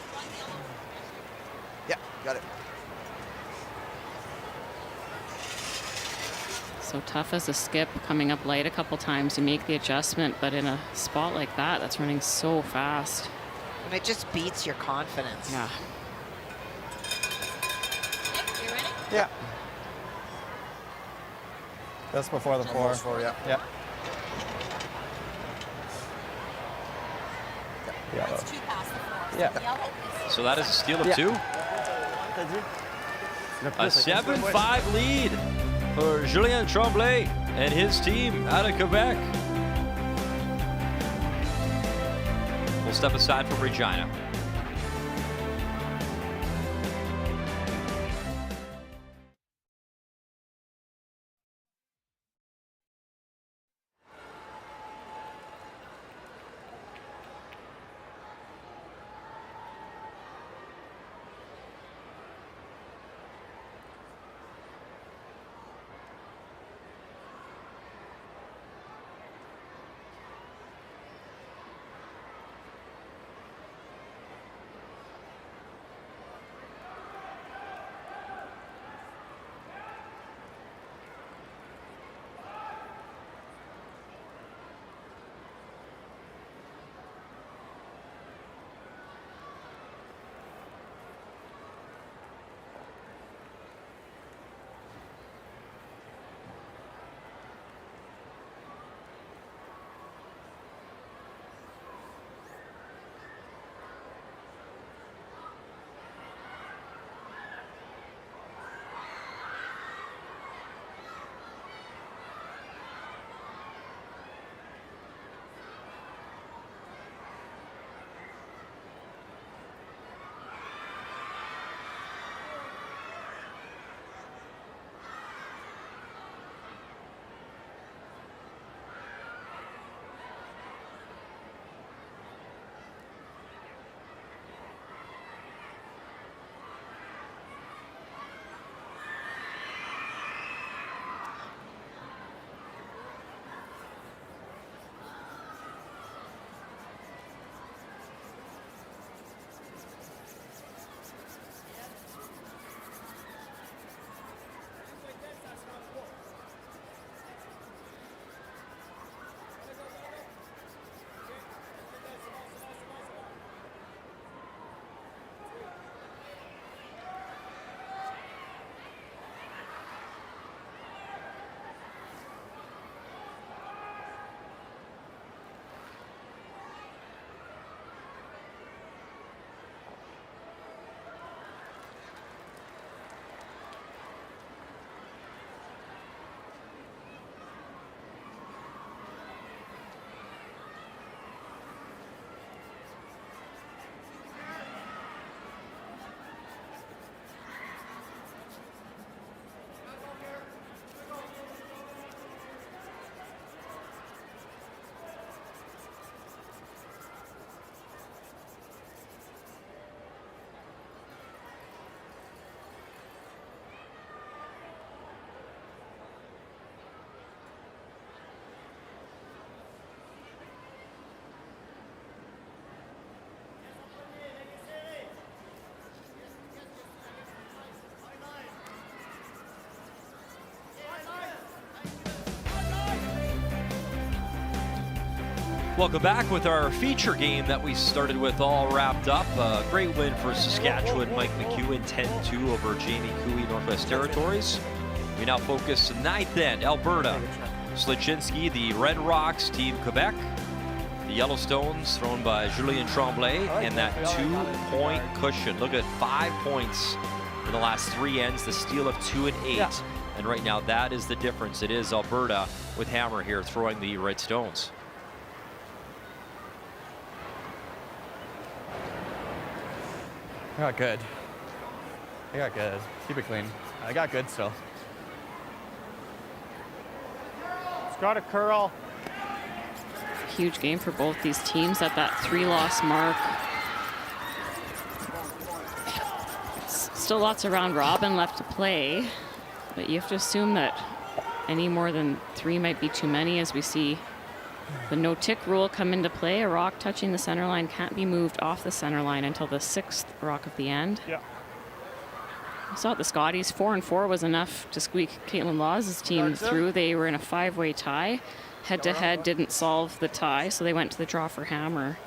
Yeah, got it. So tough as a skip, coming up light a couple times to make the adjustment, but in a spot like that, that's running so fast. And it just beats your confidence. Yeah. You ready? Yeah. Just before the 4. Almost 4, yeah. Yeah. Yeah. That's 2 past the 4. Yeah. So yellow is So that is a steal of 2. A 7-5 lead for Julien Tremblay and his team out of Quebec. We'll step aside from Regina. Welcome back with our feature game that we started with all wrapped up. A great win for Saskatchewan. Mike McEwen 10-2 over Jamie Cooey, Northwest Territories. We now focus the ninth end. Alberta. Slichinski, the Red Rocks, Team Quebec. The Yellowstones thrown by Julien Tremblay, and that 2-point cushion. Look at 5 points in the last 3 ends, the steal of 2 and 8. Yeah. And right now, that is the difference. It is Alberta with Hammer here throwing the red stones. I got good. I got good. Keep it clean. I got good still. It's got a curl. Huge game for both these teams at that 3-loss mark. Still lots of round robin left to play, but you have to assume that any more than 3 might be too many, as we see the no-tick rule come into play. A rock touching the center line can't be moved off the center line until the 6th rock of the end. Yeah. I saw at the Scotties, 4 and 4 was enough to squeak Caitlin Lawes' team through. They were in a 5-way tie. Head-to-head didn't solve the tie, so they went to the draw for Hammer.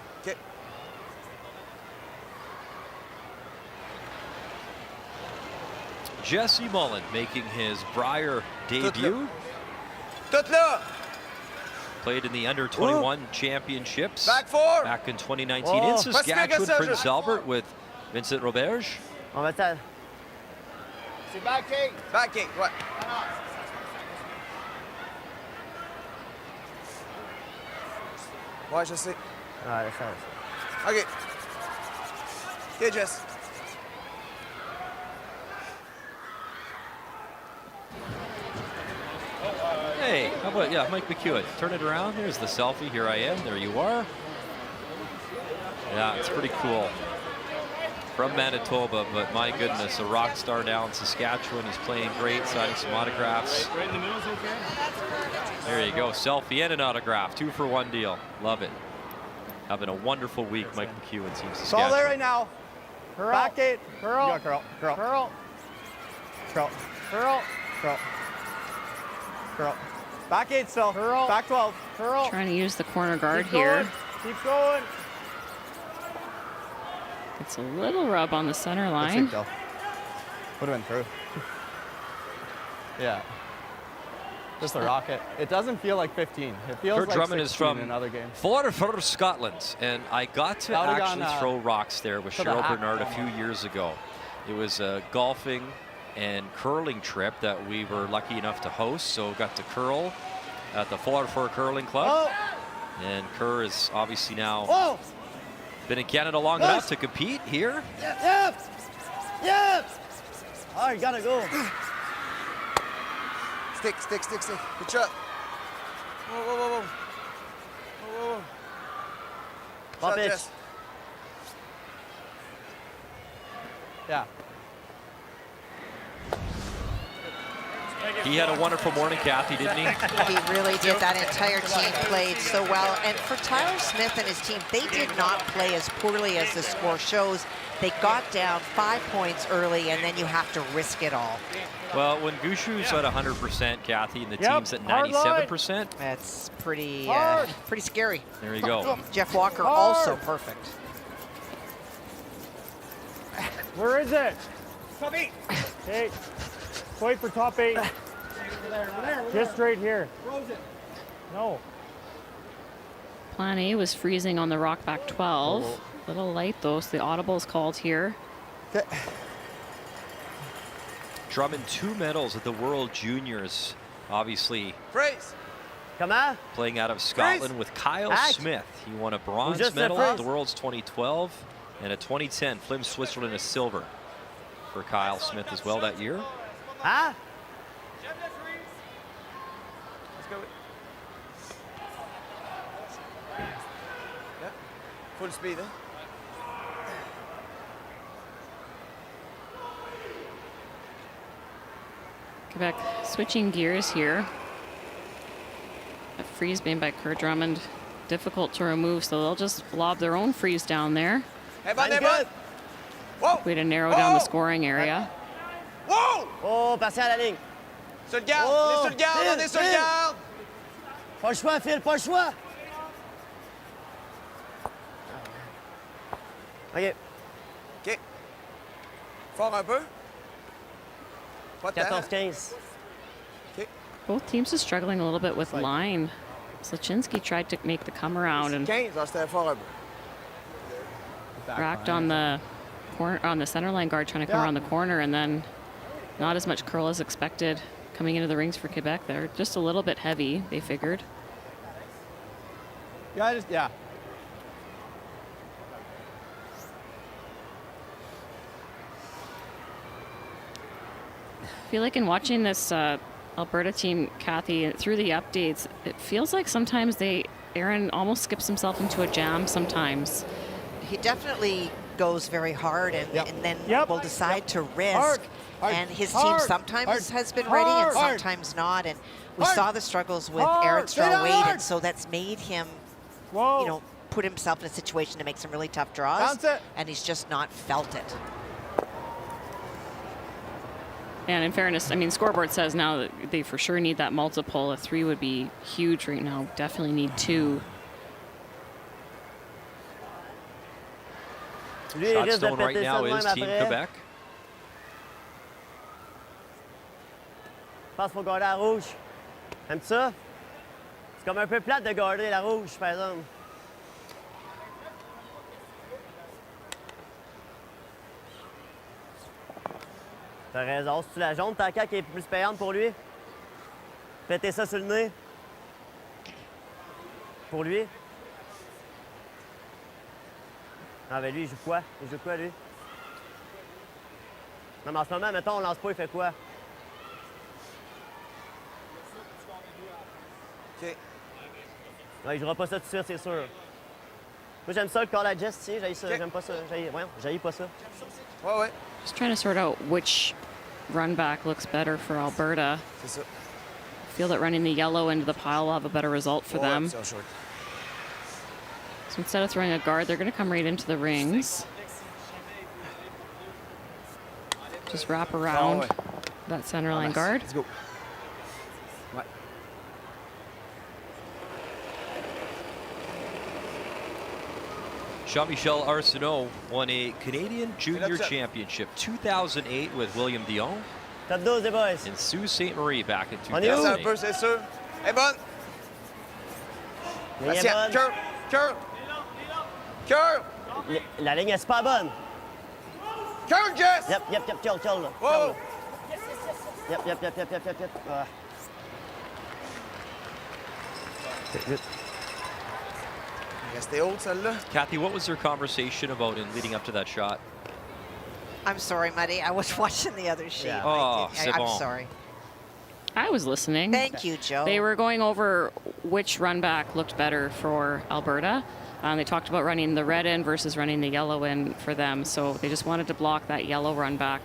Jesse Mullen making his Brier debut. Played in the under-21 championships back in 2019 in Saskatchewan, Prince Albert with Vincent Roberge. C'est back eight. Back eight, ouais. Ouais, je sais. Ouais, ça. OK. OK, Jess. Hey, how about, yeah, Mike McEwen. Turn it around. Here's the selfie. Here I am. There you are. Yeah, it's pretty cool. From Manitoba, but my goodness, a rock star now in Saskatchewan. He's playing great, signing some autographs. Right in the middle is okay. There you go, selfie and an autograph, 2-for-1 deal. Love it. Having a wonderful week, Mike McEwen, Team It's all Saskatchewan. there right now. Curl. Back eight. Curl. You got curl. Curl. Curl. Curl. Curl. Curl. Curl. Back eight still. Curl. Back 12. Curl. Trying to use the corner guard Keep here. going. Keep going. It's a little rub on the center line. Would have been through. Yeah. Just a rocket. It doesn't feel like 15. It feels Kurt like Drummond 16 is from in another game. Forfar, Scotland, and I got to That would've actually gone, throw rocks there with to the Cheryl hack Bernard a down few there. years ago. It was a golfing and curling trip that we were lucky enough to host, so got to curl at the Forfar Curling Club. And Kerr is obviously now been in Canada long enough to compete here. Yep. All right, gotta go. Stick. Good shot. Whoa. Pop Shot, it. Jess. Yeah. He had a wonderful morning, Kathy, didn't he? He really did. That entire team played so well. And for Tyler Smith and his team, they did not play as poorly as the score shows. They got down 5 points early, and then you have to risk it all. Well, when Gushu's at 100%, Kathy, and the Yep, team's at hard line. 97%, That's pretty scary. there you go. Jeff Walker Hard. also perfect. Where is it? Top eight. Hey, wait for top 8. Just right here. No. Plan A was freezing on the rock back 12. Little light though, so the audible is called here. Drummond 2 medals at the World Juniors, obviously Freeze. Come on. playing out of Scotland with Kyle Act. Smith. He won a bronze just said medal at freeze. the World's 2012 and a 2010 Flim Switzerland a silver for Kyle Smith as well that year. Huh? Let's go. Yeah. Full speed, eh? Quebec switching gears here. A freeze made by Kurt Drummond. Difficult to remove, so they'll just lob their own freeze down there. Hey, bud. Whoa. Way to narrow down the scoring area. Whoa. Oh, passez à la ligne. Sur le garde. Oh, On est sur le garde. Phil, On est sur le Phil. garde. Pas le choix, Phil, pas le choix. OK. Fort un peu. Pas de temps. 14-15. Both teams are struggling a little bit with line. Slachinski tried to make the come around and 15, là, c'était fort un peu. racked on the corner, on the center line guard, trying to come around the corner, and then not as much curl as expected coming into the rings for Quebec there. Just a little bit heavy, they figured. Yeah. I feel like in watching this Alberta team, Kathy, through the updates, it feels like sometimes Aaron almost skips himself into a jam sometimes. He definitely goes very hard and then will decide to risk. Hard. And his team sometimes has been ready and sometimes not. And we saw the struggles with Eric Stroh-Wade, and so that's made him, you know, put himself in a situation to make some really tough draws. And he's just not felt it. And in fairness, I mean, scoreboard says now that they for sure need that multiple. A 3 would be huge right now. Definitely need 2. Shot stone right now is Team Quebec. Je pense qu'il faut garder la rouge. Aimes ça? C'est comme un peu plate de garder la rouge, par exemple. T'as raison. Si tu la jaune, ta caque est plus payante pour lui. Faites ça sur le nez. Pour lui. Ah, ben lui, il joue quoi? Il joue quoi, lui? Non, mais en ce moment, mettons, on lance pas, il fait quoi? OK. Non, il jouera pas ça tout de suite, c'est sûr. Moi, j'aime ça, le call à Jess, j'haïs ça. J'aime pas ça. J'haïs pas ça. Ouais. Just trying to sort out which run back looks better for Alberta. C'est ça. Feel that running the yellow into the pile will have a better result for them. So instead of throwing a guard, they're going to come right into the rings. Just wrap around that center line guard. Let's go. Jean-Michel Arsenault won a Canadian Junior Championship 2008 with William Dion Top 12, les boys. and Sault Ste. Marie back in On est où? 2008. Un peu, c'est sûr. Elle est bonne. La ligne est bonne. Curl. La ligne est super bonne. Curl, Jess! Yep, curl, là. Whoa. Yep. Ah. Restez haute, celle-là. Kathy, what was their conversation about in leading up to that shot? I'm sorry, Muddy. I was watching the other sheet. Yeah. Oh, c'est I'm bon. sorry. I was listening. Thank you, Joe. They were going over which run back looked better for Alberta. They talked about running the red end versus running the yellow end for them. So they just wanted to block that yellow run back.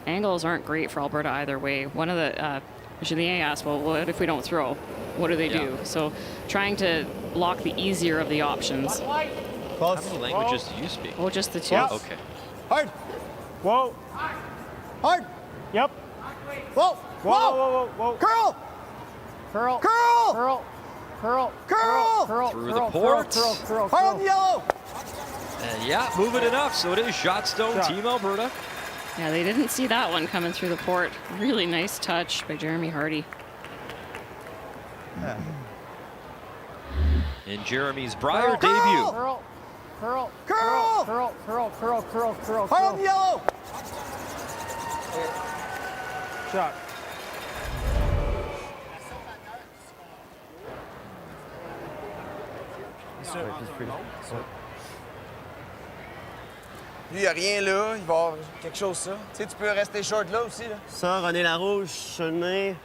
Angles aren't great for Alberta either way. One of the Julien asked, well, what if we don't throw? What do they do? So trying to block the easier of the options. How many languages do you speak? Oh, just the 2. Yeah. Okay. Hard. Whoa. Hard. Yep. Whoa. Whoa. Curl. Through the port. Hard on the yellow. And yeah, moving enough. So it is shot stone, Team Alberta. Yeah, they didn't see that one coming through the port. Really nice touch by Jeremy Hardy. In Jeremy's Brier debut. Curl. Hard on the yellow. Shot. Lui, il n'y a rien là. Il va y avoir quelque chose, ça. Tu sais, tu peux rester short là aussi. Là. Ça, René Larouche, sur le nez.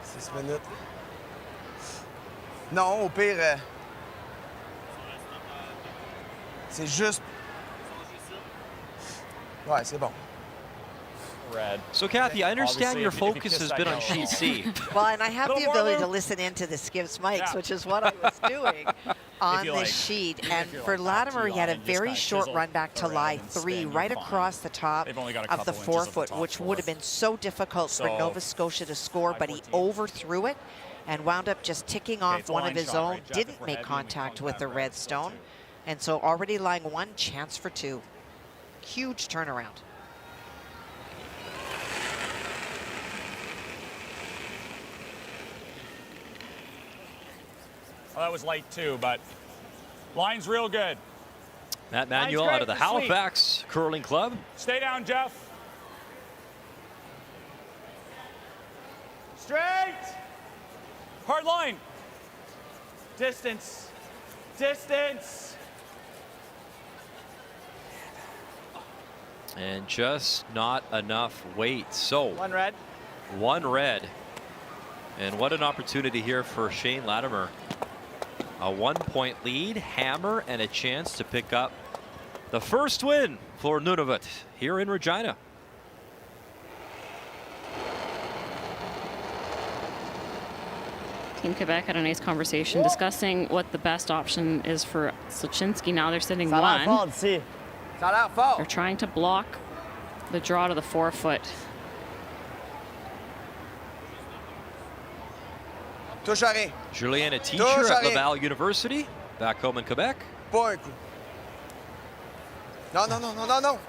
6 minutes. Non, au pire, c'est juste... Ouais, c'est bon. Red. So, Kathy, I understand your focus has been on sheet C. Well, and I have the ability to listen into the skips mics, which is what I was doing on this sheet. And for Latimer, he had a very short run back to lie 3 right across the top of the 4-foot, which would have been so difficult for Nova Scotia to score, but he overthrew it and wound up just ticking off one of his own, didn't make contact with the red stone. And so already lying 1, chance for 2. Huge turnaround. Well, that was light too, but line's real good. Matt Manuel out of the Halifax Curling Club. Stay down, Jeff. Straight. Hard line. Distance. Distance. And just not enough weight. So One red. One red. And what an opportunity here for Shane Latimer. A 1-point lead, hammer, and a chance to pick up the first win for Nunavut here in Regina. Team Quebec had a nice conversation discussing what the best option is for Sluchinski. Now they're sitting one. They're trying to block the draw to the forefoot. Julien, a teacher at Laval University, back home in Quebec. No, no, no, no, no, no.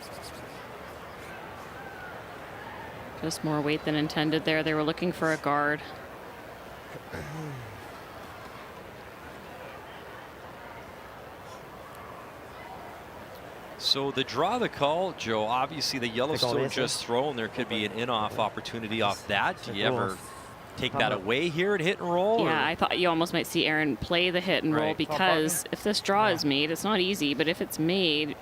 Just more weight than intended there. They were looking for a guard. So the draw the call, Joe, obviously the Yellowstone just thrown. There could be an in-off opportunity off that. Do you ever take that away here at hit and roll? Yeah, I thought you almost might see Aaron play the hit and roll because if this draw is made, it's not easy, but if it's made,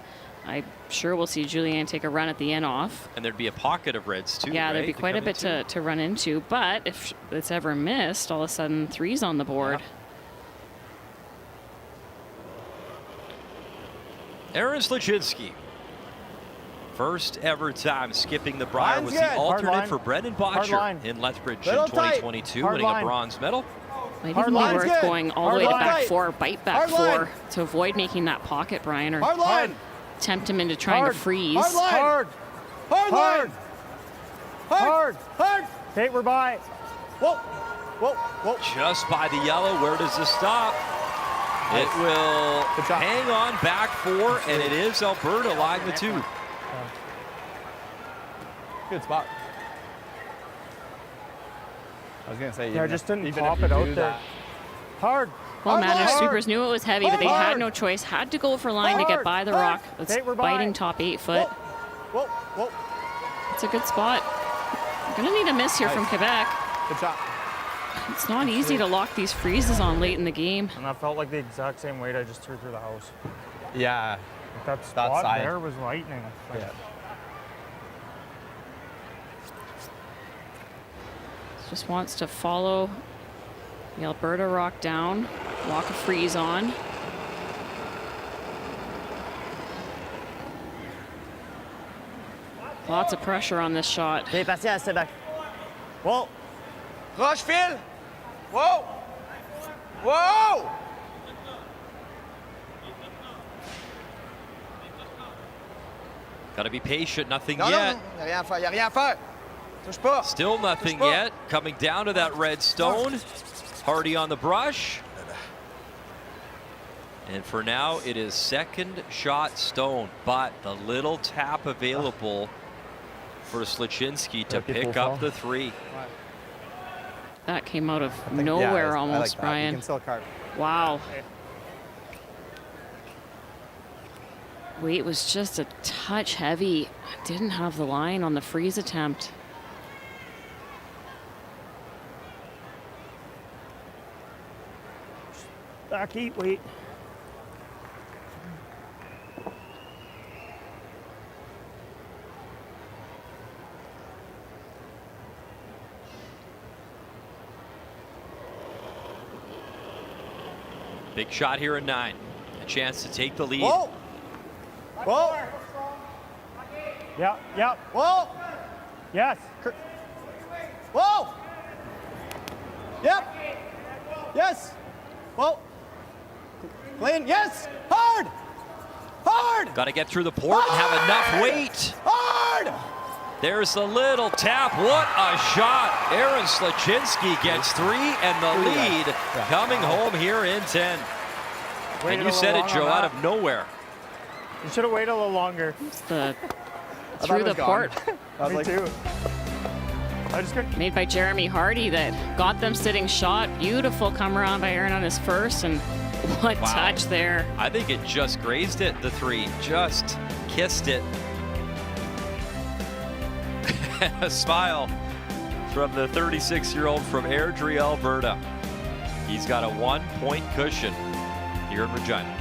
I'm sure we'll see Julien take a run at the in-off. And there'd be a pocket of reds too. Yeah, right, there'd be quite a bit to run into, but if it's ever missed, all of a sudden 3's on the board. Yeah. Aaron Sluchinski, first ever time skipping the Brier, was the alternate for Brendan Botcher in Lethbridge in 2022, winning a bronze medal. Might even be worth going all the way to back four, bite back four, to avoid making that pocket, Brian, or tempt him into trying to freeze. Hard. Okay, we're by. Whoa. Whoa. Whoa. Just by the yellow. Where does this stop? It will hang on back four, and it is Alberta line the two. Good spot. I was going to say, yeah, just didn't pop it out there. Hard. Well, Managed Sweepers knew it was heavy, but they had no choice. Had to go for line to get by the rock. It's biting top 8 foot. Whoa. It's a good spot. We're going to need a miss here from Quebec. Good shot. It's not easy to lock these freezes on late in the game. And that felt like the exact same weight I just threw through the house. Yeah. That spot there was lightning. Yeah. Just wants to follow the Alberta rock down, lock a freeze on. Lots of pressure on this shot. Whoa. Rush, Phil. Whoa. Whoa. Got to be patient. Nothing No, yet. no, y a rien à faire. Touche pas. Still nothing yet. Coming down to that red stone. Hardy on the brush. And for now, it is second shot stone, but the little tap available for Sluchinski to pick up the 3. That came out of nowhere almost, like Brian. You can still carve. Wow. Weight was just a touch heavy. Didn't have the line on the freeze attempt. Back, eat, wait. Big shot here in 9. A chance to take the lead. Whoa. Whoa. Yeah. Whoa. Yes. Whoa. Yep. Yes. Whoa. Clean. Yes. Hard. Hard. Got to get through the port and have enough weight. Hard. There's the little tap. What a shot. Aaron Sluchinski gets 3 and the lead coming home here in 10. And you said it, Joe, out of nowhere. You should have waited a little longer. Through the port. Me too. Made by Jeremy Hardy that got them sitting shot. Beautiful come around by Aaron on his first, and What Wow. touch there. I think it just grazed it, the 3. Just kissed it. A smile from the 36-year-old from Airdrie, Alberta. He's got a 1-point cushion here in Regina.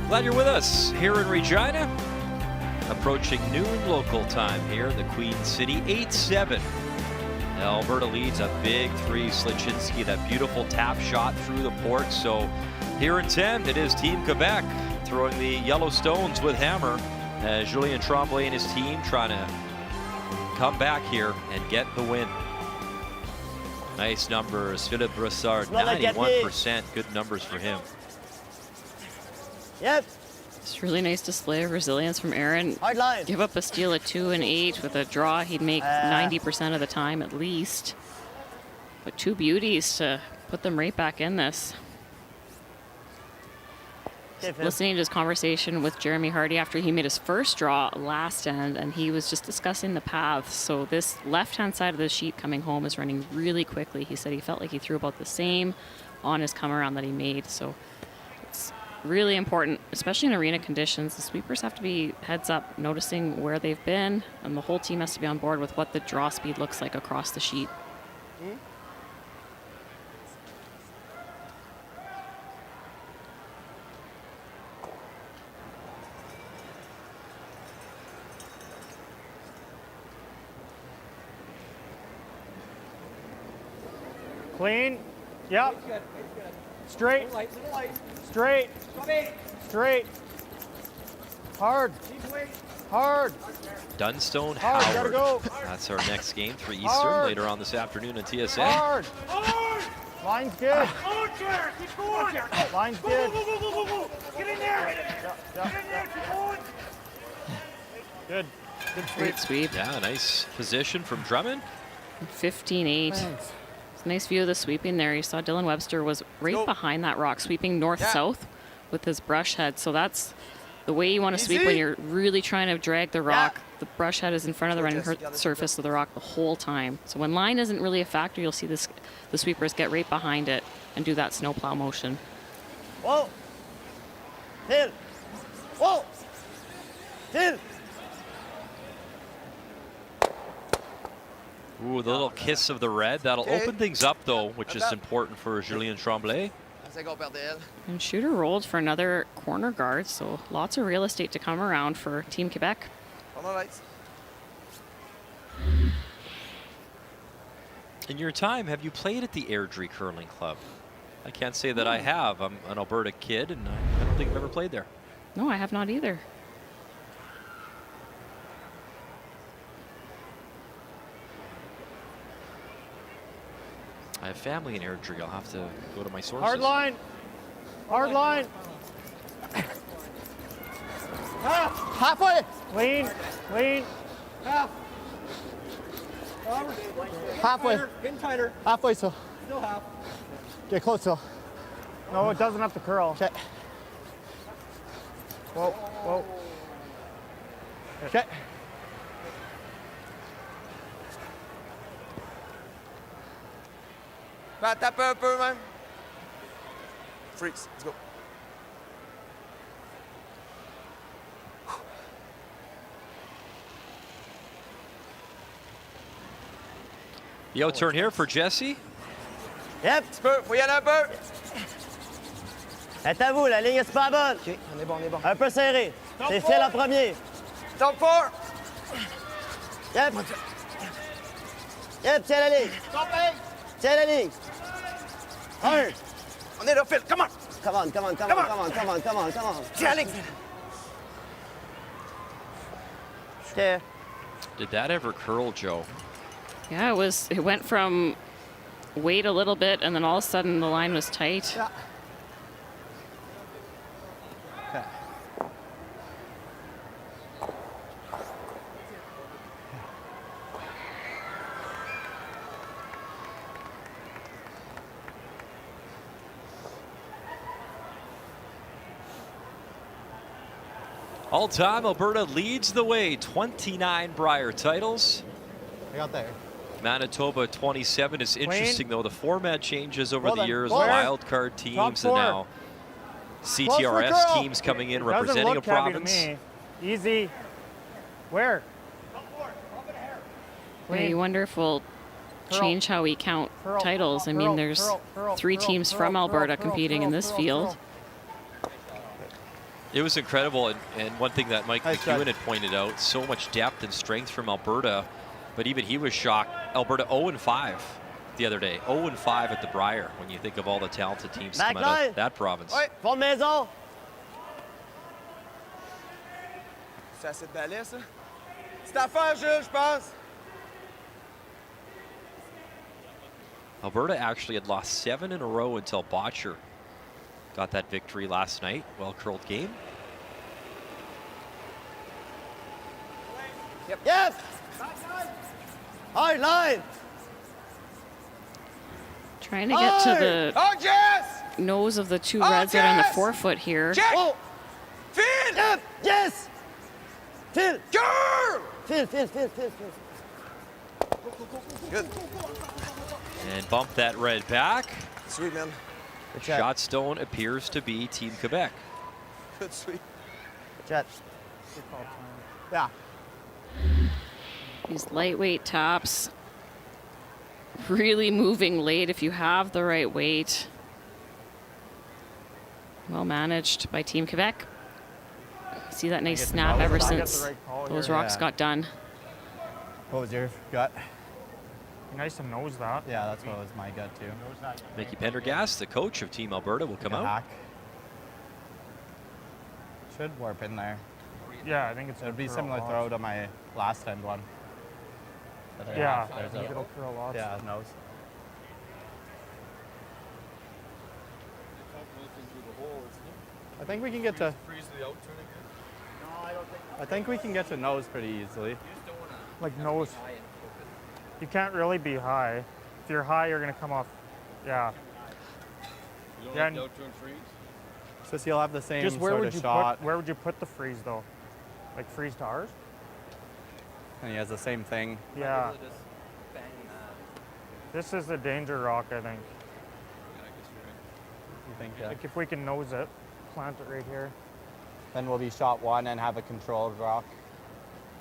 Glad you're with us here in Regina. Approaching noon local time here in the Queen City, 8-7. Alberta leads a big 3. Slichinski, that beautiful tap shot through the port. So here in 10, it is Team Quebec throwing the Yellowstones with hammer as Julien Tremblay and his team trying to come back here and get the win. Nice numbers. Philippe Broussard, 91%. Good numbers for him. Yep. It's really nice display of resilience from Aaron. Hard line. Give up a steal at 2 and 8 with a draw. He'd make 90% of the time at least. But 2 beauties to put them right back in this. Listening to his conversation with Jeremy Hardy after he made his first draw last end, and he was just discussing the paths. So this left-hand side of the sheet coming home is running really quickly. He said he felt like he threw about the same on his come around that he made. So it's really important, especially in arena conditions. The sweepers have to be heads up, noticing where they've been, and the whole team has to be on board with what the draw speed looks like across the sheet. Clean. Yep. Straight. Straight. Straight. Hard. Hard. Dunstone, Hard, gotta Howard. go. That's our next game for Eastern Hard. later on this afternoon on TSN. Hard. Line's good. Keep going. Line's Go, good. go, go, go, go, go. Get in there. Get in there. Keep going. Good. Good Great sweep. Yeah, nice position from Drummond. 15-8. Thanks. It's a nice view of the sweeping there. You saw Dylan Webster was right behind that rock, sweeping north-south with his brush head. So that's the way you want to sweep when you're really trying to drag the rock. The brush head is in front of the running surface of the rock the whole time. So when line isn't really a factor, you'll see the sweepers get right behind it and do that snowplow motion. Whoa. Till. Whoa. Till. Ooh, the little kiss of the red. That'll open things up, though, which is important for Julien Tremblay. And Shooter rolled for another corner guard, so lots of real estate to come around for Team Quebec. In your time, have you played at the Airdrie Curling Club? I can't say that I have. I'm an Alberta kid, and I don't think I've ever played there. No, I have not either. I have family in Airdrie. I'll have to go to my sources. Hard line. Hard line. Halfway. Lean. Lean. Half. Halfway. Getting tighter. Halfway, so. Still half. Get close, so. No, it doesn't have to curl. Okay. Whoa, whoa. Okay. Va taper un peu même. Freeze. Let's go. Yo, turn here for Jesse. Yep. Un petit peu. Faut y aller un peu. C'est à vous, la ligne est super bonne. OK, on est bon, on est bon. Un peu serré. C'est Phil en premier. Top 4. Yep. Yep, tiens la ligne. Tiens la ligne. Un. On est là, Phil. Come on. Come on, come on, come on, come on, come on, come on, come on. Tiens la ligne. Okay. Did that ever curl, Joe? Yeah, it went from weight a little bit, and then all of a sudden the line was tight. Yeah. Okay. All time, Alberta leads the way. 29 Brier titles. I got there. Manitoba 27. It's interesting, though, the format changes over Well the then, years. well, Wild card teams top and four. now Close for CTRS curl. teams coming in Doesn't representing a look heavy to province. me. Easy. Where? Yeah, you wonder if we'll change how we count titles. I mean, there's three teams from Alberta competing in this field. It was incredible, and one thing that Mike McEwen had pointed out, so much depth and strength from Alberta, but even he was shocked. Alberta 0-5 the other day, 0-5 at the Brier, when you think of all the talented teams Back coming out line. of that province. Fond de maison. C'est assez de balai, ça. C'est affaire, Jules, je pense. Alberta actually had lost 7 in a row until Botcher got that victory last night. Well-curled game. Yes. Hard line. Trying to get to the nose of the two reds that are on the forefoot here. Oh. Phil. Yep. Yes. Phil. Girl. Phil. Good. And bump that red back. Sweet, man. Shot stone appears to be Team Quebec. Good sweep. Jet. Yeah. These lightweight tops. Really moving late if you have the right weight. Well managed by Team Quebec. See that nice snap ever since those rocks got done. What was your gut? Nice to nose that. Yeah, that's what was my gut too. Mickey Pendergast, the coach of Team Alberta, will come out. Should warp in there. Yeah, I think it's It would be curl similar lots. throw to my last end one. that I Yeah, have. I think it'll curl lots. Yeah, nose. I think we can get to. I think we can get to nose pretty easily. Like nose. You can't really be high. If you're high, you're gonna come off. Yeah. Yeah. And So you'll have the same just where sort would of you shot. put? Where would you put the freeze though? Like freeze to ours? And he has the same thing. Yeah. This is the danger rock, I think. You think? Yeah. Like if we can nose it, plant it right here. Then we'll be shot one and have a controlled rock.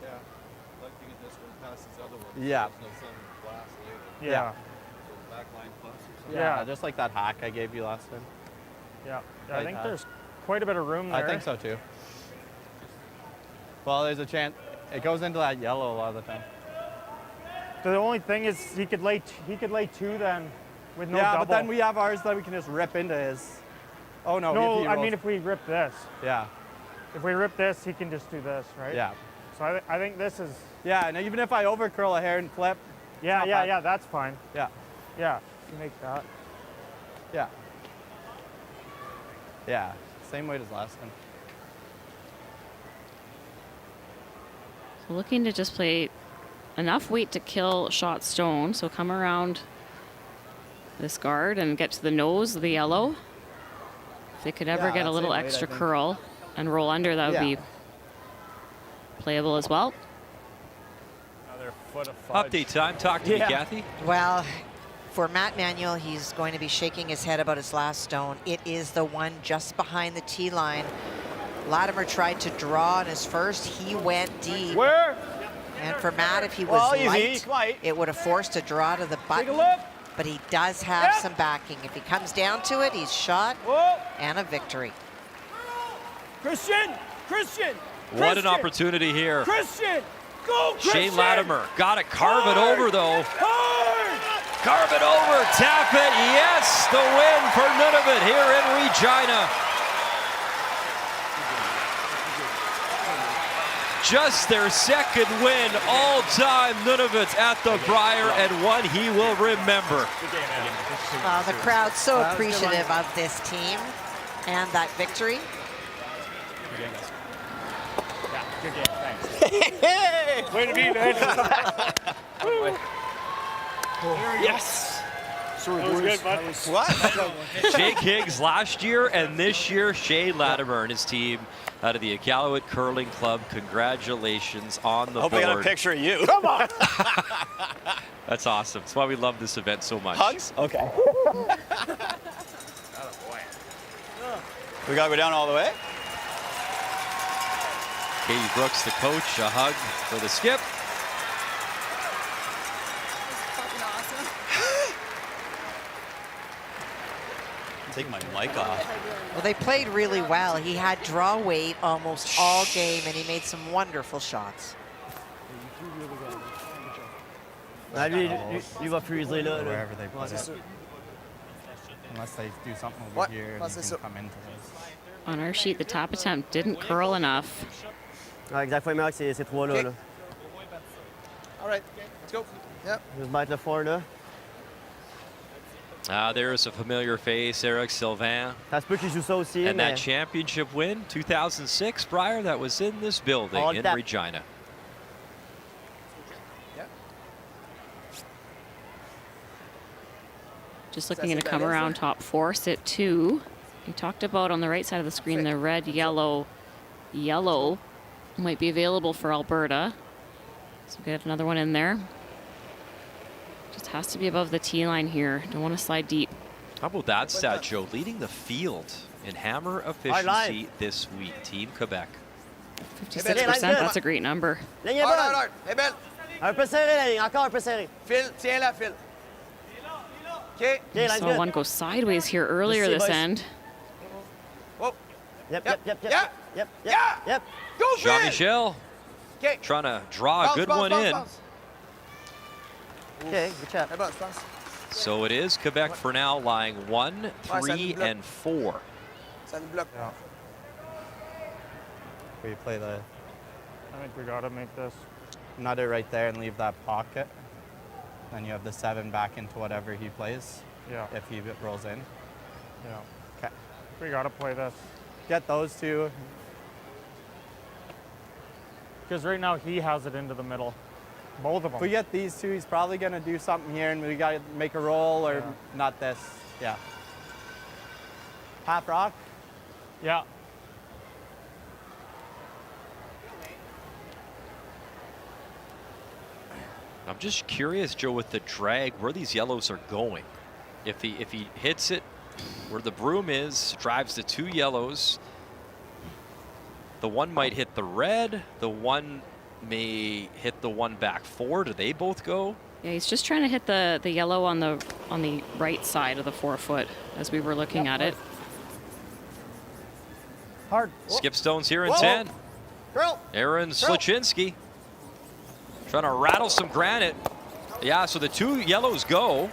Yeah. Like to get this one past this other one. Yeah. So there's no sun blast later. Yeah. So backline plus or something. Yeah, just like that hack I gave you last time. Yeah. I Like think that. there's quite a bit of room there. I think so too. Well, there's a chance it goes into that yellow a lot of the time. The only thing is he could lay two then with no yeah, double. but then we have ours that we can just rip into his. Oh no! No, if he I rolls- mean if we rip this. Yeah. If we rip this, he can just do this, right? Yeah. So I think this is. Yeah, and even if I over curl a hair and flip. Yeah, not yeah, bad. yeah. That's fine. Yeah. Yeah. You make that. Yeah. Yeah. Same weight as last time. So looking to just play enough weight to kill shot stone. So come around this guard and get to the nose of the yellow. If they could ever Yeah, get a that's little same weight, extra I think. curl and roll under, that would Yeah. be playable as well. Another foot of fudge. Update time. Talk to me, Kathy. Well, for Matt Manuel, he's going to be shaking his head about his last stone. It is the one just behind the tee line. Latimer tried to draw on his first. He went deep. Where? And for Matt, if he was Well, easy, light, quiet. it would have forced a draw to the button. Take a look. But he does have some backing. If he comes down to it, he's shot and a victory. Christian! Christian! What an opportunity here. Christian! Go, Christian! Shane Latimer got to carve it over, though. Hard! Carve it over, tap it, yes! The win for Nunavut here in Regina. Just their second win all-time, Nunavut at the Brier, and one he will remember. The crowd's so appreciative of this team and that victory. Good game. Thanks. Way to be, man. Yes. Sorry, that was good, bud. What? Jake Higgs last year, and this year, Shane Latimer and his team out of the Iqaluit Curling Club. Congratulations on the board. Hope I got a picture of you. Come on. That's awesome. That's why we love this event so much. Hugs? Okay. We got to go down all the way? Katie Brooks, the coach, a hug for the skip. Take my mic off. Well, they played really well. He had draw weight almost all game, and he made some wonderful shots. Ah, lui, il va freezer là. Wherever they put Ouais, c'est it. sûr. Unless they do something over here and ouais, you c'est can ça. come into this. On our sheet, the top attempt didn't curl enough. Ouais, exact. Faut aimer ces trois-là. Là. All right, let's go. Yep. Juste battre le fond là. There's a familiar face, Eric Sylvain. Ça se peut qu'il joue ça aussi, And mais... that championship win, 2006, Brier, that was in this building All in that- Regina. Just looking to come around top four, sit two. We talked about on the right side of the screen, the red, yellow might be available for Alberta. So get another one in there. Just has to be above the tee line here. Don't want to slide deep. How about that stat, Joe? Leading the field in hammer efficiency this week, Team Quebec. 56%, that's a great number. Ligne est bonne. Hard. Hey, Ben. Un peu serré la ligne, encore un peu serré. Phil, tiens-la, Phil. OK. We saw one go sideways here earlier Let's see, this boys. end. Whoa. Yep. Go, Phil. Jean-Michel trying to draw a good one in. OK, good shot. Hey, bounce. So it is Quebec for now, lying 1, 3, and 4. Ça nous bloque. We play the I think we got to make this. Nut it right there and leave that pocket. Then you have the 7 back into whatever he plays. Yeah. If he rolls in. Yeah. Okay. We got to play this. Get those two. Because right now he has it into the middle. Both of them. If we get these two, he's probably going to do something here and we got to make a roll or not this. Yeah. Half rock? Yeah. I'm just curious, Joe, with the drag, where these yellows are going. If he hits it where the broom is, drives the 2 yellows, the one might hit the red, the one may hit the one back 4. Do they both go? Yeah, he's just trying to hit the yellow on the right side of the 4-foot as we were looking at it. Hard. Skip stones here in Whoa. 10. Girl. Aaron Sluchinski trying to rattle some granite. Yeah, so the 2 yellows go.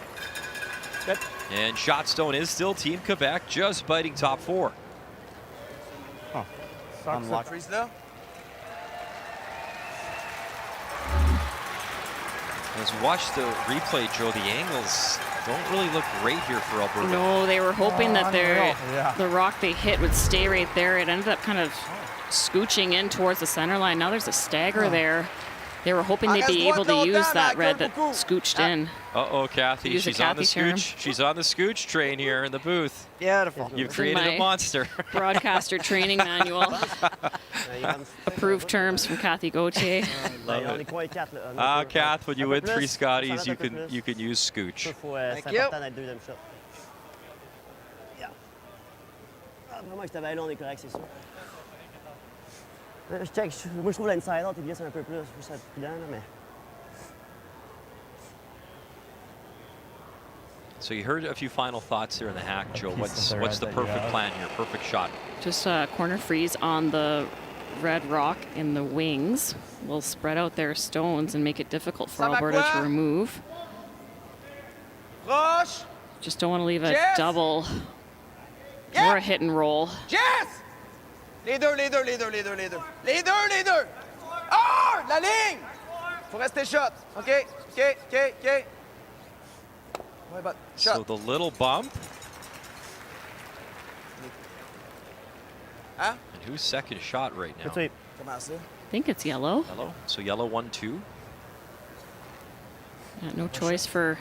Good. And shot stone is still Team Quebec, just biting top 4. Huh. Unlock. Freeze now. As we watch the replay, Joe, the angles don't really look great here for Alberta. No, they were hoping that Yeah. the rock they hit would stay right there. It ended up kind of scooching in towards the center line. Now there's a stagger there. They were hoping they'd be able to use that red that scooched in. Uh-oh, Kathy. Use the She's on the Kathy term. scooch. She's on the scooch train here in the booth. Beautiful. You've in created my a monster. Broadcaster training manual. Approved terms from Kathy Gauthier. On est quoi, 4 là? Ah, Kath, when you win Un peu 3 plus. Scotties, S'en you un peu can plus. use scooch. C'est important d'être deuxième shot. Yeah. Ah, vraiment, que c'était bien long, on est correct, c'est sûr. Je check. Moi, je trouve l'inside-out, il glisse un peu plus. Je trouve ça prudent, là, mais. So you heard a few final thoughts there in the hack, Joe. What's the perfect plan here? Perfect shot. Just a corner freeze on the red rock in the wings. Will spread out their stones and make it difficult for Alberta to remove. Roche. Just don't want to leave a Jess! double or a hit and roll. Jess! Les deux. Ah! La ligne! Faut rester shot. OK. Ouais, but shot. So the little bump. Huh? And who's second shot right now? Comment ça? I think it's yellow. Yellow. So yellow 1-2. Yeah, no choice for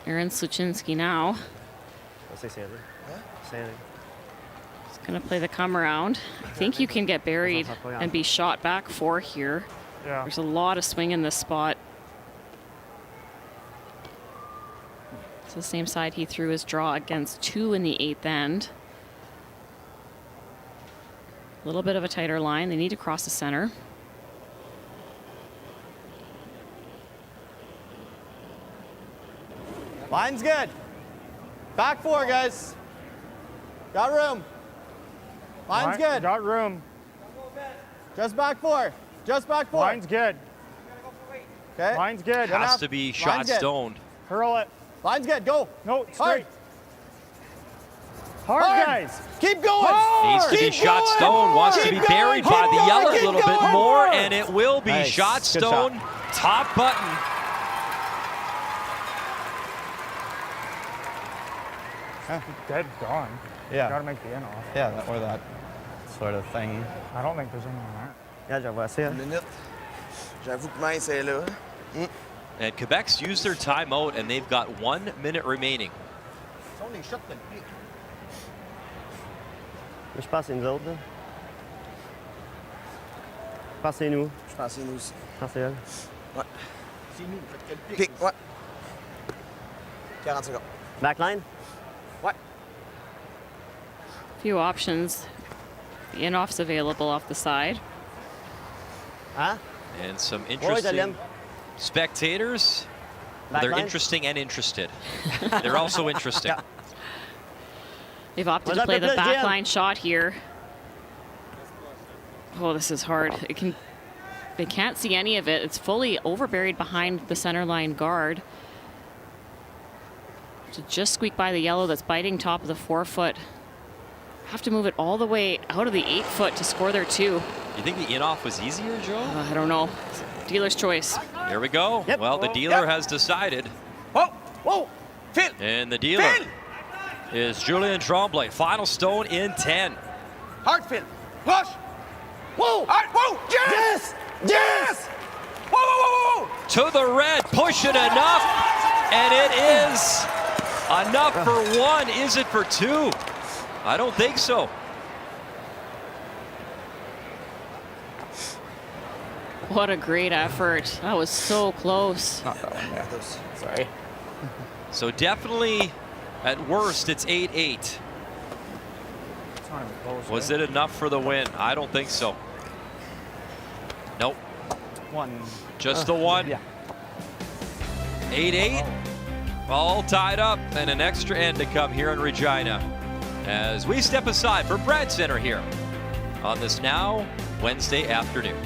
Aaron Sluchinski now. C'est serré. Serré. He's going to play the come around. I think you can get buried and be shot back 4 here. Yeah. There's a lot of swing in this spot. It's the same side he threw his draw against 2 in the 8th end. A little bit of a tighter line. They need to cross the center. Line's good. Back 4, guys. Got room. Line's good. Got room. Just back 4. Just back 4. Line's good. Okay. Line's good. Has to be shot Line's good. stoned. Hurl it. Line's good. Go. No, straight. Hard, guys. Keep going. Needs to be shot stone. Wants to be buried by the yellow a little bit more, and it will be Nice. shot Good stone. shot. Top button. Dead gone. Yeah. Got to make the in off. Yeah, or that sort of thing. I don't think there's anything there. Regarde, j'en vois assez. Une minute. J'avoue que mince est là. And Quebec's used their timeout, and they've got 1 minute remaining. Je pense que c'est nous autres, là. Je pense que c'est nous. Je pense que c'est nous aussi. Je pense que c'est elle. Ouais. C'est nous. Faites quel pic? Ouais. 40 secondes. Backline? Ouais. Few options. The in-off's available off the side. Huh? And some Ouais, interesting Dalian. spectators. They're Backline? interesting and interested. They're also interesting. They've opted to What's play up, the Jim? backline shot here. Oh, this is hard. They can't see any of it. It's fully overburied behind the center line guard. To just squeak by the yellow that's biting top of the 4-foot. Have to move it all the way out of the 8-foot to score their 2. You think the in-off was easier, Joe? I don't know. Dealer's choice. Here we go. Yep. Well, the dealer has decided. Whoa, whoa, Phil. And the dealer is Julien Tremblay. Final stone in 10. Hard, Phil. Push. Whoa, hard, whoa, yes, yes. Whoa, whoa, whoa, whoa. To the red, push it enough, and it is enough for one. Is it for two? I don't think so. What a great effort. That was so close. Not that one, yeah. Sorry. So definitely, at worst, it's 8-8. It's not even close. Was it enough for the win? I don't think so. Nope. One. Just the one. Yeah. 8-8. All tied up, and an extra end to come here in Regina as we step aside for Brad Center here on this now Wednesday afternoon.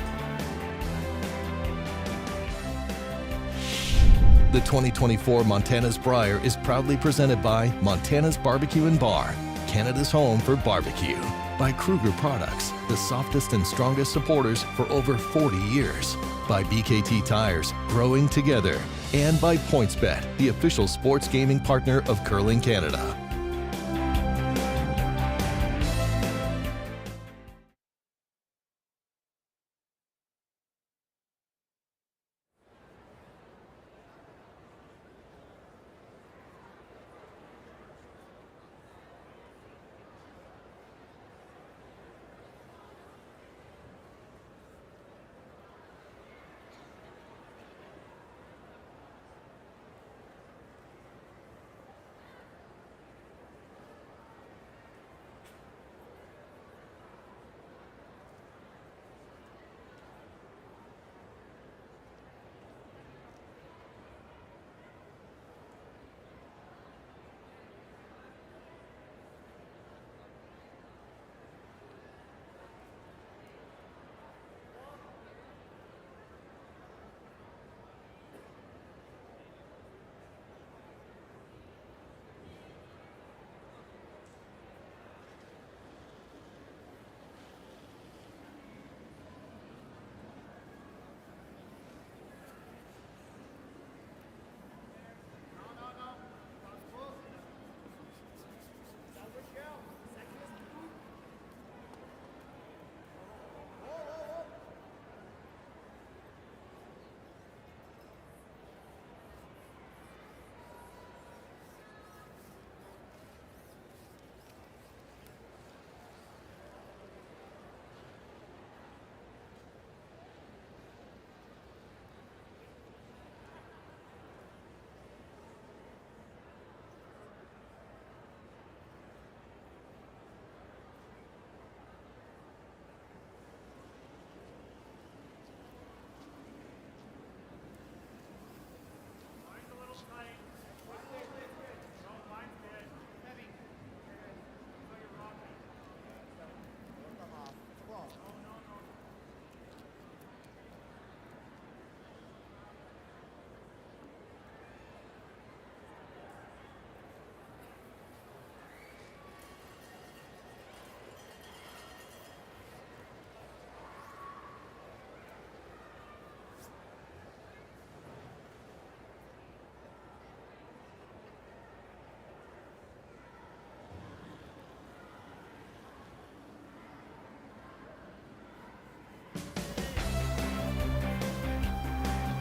The 2024 Montana's Brier is proudly presented by Montana's Barbecue and Bar, Canada's home for barbecue. By Kruger Products, the softest and strongest supporters for over 40 years. By BKT Tires, growing together. And by PointsBet, the official sports gaming partner of Curling Canada.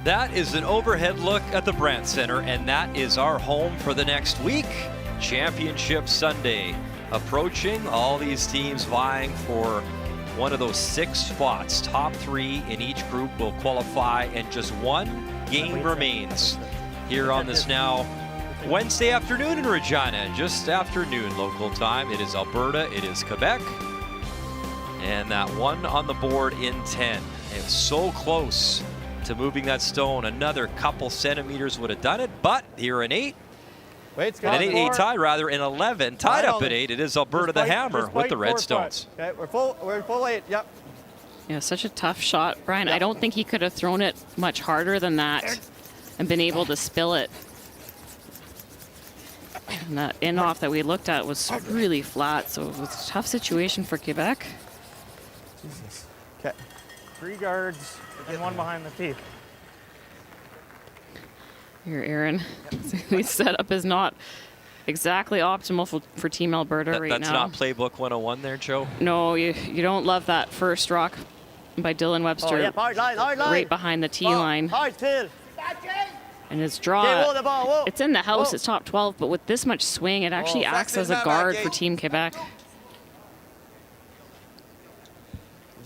That is an overhead look at the Brandt Center, and that is our home for the next week. Championship Sunday approaching. All these teams vying for one of those 6 spots. Top 3 in each group will qualify, and just one game remains here on this now Wednesday afternoon in Regina. Just afternoon local time. It is Alberta, it is Quebec. And that one on the board in 10. It's so close to moving that stone. Another couple centimeters would have done it, but here in 8. Wait, an 8-8 tie, rather, in 11. Tied up at 8. It is Alberta the Hammer with the red stones. Okay, we're full 8, yep. Yeah, such a tough shot, Brian. I don't think he could have thrown it much harder than that and been able to spill it. And that in-off that we looked at was really flat, so it was a tough situation for Quebec. Jesus. Okay. 3 guards and 1 behind the tee. Here, Aaron. His setup is not exactly optimal for Team Alberta right now. That's not playbook 101 there, Joe? No, you don't love that first rock by Dylan Webster. Oh, yeah, hard line. Right behind the tee line. Hard, Phil. And his draw, it's in the house, it's top 12, but with this much swing, it actually acts as a guard for Team Quebec.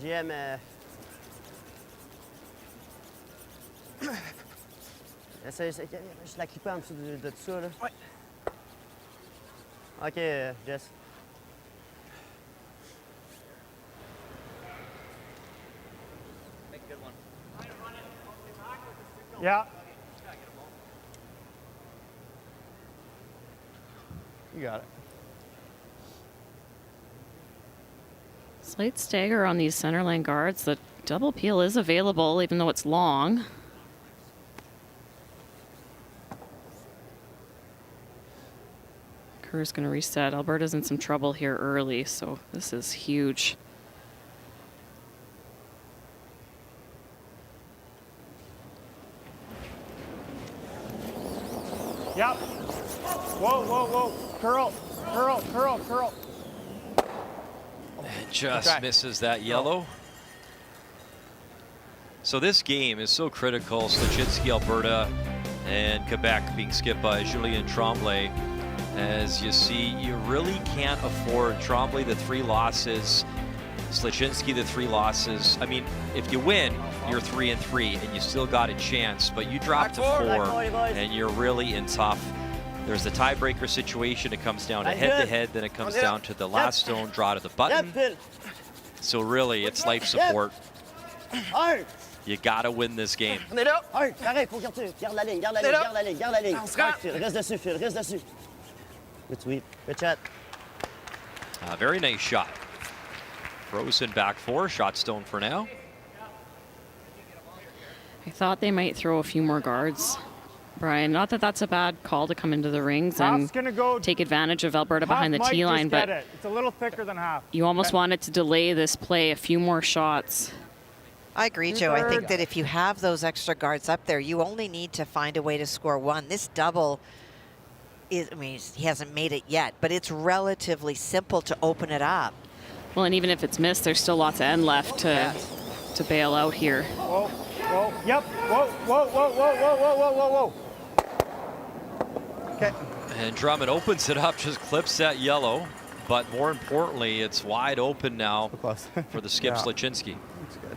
GM, je la clipper en dessous de tout ça, là. Ouais. OK, Jess. Yeah. You got it. Slight stagger on these center lane guards. The double peel is available, even though it's long. Kerr's going to reset. Alberta's in some trouble here early, so this is huge. Yep. Whoa, whoa, whoa. Curl, curl, curl, curl. And just misses that yellow. So this game is so critical. Sluchinski, Alberta, and Quebec being skipped by Julien Tremblay. As you see, you really can't afford Tremblay the 3 losses, Sluchinski the 3 losses. I mean, if you win, you're 3-3 and you still got a chance, but you drop to 4 and you're really in tough. There's the tiebreaker situation. It comes down to head-to-head, then it comes down to the last stone draw to the button. So really, it's life support. You gotta win this game. Pareil, faut garder la ligne, garde la ligne, garde la ligne, garde la ligne. Phil, reste dessus, Phil, reste dessus. Good sweep, good shot. Very nice shot. Frozen back 4, shot stone for now. I thought they might throw a few more guards, Brian. Not that that's a bad call to come into the rings and take advantage of Alberta behind the tee line, but it's a little thicker than half. You almost wanted to delay this play a few more shots. I agree, Joe. I think that if you have those extra guards up there, you only need to find a way to score 1. This double is, I mean, he hasn't made it yet, but it's relatively simple to open it up. Well, and even if it's missed, there's still lots of end left to bail out here. Whoa, whoa, yep, whoa, whoa, whoa, whoa, whoa, whoa, whoa, whoa. Okay. And Drummond opens it up, just clips that yellow. But more importantly, it's wide open now for the skip Sluchinski. That's good.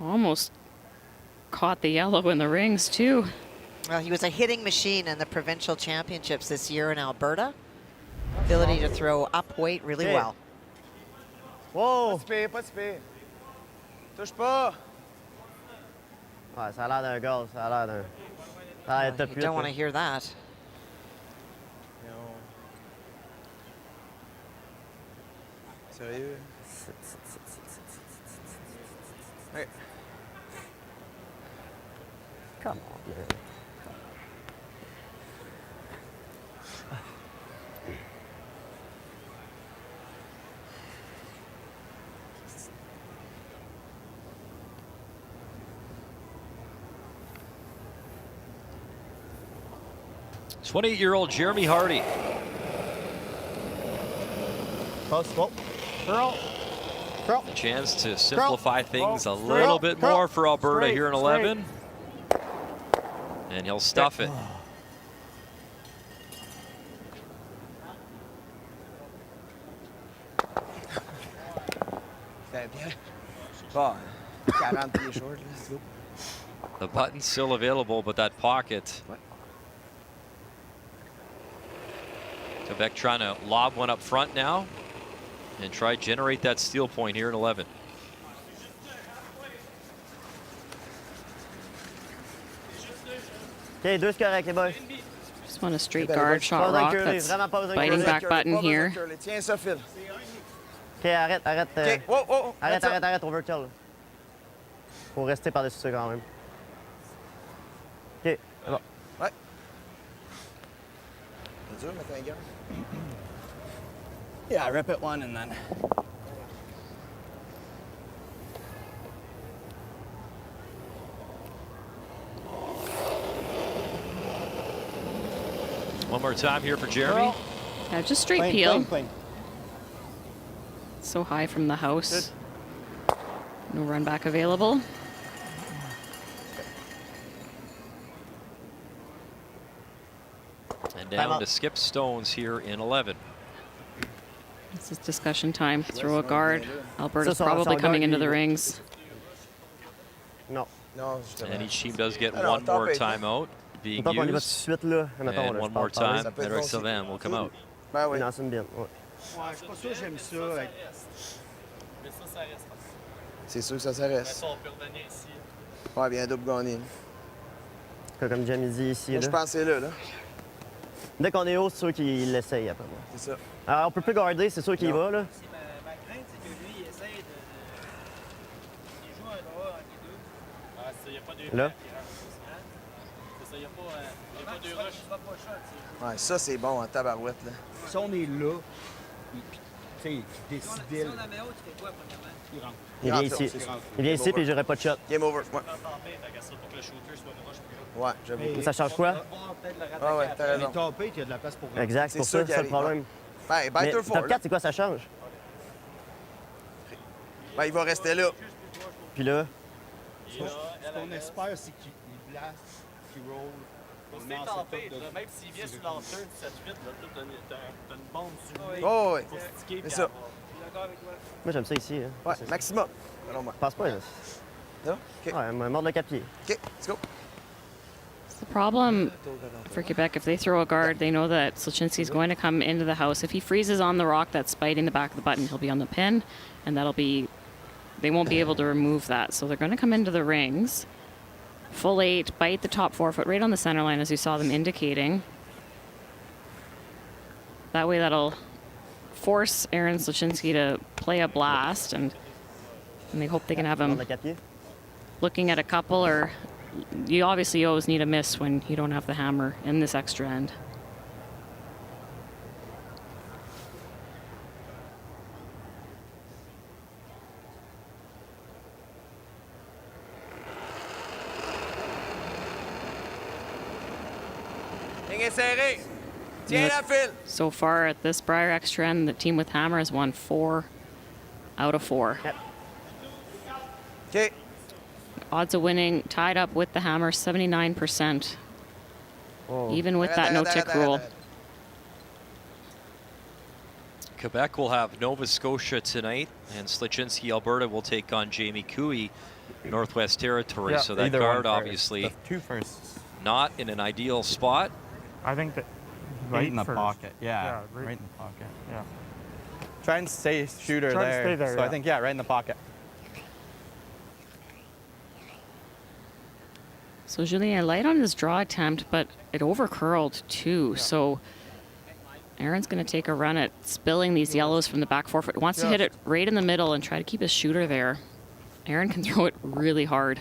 Almost caught the yellow in the rings, too. Well, he was a hitting machine in the provincial championships this year in Alberta. Ability to throw up weight really well. Whoa! Pas de speed. Touche pas. Ouais, ça a l'air d'un goal, ça a l'air d'un... Ça a l'air de You don't want to hear that. Sérieux? Okay. Come on, man. It's 28-year-old Jeremy Hardy. Close, whoa. Curl. Curl. A chance to simplify things a little bit more for Alberta here in 11. And he'll stuff it. The button's still available, but that pocket. Quebec trying to lob one up front now and try to generate that steal point here in 11. Okay, 2 correct, les boys. Just want a straight guard shot rock that's biting back button here. Tiens ça, Phil. Ok, arrête, arrête. Ok, wow, wow, Arrête, on veut curl. Faut rester par-dessus ça quand même. Ok, c'est bon. Ouais. C'est dur, mettre un gars. Yeah, rip it one and then. One more time here for Jeremy. Yeah, just straight Clean, peel. clean, clean. So high from the house. No run back available. And down to Skip Stones here in 11. This is discussion time. Throw a guard. Alberta's Ça, probably ça coming guard, into the il- rings. Non. Non, justement. And each team does get Alors, one more tempête, timeout being Mettons qu'on y va tout de used. suite, là. Mettons, And là, one je more parle par là. time, Eric Sylvain will come out. Ben oui. Il lance une bien. Ouais. Ouais, je suis pas sûr que j'aime ça. Avec... Mais ça reste. C'est sûr que ça reste. Ça, on peut revenir ici. Ouais, bien double gagné. Comme Jamie dit ici. Moi, Là. je pense que c'est là. Dès qu'on est haut, c'est sûr qu'il l'essaye après moi. C'est ça. Alors, on peut plus garder, c'est sûr qu'il y va, là. Ma crainte, c'est que lui, il essaye de. Il joue un droit entre les deux. Ah, c'est ça, il n'y a pas de. Là. C'est ça, il n'y a pas de rush. Il va pas shot. Ouais, ça, c'est bon en tabarouette, là. Si on est là, tu sais, décider. Si on la met haut, tu fais quoi, premièrement? Il rentre. Il vient ici. Il vient ici, puis j'aurai pas de shot. Game over. Ouais. Pour que le shooter soit de rush plus haut. Ouais, j'avoue. Mais ça change quoi? Ah ouais, t'as raison. Mais topé, il y a de la place pour rentrer. Exact, c'est pour ça, c'est ça le problème. Ben, Mais better for. top 4, c'est quoi, ça change? Ben, il va rester là. Puis là, Ce qu'on espère, c'est qu'il blast, qu'il roll. Faut se faire taper, là, même s'il vient sur l'entrée 17-8, là, t'as une bombe sur lui. Oh, ouais. Faut sticker, C'est puis ça. avoir. Je suis d'accord avec toi. moi, j'aime ça ici. Hein. Ouais, maximum. Alors, moi. Passe pas, là. Non? OK. Ouais, mordre le quatre-pieds. OK, let's go. It's the problem for Quebec. If they throw a guard, they know that Sluchinski's going to come into the house. If he freezes on the rock that's biting the back of the button, he'll be on the pin, and that'll be. They won't be able to remove that. So they're going to come into the rings. Full 8, bite the top 4 foot right on the center line, as you saw them indicating. That way, that'll force Aaron Sluchinski to play a blast, and they hope they can have him Mordre le quatre-pieds. looking at a couple, or you obviously always need a miss when you don't have the hammer in this extra end. Ligne est serrée. Tiens la file. So far at this Brier extra end, the team with hammer has won 4 out of 4. OK. Odds of winning tied up with the hammer 79%, even with that no tick rule. Quebec will have Nova Scotia tonight, and Sluchinski, Alberta, will take on Jamie Cooey, Northwest Territories. Yeah, so that either one guard first. obviously The two firsts. not in an ideal spot. I think that. Right in the first. pocket. Yeah, right right in the pocket. Yeah. Try and stay shooter Try to there. stay there, So yeah. I think, yeah, right in the pocket. So Julien light on his draw attempt, but it overcurled too. So Aaron's going to take a run at spilling these yellows from the back 4 foot. Wants to hit it right in the middle and try to keep his shooter there. Aaron can throw it really hard.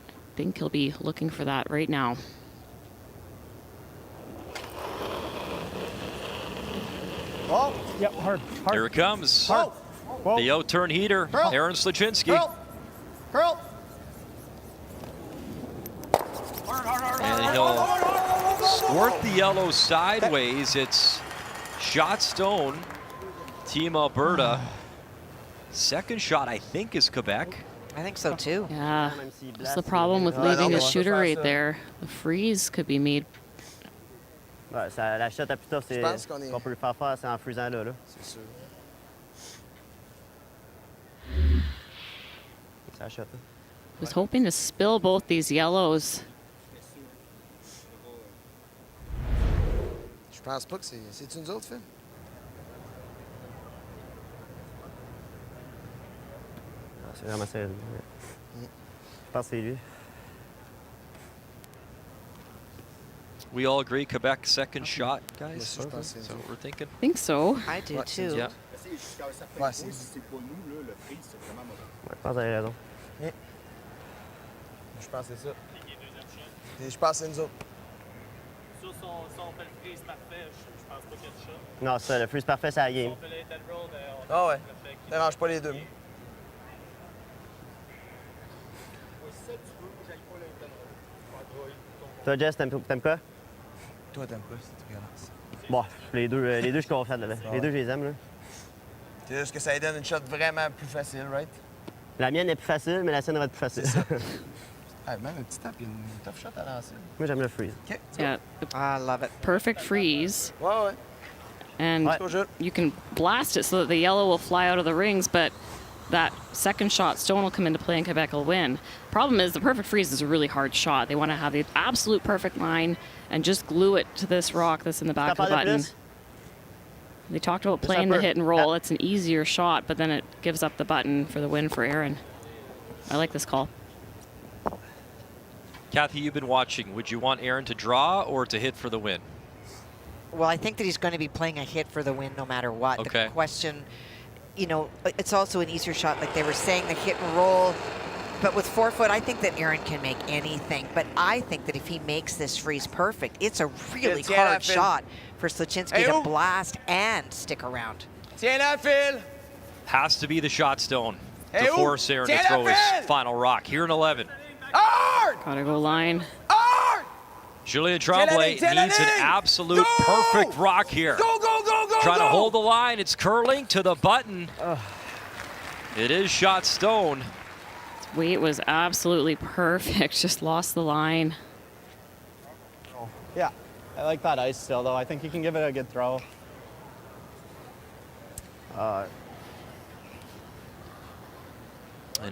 I think he'll be looking for that right now. Oh, yep, hard. Here it comes. Hard. The out-turn heater, Curl. Aaron Sluchinski. Curl. Curl. And he'll squirt the yellow sideways. It's shot stone, Team Alberta. Second shot, I think, is Quebec. I think so too. Yeah, that's the problem with leaving a shooter right there. The freeze could be made. Ouais, ça, la shot à plus tard, c'est pense qu'on est- qu'on peut le faire faire, c'est en freezant là. C'est sûr. C'est la shot. Là. Was hoping to spill both these yellows. Je pense pas que c'est. C'est-tu nous autres, Phil? Ah, c'est vraiment serré. Je pense que c'est lui. We all agree Quebec second shot, guys? Moi aussi, je pense que That's c'est what we're thinking. I think so. I do Ouais, too. Yeah. Jusqu'à un certain Ouais, point, c'est- si c'est pas nous, là, le freeze, c'est vraiment mauvais. Ouais, je pense que vous avez raison. Je pense que c'est ça. Et je pense que c'est nous autres. Ça, toujours si on fait le freeze parfait, je pense pas qu'il y a de shot. Non, ça, le freeze parfait, c'est la game. Si on fait les dead roll, ben, on Ah ouais. le fait qui- Dérange pas les deux. Ouais, si ça, tu veux, j'aille pas les dead roll. Toi, Jess, t'aimes quoi? Toi, t'aimes pas, c'est dégueulasse. Bon, les deux, je suis confiant. Là. Les deux, je les aime. Là. C'est juste que ça donne une shot vraiment plus facile, right? La mienne est plus facile, mais la sienne va être plus facile. Même un petit tap, il y a une tough shot à lancer. Moi, j'aime le freeze. OK. Yeah. I love it. Perfect freeze. Ouais, ouais. And you can blast it so that the yellow will fly out of the rings, but that second shot, stone will come into play and Quebec will win. Problem is, the perfect freeze is a really hard shot. They want to have the absolute perfect line and just glue it to this rock that's in the back of the button. They talked about playing the hit and roll. It's an easier shot, but then it gives up the button for the win for Aaron. I like this call. Kathy, you've been watching. Would you want Aaron to draw or to hit for the win? Well, I think that he's going to be playing a hit for the win no matter what. Okay. The question, you know, it's also an easier shot, like they were saying, the hit and roll. But with 4 foot, I think that Aaron can make anything. But I think that if he makes this freeze perfect, it's a really hard shot for Sluchinski to blast and stick around. Tiens la Phil! Has to be the shot stone to force Aaron to throw his final rock here in 11. Gotta go line. Julien Tremblay needs an absolute perfect rock here. Trying to hold the line. It's curling to the button. It is shot stone. Weight was absolutely perfect. Just lost the line. Yeah, I like that ice still, though. I think he can give it a good throw. And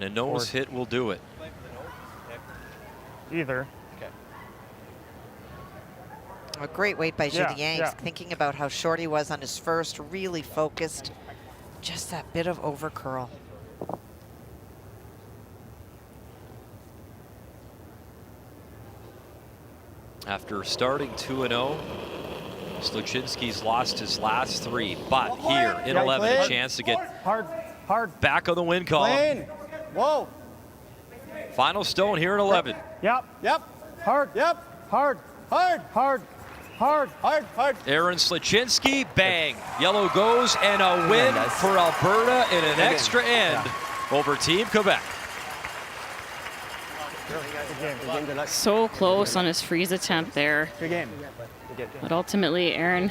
a nose hit will do it. Either. Okay. A great weight by Julien. Yeah. Thinking about how short he was on his first, really focused. Just that bit of over curl. After starting 2-0, Sluchinski's lost his last 3, but here in 11, a chance to get hard back on the win column. Whoa. Final stone here in 11. Yep. Hard. Yep. Hard. Aaron Sluchinski, bang. Yellow goes, and a win for Alberta in an extra end over Team Quebec. So close on his freeze attempt there. Good game. But ultimately, Aaron,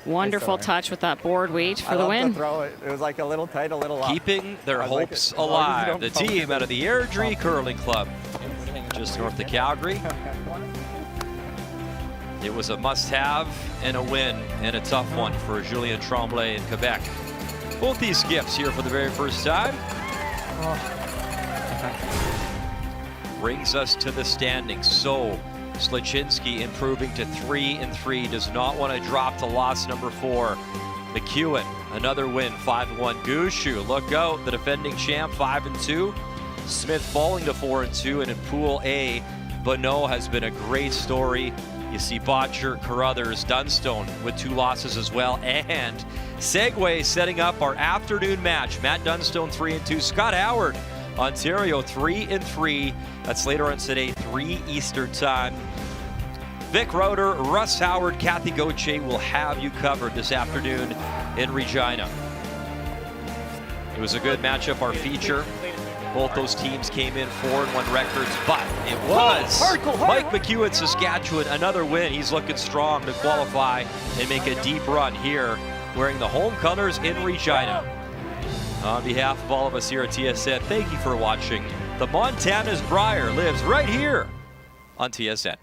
wonderful touch with that board weight for the win. It was like a little tight, a little up. Keeping their hopes alive. The team out of the Airdrie Curling Club, just north of Calgary. It was a must-have and a win, and a tough one for Julien Tremblay in Quebec. Both these skips here for the very first time. Brings us to the standings. So Sluchinski improving to 3-3, does not want to drop to loss number 4. McEwen, another win, 5-1. Gushu, look out, the defending champ, 5-2. Smith falling to 4-2, and in Pool A, Bonneau has been a great story. You see Botcher, Carruthers, Dunstone with 2 losses as well, and Segway setting up our afternoon match. Matt Dunstone 3-2, Scott Howard, Ontario 3-3. That's later on today, 3 Eastern time. Vic Roeder, Russ Howard, Kathy Gauthier will have you covered this afternoon in Regina. It was a good matchup, our feature. Both those teams came in 4-1 records, but it was Mike McEwen, Saskatchewan, another win. He's looking strong to qualify and make a deep run here, wearing the home colors in Regina. On behalf of all of us here at TSN, thank you for watching. The Montana's Brier lives right here on TSN.